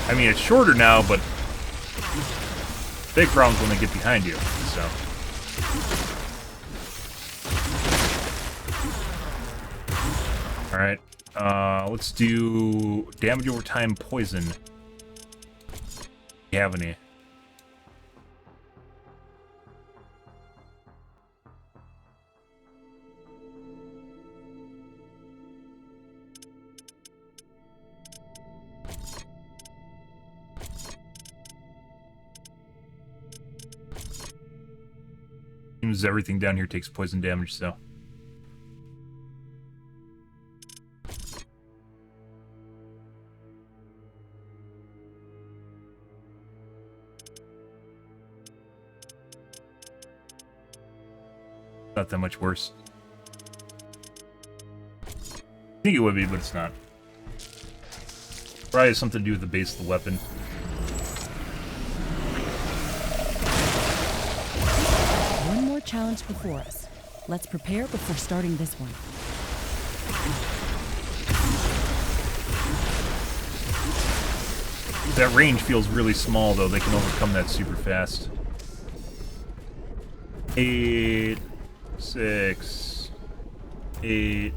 Speaker 1: I mean, it's shorter now, but big problems when they get behind you, so. Alright, let's do damage over time poison. Do you have any? Seems everything down here takes poison damage, so. Not that much worse. I think it would be, but it's not. Probably has something to do with the base of the weapon.
Speaker 6: One more challenge before us. Let's prepare before starting this one.
Speaker 1: That range feels really small, though. They can overcome that super fast. 8, 6, 8.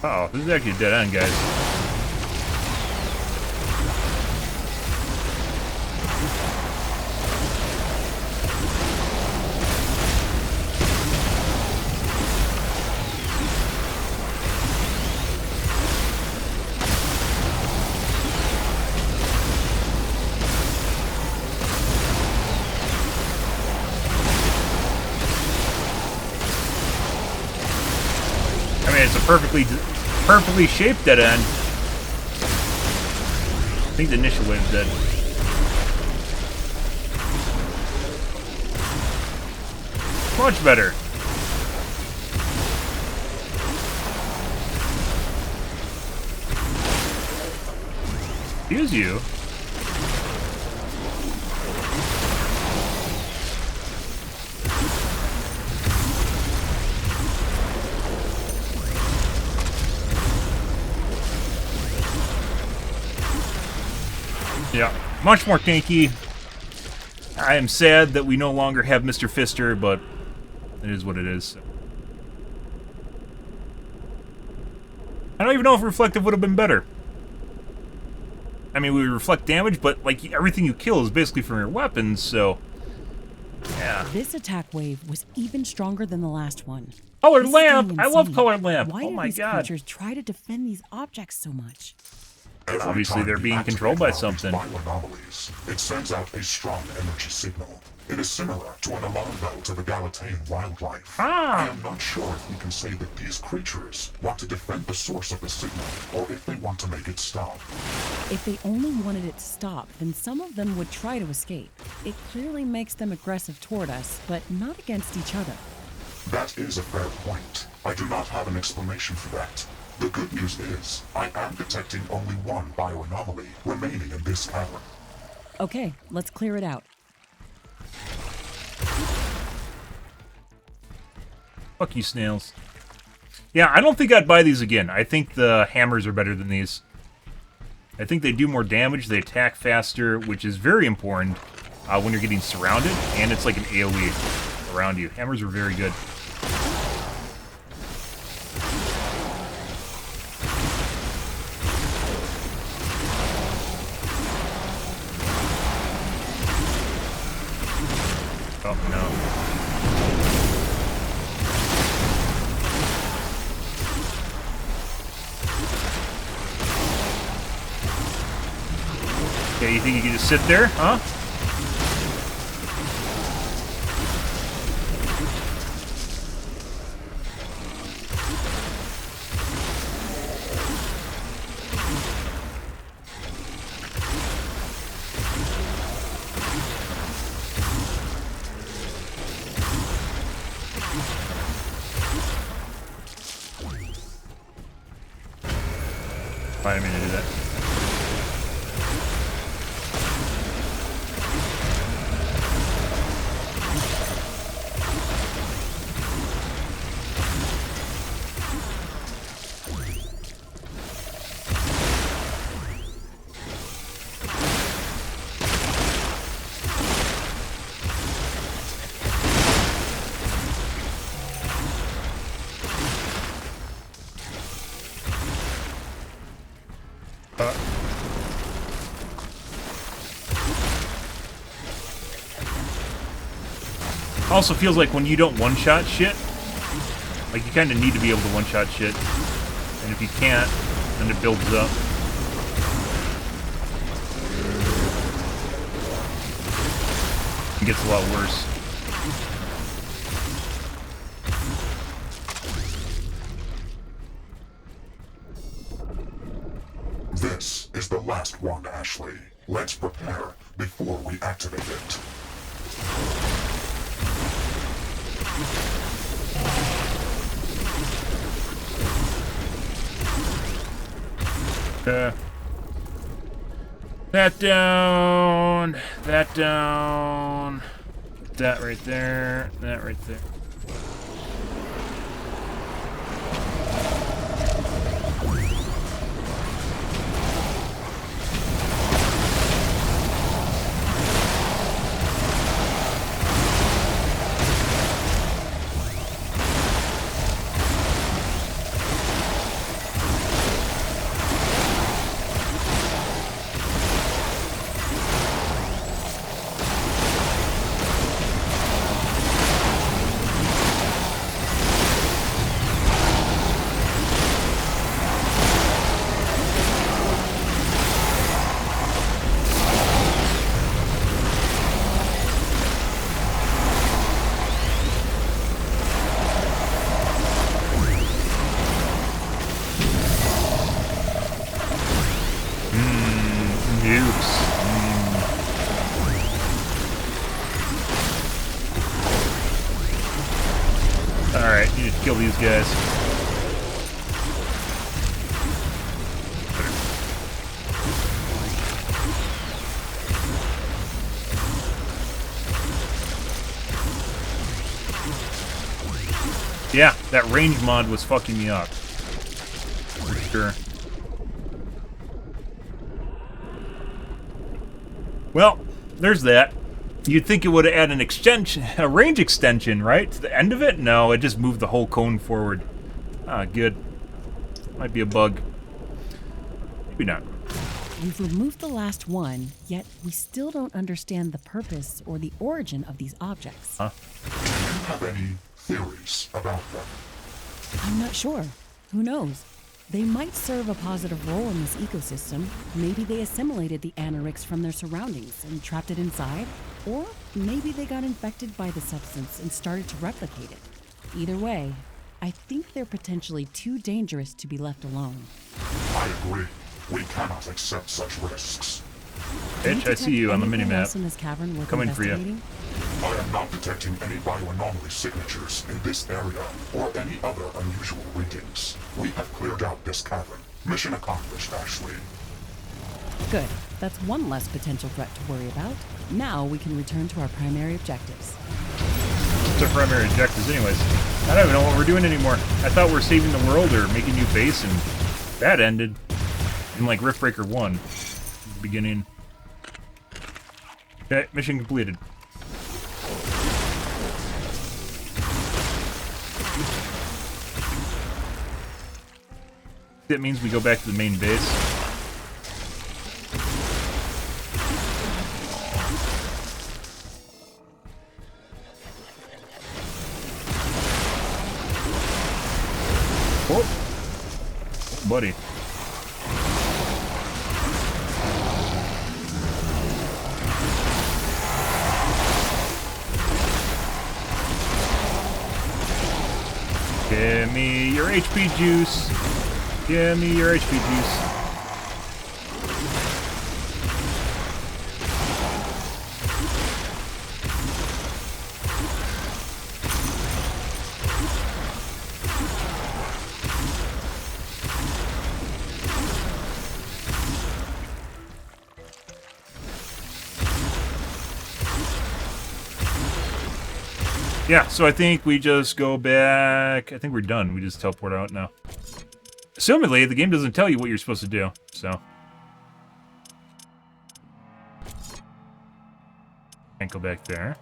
Speaker 1: Oh, this is actually a dead end, guys. I mean, it's a perfectly shaped dead end. I think the initial wave's dead. Much better. Excuse you. Yeah, much more tanky. I am sad that we no longer have Mr. Fister, but it is what it is. I don't even know if Reflective would have been better. I mean, we reflect damage, but like everything you kill is basically from your weapons, so yeah.
Speaker 6: This attack wave was even stronger than the last one.
Speaker 1: Colored
Speaker 6: This is
Speaker 1: lamp!
Speaker 6: getting
Speaker 1: I love
Speaker 6: insane.
Speaker 1: colored lamp!
Speaker 6: Why
Speaker 1: Oh
Speaker 6: do
Speaker 1: my
Speaker 6: these
Speaker 1: god.
Speaker 6: creatures try to defend these objects so much?
Speaker 4: Every
Speaker 1: Obviously,
Speaker 4: time
Speaker 1: they're
Speaker 4: you
Speaker 1: being
Speaker 4: activate
Speaker 1: controlled by
Speaker 4: one of these
Speaker 1: something.
Speaker 4: bioanomalies, it sends out a strong energy signal. It is similar to an alarm bell to the Galatean wildlife. I am not sure if we can say that these creatures want to defend the source of the signal, or if they want to make it stop.
Speaker 6: If they only wanted it to stop, then some of them would try to escape. It clearly makes them aggressive toward us, but not against each other.
Speaker 4: That is a fair point. I do not have an explanation for that. The good news is, I am detecting only one bioanomaly remaining in this cavern.
Speaker 6: Okay, let's clear it out.
Speaker 1: Fuck you, snails. Yeah, I don't think I'd buy these again. I think the hammers are better than these. I think they do more damage, they attack faster, which is very important when you're getting surrounded, and it's like an AoE around you. Hammers are very good. Oh, no. Okay, you think you can just sit there, huh? Fine, I'm gonna do that. Also feels like when you don't one-shot shit, like you kind of need to be able to one-shot shit, and if you can't, then it builds up. It gets a lot worse.
Speaker 4: This is the last one, Ashley. Let's prepare before we activate it.
Speaker 1: That down, that down, that right there, that right there. Nukes. Alright, need to kill these guys. Yeah, that range mod was fucking me up. For sure. Well, there's that. You'd think it would add an extension, a range extension, right? To the end of it? No, it just moved the whole cone forward. Ah, good. Might be a bug. Maybe not.
Speaker 6: We've removed the last one, yet we still don't understand the purpose or the origin of these objects.
Speaker 1: Huh?
Speaker 4: Do you have any theories about them?
Speaker 6: I'm not sure. Who knows? They might serve a positive role in this ecosystem. Maybe they assimilated the anorix from their surroundings and trapped it inside. Or maybe they got infected by the substance and started to replicate it. Either way, I think they're potentially too dangerous to be left alone.
Speaker 4: I agree. We cannot accept such risks.
Speaker 1: Bitch, I see you on the minimap.
Speaker 6: In this cavern worth
Speaker 1: Coming for you.
Speaker 6: investigating?
Speaker 4: I am not detecting any bioanomaly signatures in this area or any other unusual readings. We have cleared out this cavern. Mission accomplished, Ashley.
Speaker 6: Good. That's one less potential threat to worry about. Now we can return to our primary objectives.
Speaker 1: What's our primary objectives anyways? I don't even know what we're doing anymore. I thought we were saving the world or making a new base, and that ended in like Riftbreaker 1. Beginning. Okay, mission completed. That means we go back to the main base. Oh, buddy. Give me your HP juice. Give me your HP juice. Yeah, so I think we just go back. I think we're done. We just teleport out now. Assumedly, the game doesn't tell you what you're supposed to do, so. Can't go back there.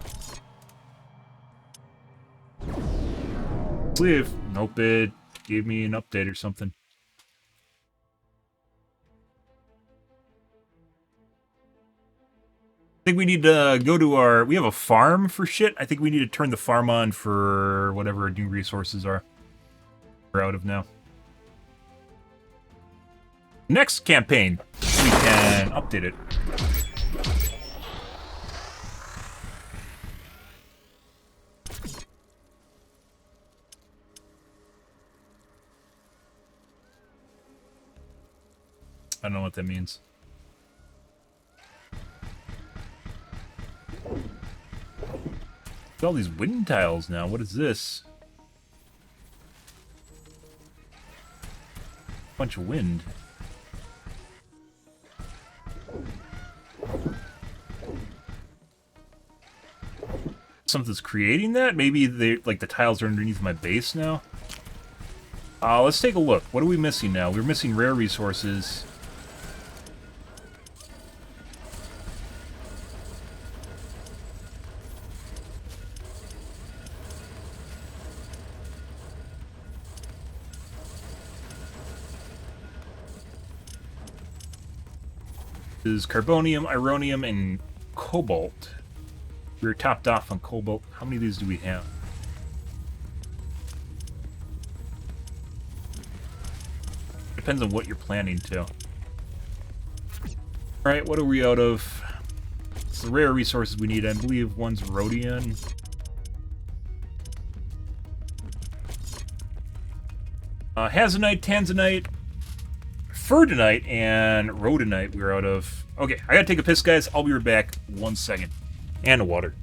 Speaker 1: Sleeve. Nope, it gave me an update or something. I think we need to go to our... We have a farm for shit. I think we need to turn the farm on for whatever new resources are. We're out of now. Next campaign, we can update it. I don't know what that means. Look at all these wind tiles now. What is this? Bunch of wind. Something's creating that? Maybe they like the tiles are underneath my base now? Let's take a look. What are we missing now? We're missing rare resources. Is carbonium, ironium, and cobalt. We're topped off on cobalt. How many of these do we have? Depends on what you're planning to. Alright, what are we out of? It's the rare resources we need. I believe one's rhodium. Hazonite, tanzanite, ferdinite, and rhodonite we're out of. Okay, I gotta take a piss, guys. I'll be right back. 1 second. And a water.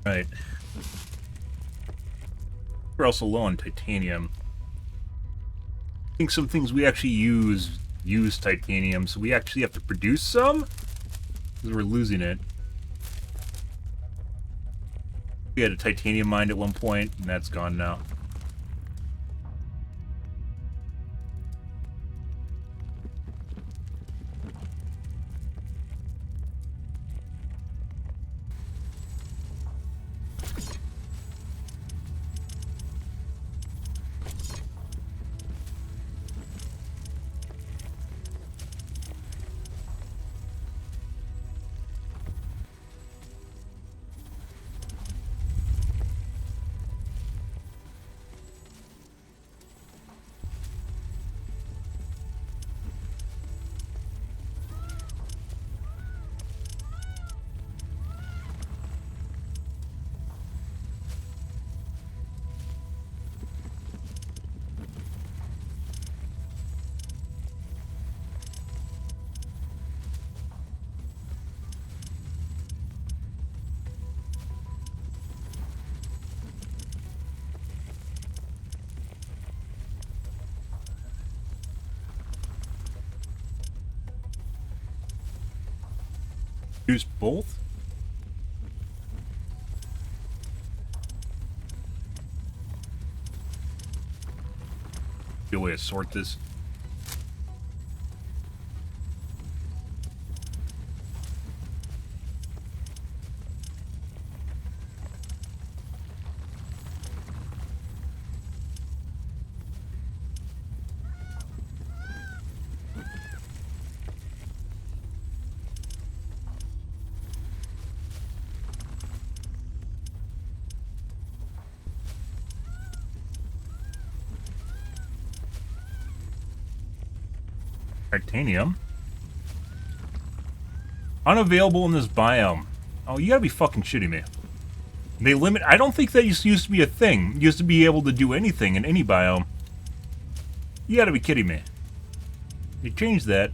Speaker 1: Right. We're also low on titanium. I think some things we actually use titanium, so we actually have to produce some? Because we're losing it. We had a titanium mine at one point, and that's gone now. Use both? Good way to sort this. Titanium. Unavailable in this biome. Oh, you gotta be fucking shitting me. They limit... I don't think that used to be a thing. You used to be able to do anything in any biome. You gotta be kidding me. They changed that.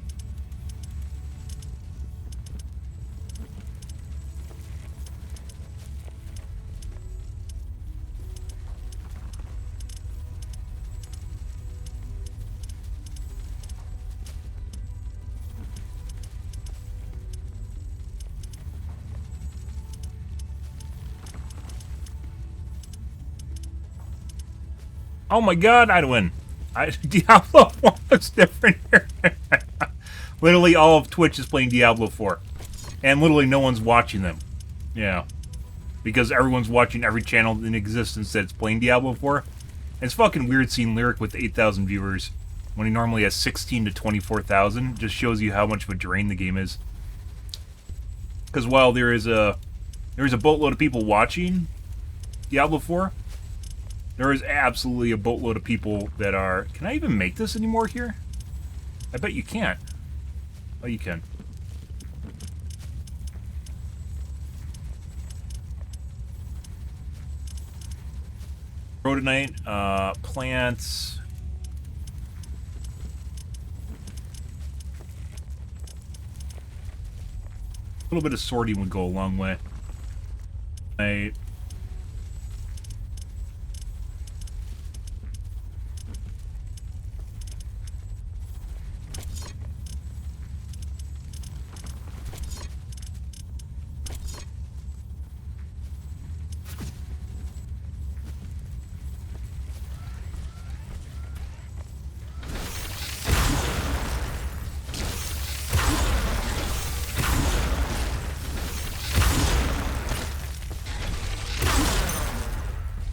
Speaker 1: Oh my god, I'd win. Diablo 1 was different here. Literally all of Twitch is playing Diablo 4. And literally no one's watching them. Yeah. Because everyone's watching every channel in existence that's playing Diablo 4. And it's fucking weird seeing Lyric with 8,000 viewers when he normally has 16 to 24,000. Just shows you how much of a drain the game is. Because while there is a boatload of people watching Diablo 4, there is absolutely a boatload of people that are... Can I even make this anymore here? I bet you can't. Oh, you can. Rhodonite, plants... A little bit of sorting would go a long way. Right.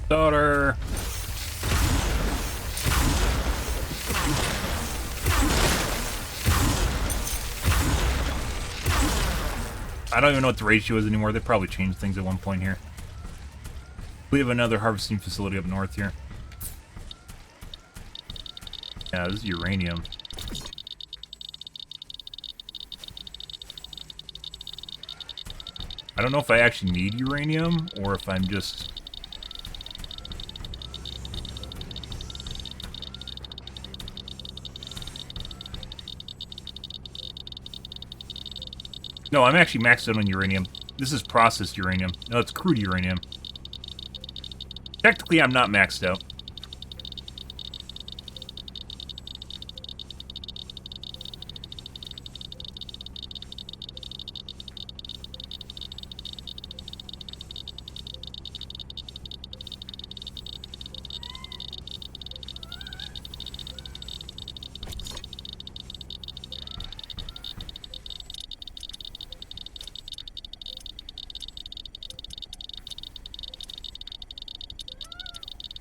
Speaker 1: Daughter. I don't even know what the ratio is anymore. They probably changed things at one point here. We have another harvesting facility up north here. Yeah, this is uranium. I don't know if I actually need uranium or if I'm just... No, I'm actually maxed out on uranium. This is processed uranium. No, it's crude uranium. Technically, I'm not maxed out.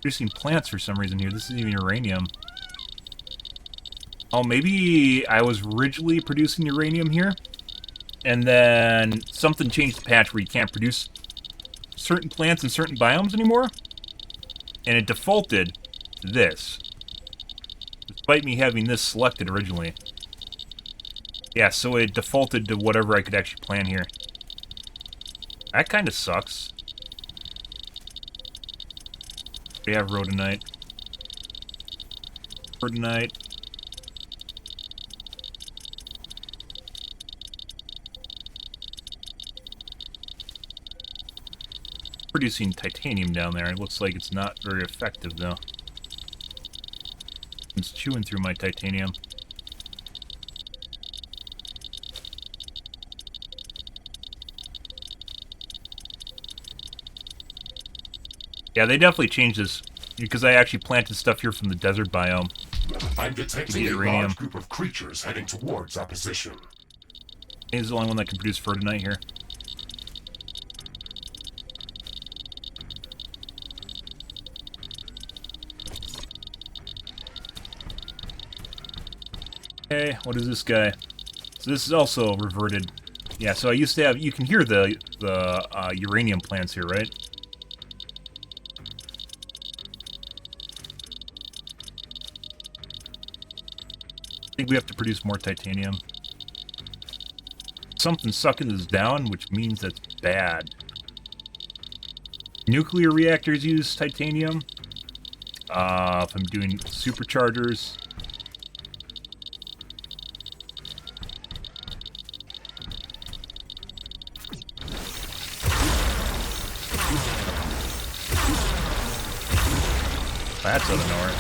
Speaker 1: Producing plants for some reason here. This isn't even uranium. Oh, maybe I was originally producing uranium here, and then something changed the patch where you can't produce certain plants in certain biomes anymore, and it defaulted to this, despite me having this selected originally. Yeah, so it defaulted to whatever I could actually plant here. That kind of sucks. We have rhodonite. Rhodonite. Producing titanium down there. It looks like it's not very effective, though. It's chewing through my titanium. Yeah, they definitely changed this, because I actually planted stuff here from the desert biome.
Speaker 4: I'm detecting a large group of creatures heading towards our position.
Speaker 1: He's the only one that can produce rhodonite here. Okay, what is this guy? So this is also reverted. Yeah, so I used to have... You can hear the uranium plants here, right? I think we have to produce more titanium. Something's sucking this down, which means that's bad. Nuclear reactors use titanium. If I'm doing superchargers... That's out of nowhere.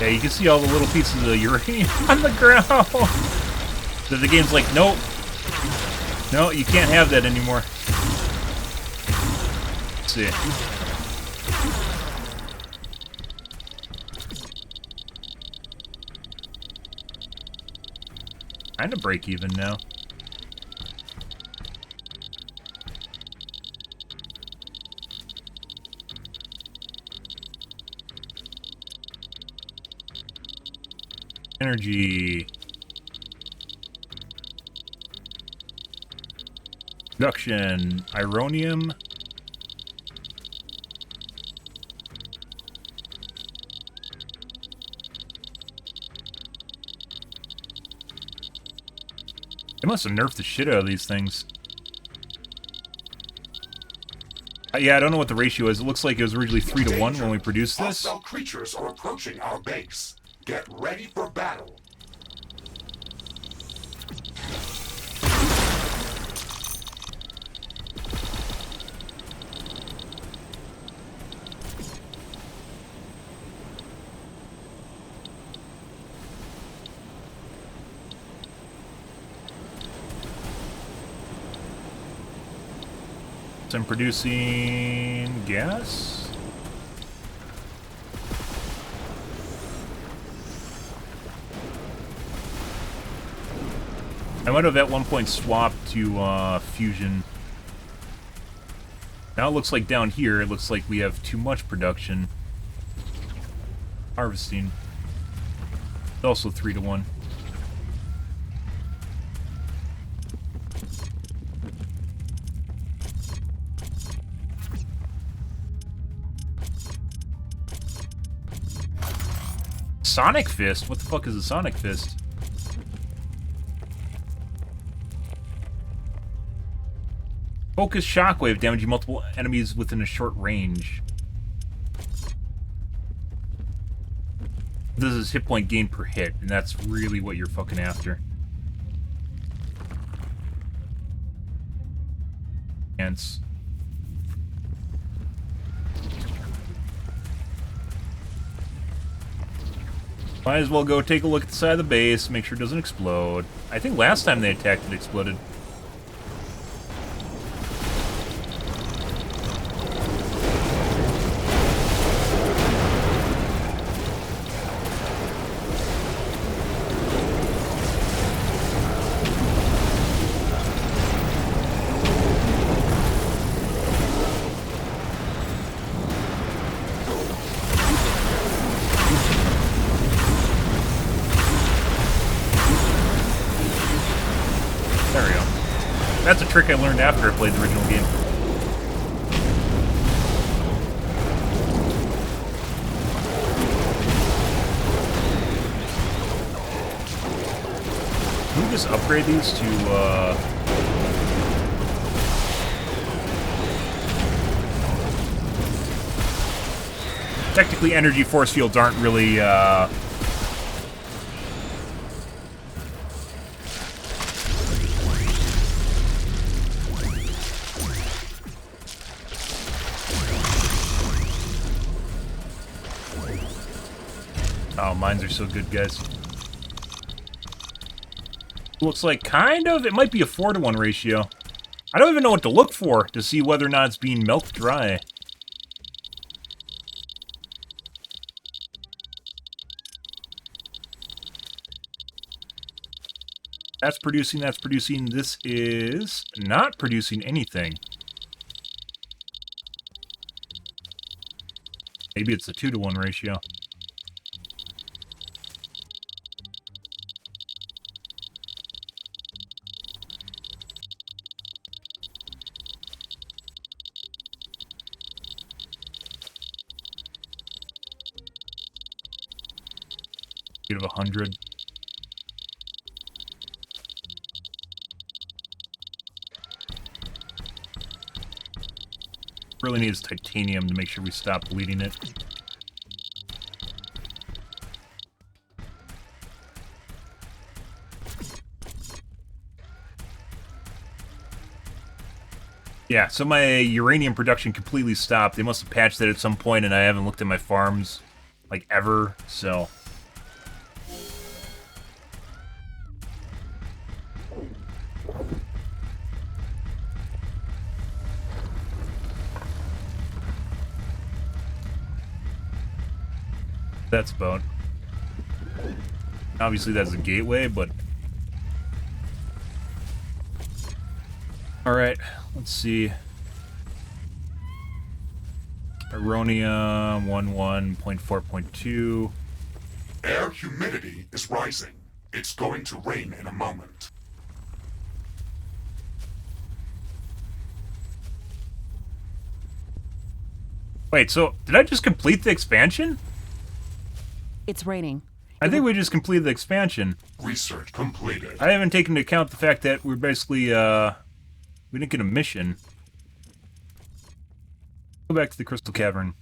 Speaker 1: Yeah, you can see all the little pieces of uranium on the ground. So the game's like, nope. No, you can't have that anymore. Let's see. Kind of break even now. Energy. Production. Ironium. They must have nerfed the shit out of these things. Yeah, I don't know what the ratio is. It looks like it was originally 3 to 1 when we produced this.
Speaker 4: Hostile creatures are approaching our base. Get ready for battle.
Speaker 1: So I'm producing gas. I might have at one point swapped to fusion. Now it looks like down here, it looks like we have too much production. Harvesting. It's also 3 to 1. Sonic Fist? What the fuck is a Sonic Fist? Focus shockwave, damaging multiple enemies within a short range. This is hit point gain per hit, and that's really what you're fucking after. chance. Might as well go take a look at the side of the base, make sure it doesn't explode. I think last time they attacked, it exploded. There we go. That's a trick I learned after I played the original game. Can we just upgrade these to, Technically, energy force fields aren't really, Oh, mines are so good, guys. Looks like kind of, it might be a 4-to-1 ratio. I don't even know what to look for to see whether or not it's being milked dry. That's producing, this is not producing anything. Maybe it's a 2-to-1 ratio. Of 100. Really needs titanium to make sure we stop bleeding it. Yeah, so my uranium production completely stopped. They must have patched that at some point, and I haven't looked at my farms, like, ever, so... That's about. Obviously, that's a gateway, but... Alright, let's see. Aronium 11.4.2.
Speaker 4: Air humidity is rising. It's going to rain in a moment.
Speaker 1: Wait, so did I just complete the expansion?
Speaker 5: It's raining.
Speaker 1: I think we just completed the expansion.
Speaker 4: Research completed.
Speaker 1: I haven't taken into account the fact that we're basically, we didn't get a mission. Go back to the Crystal Cavern.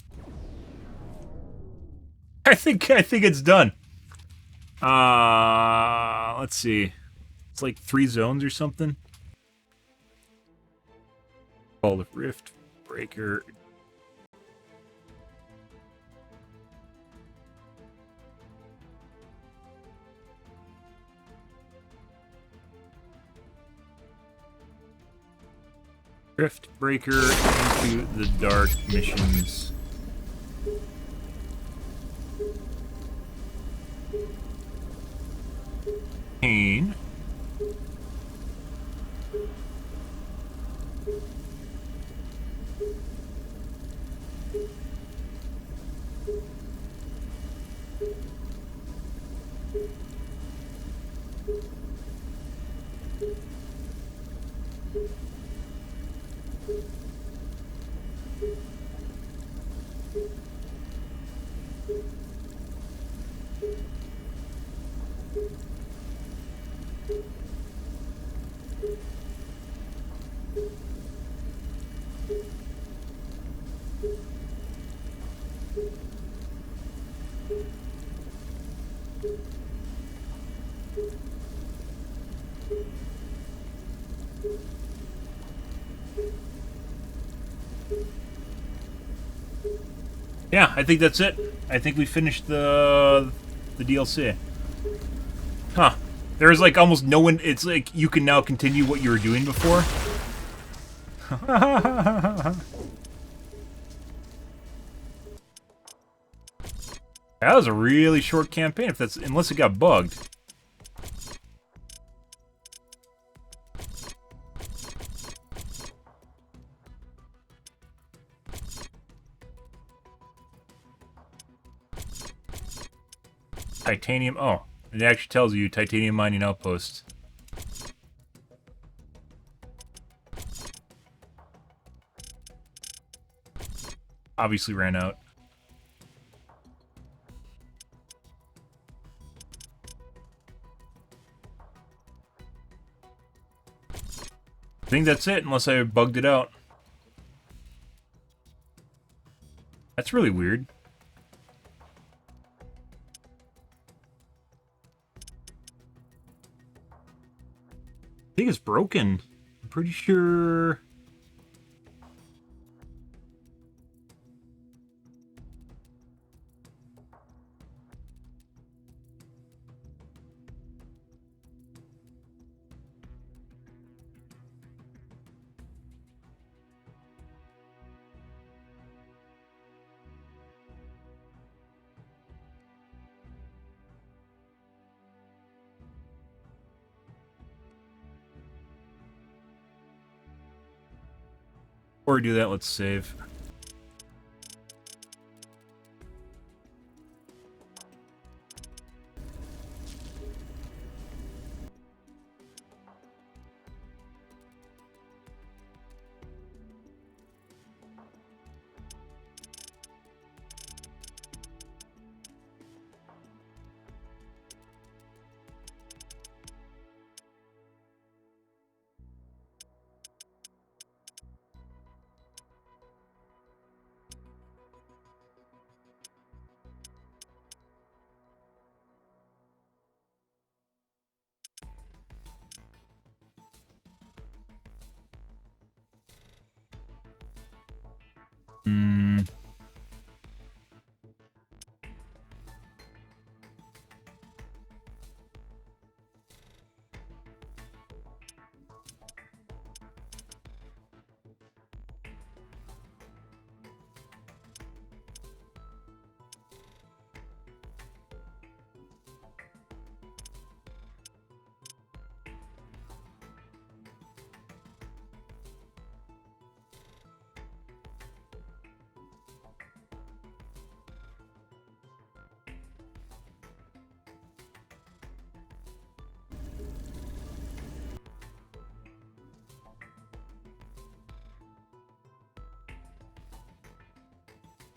Speaker 1: I think it's done. Let's see. It's like 3 zones or something. Call the Riftbreaker. Riftbreaker into the dark missions. Pain. Yeah, I think that's it. I think we finished the DLC. Huh. There's like almost no one. It's like you can now continue what you were doing before. That was a really short campaign. If that's unless it got bugged. Titanium. Oh, it actually tells you titanium mining outpost. Obviously ran out. I think that's it, unless I bugged it out. That's really weird. I think it's broken. I'm pretty sure... Before we do that, let's save. Hmm.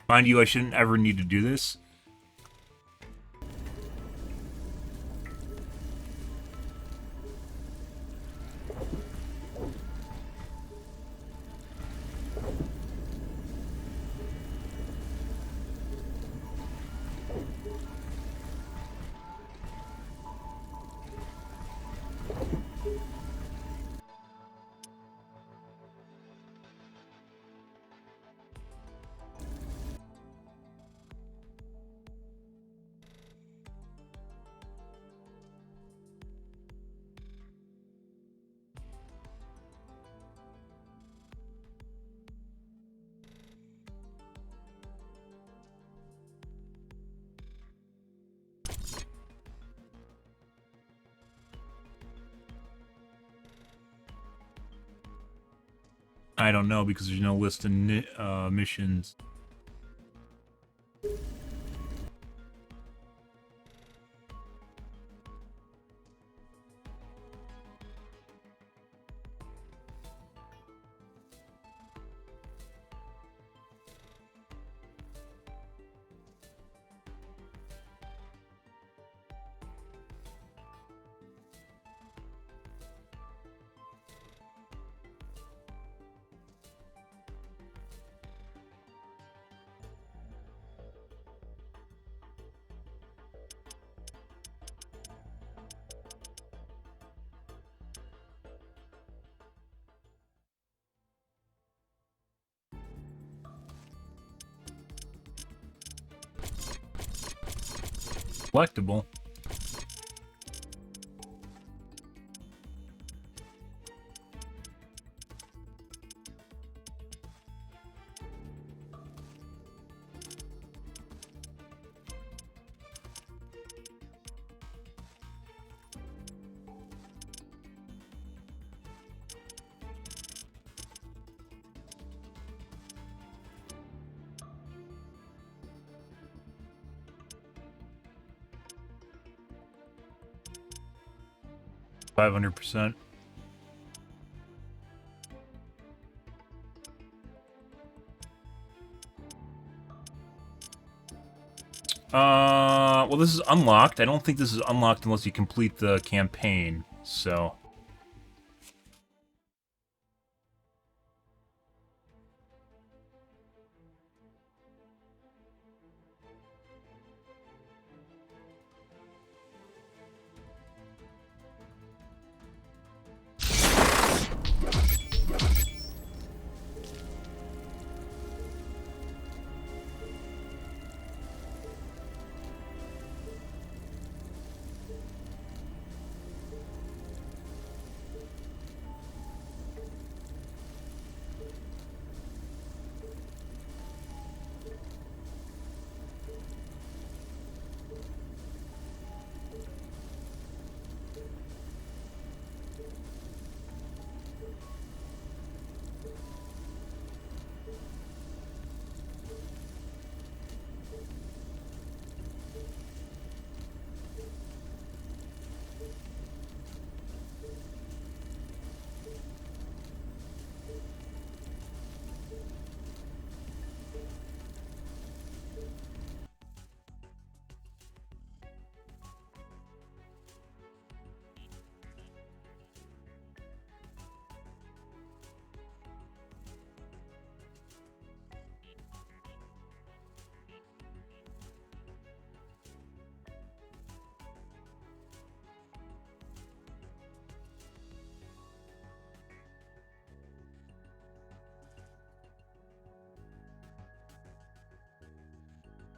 Speaker 1: Mind you, I shouldn't ever need to do this. I don't know, because there's no list of missions. Collectible. $500%. Well, this is unlocked. I don't think this is unlocked unless you complete the campaign, so...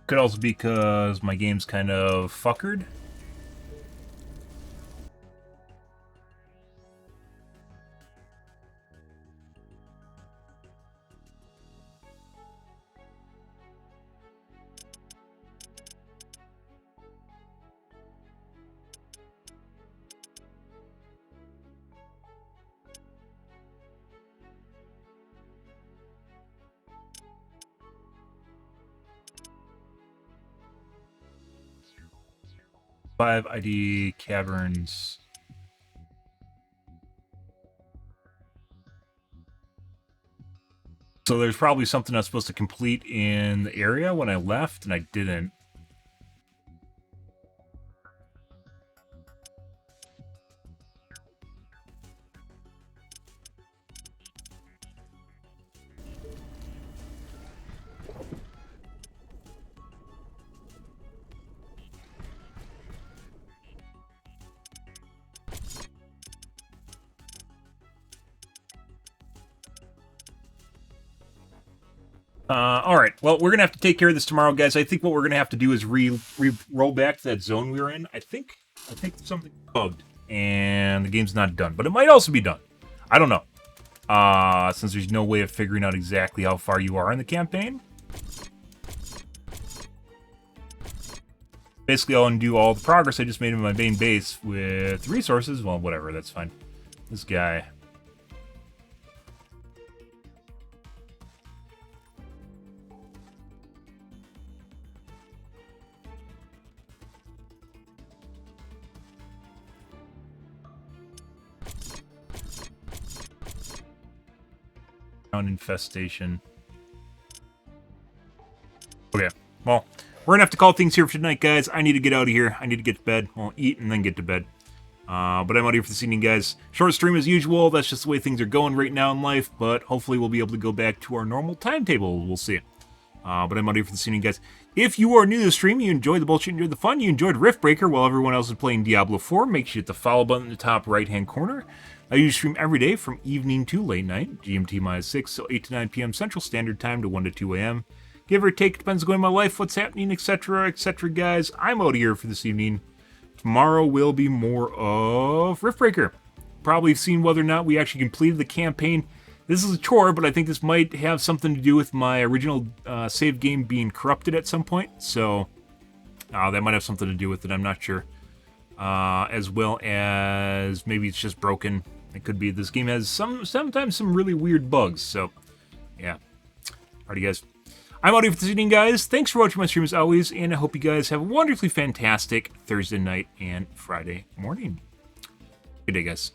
Speaker 1: Could also be because my game's kind of fuckered. Five ID caverns. So there's probably something I was supposed to complete in the area when I left, and I didn't. Alright, well, we're going to have to take care of this tomorrow, guys. I think what we're going to have to do is roll back to that zone we were in. I think something bugged, and the game's not done. But it might also be done. I don't know. Since there's no way of figuring out exactly how far you are in the campaign. Basically, I'll undo all the progress I just made in my main base with resources. Well, whatever, that's fine. This guy... infestation. Okay, well, we're gonna have to call things here for tonight, guys. I need to get out of here. I need to get to bed. Well, eat and then get to bed. But I'm out here for this evening, guys. Short stream as usual. That's just the way things are going right now in life. But hopefully we'll be able to go back to our normal timetable. We'll see. But I'm out here for this evening, guys. If you are new to the stream, you enjoyed the bullshit, you enjoyed the fun, you enjoyed Riftbreaker while everyone else is playing Diablo 4, make sure you hit the follow button in the top right-hand corner. I usually stream every day from evening to late night, GMT -6, so 8 to 9 p.m. Central Standard Time to 1 to 2 a.m. Give or take, depends on going my life, what's happening, etc., etc., guys. I'm out of here for this evening. Tomorrow will be more of Riftbreaker. Probably seen whether or not we actually completed the campaign. This is a chore, but I think this might have something to do with my original save game being corrupted at some point. So that might have something to do with it. I'm not sure. As well as maybe it's just broken. It could be. This game has sometimes some really weird bugs. So yeah. Alrighty, guys. I'm out of here for this evening, guys. Thanks for watching my stream as always, and I hope you guys have a wonderfully fantastic Thursday night and Friday morning. Good day, guys.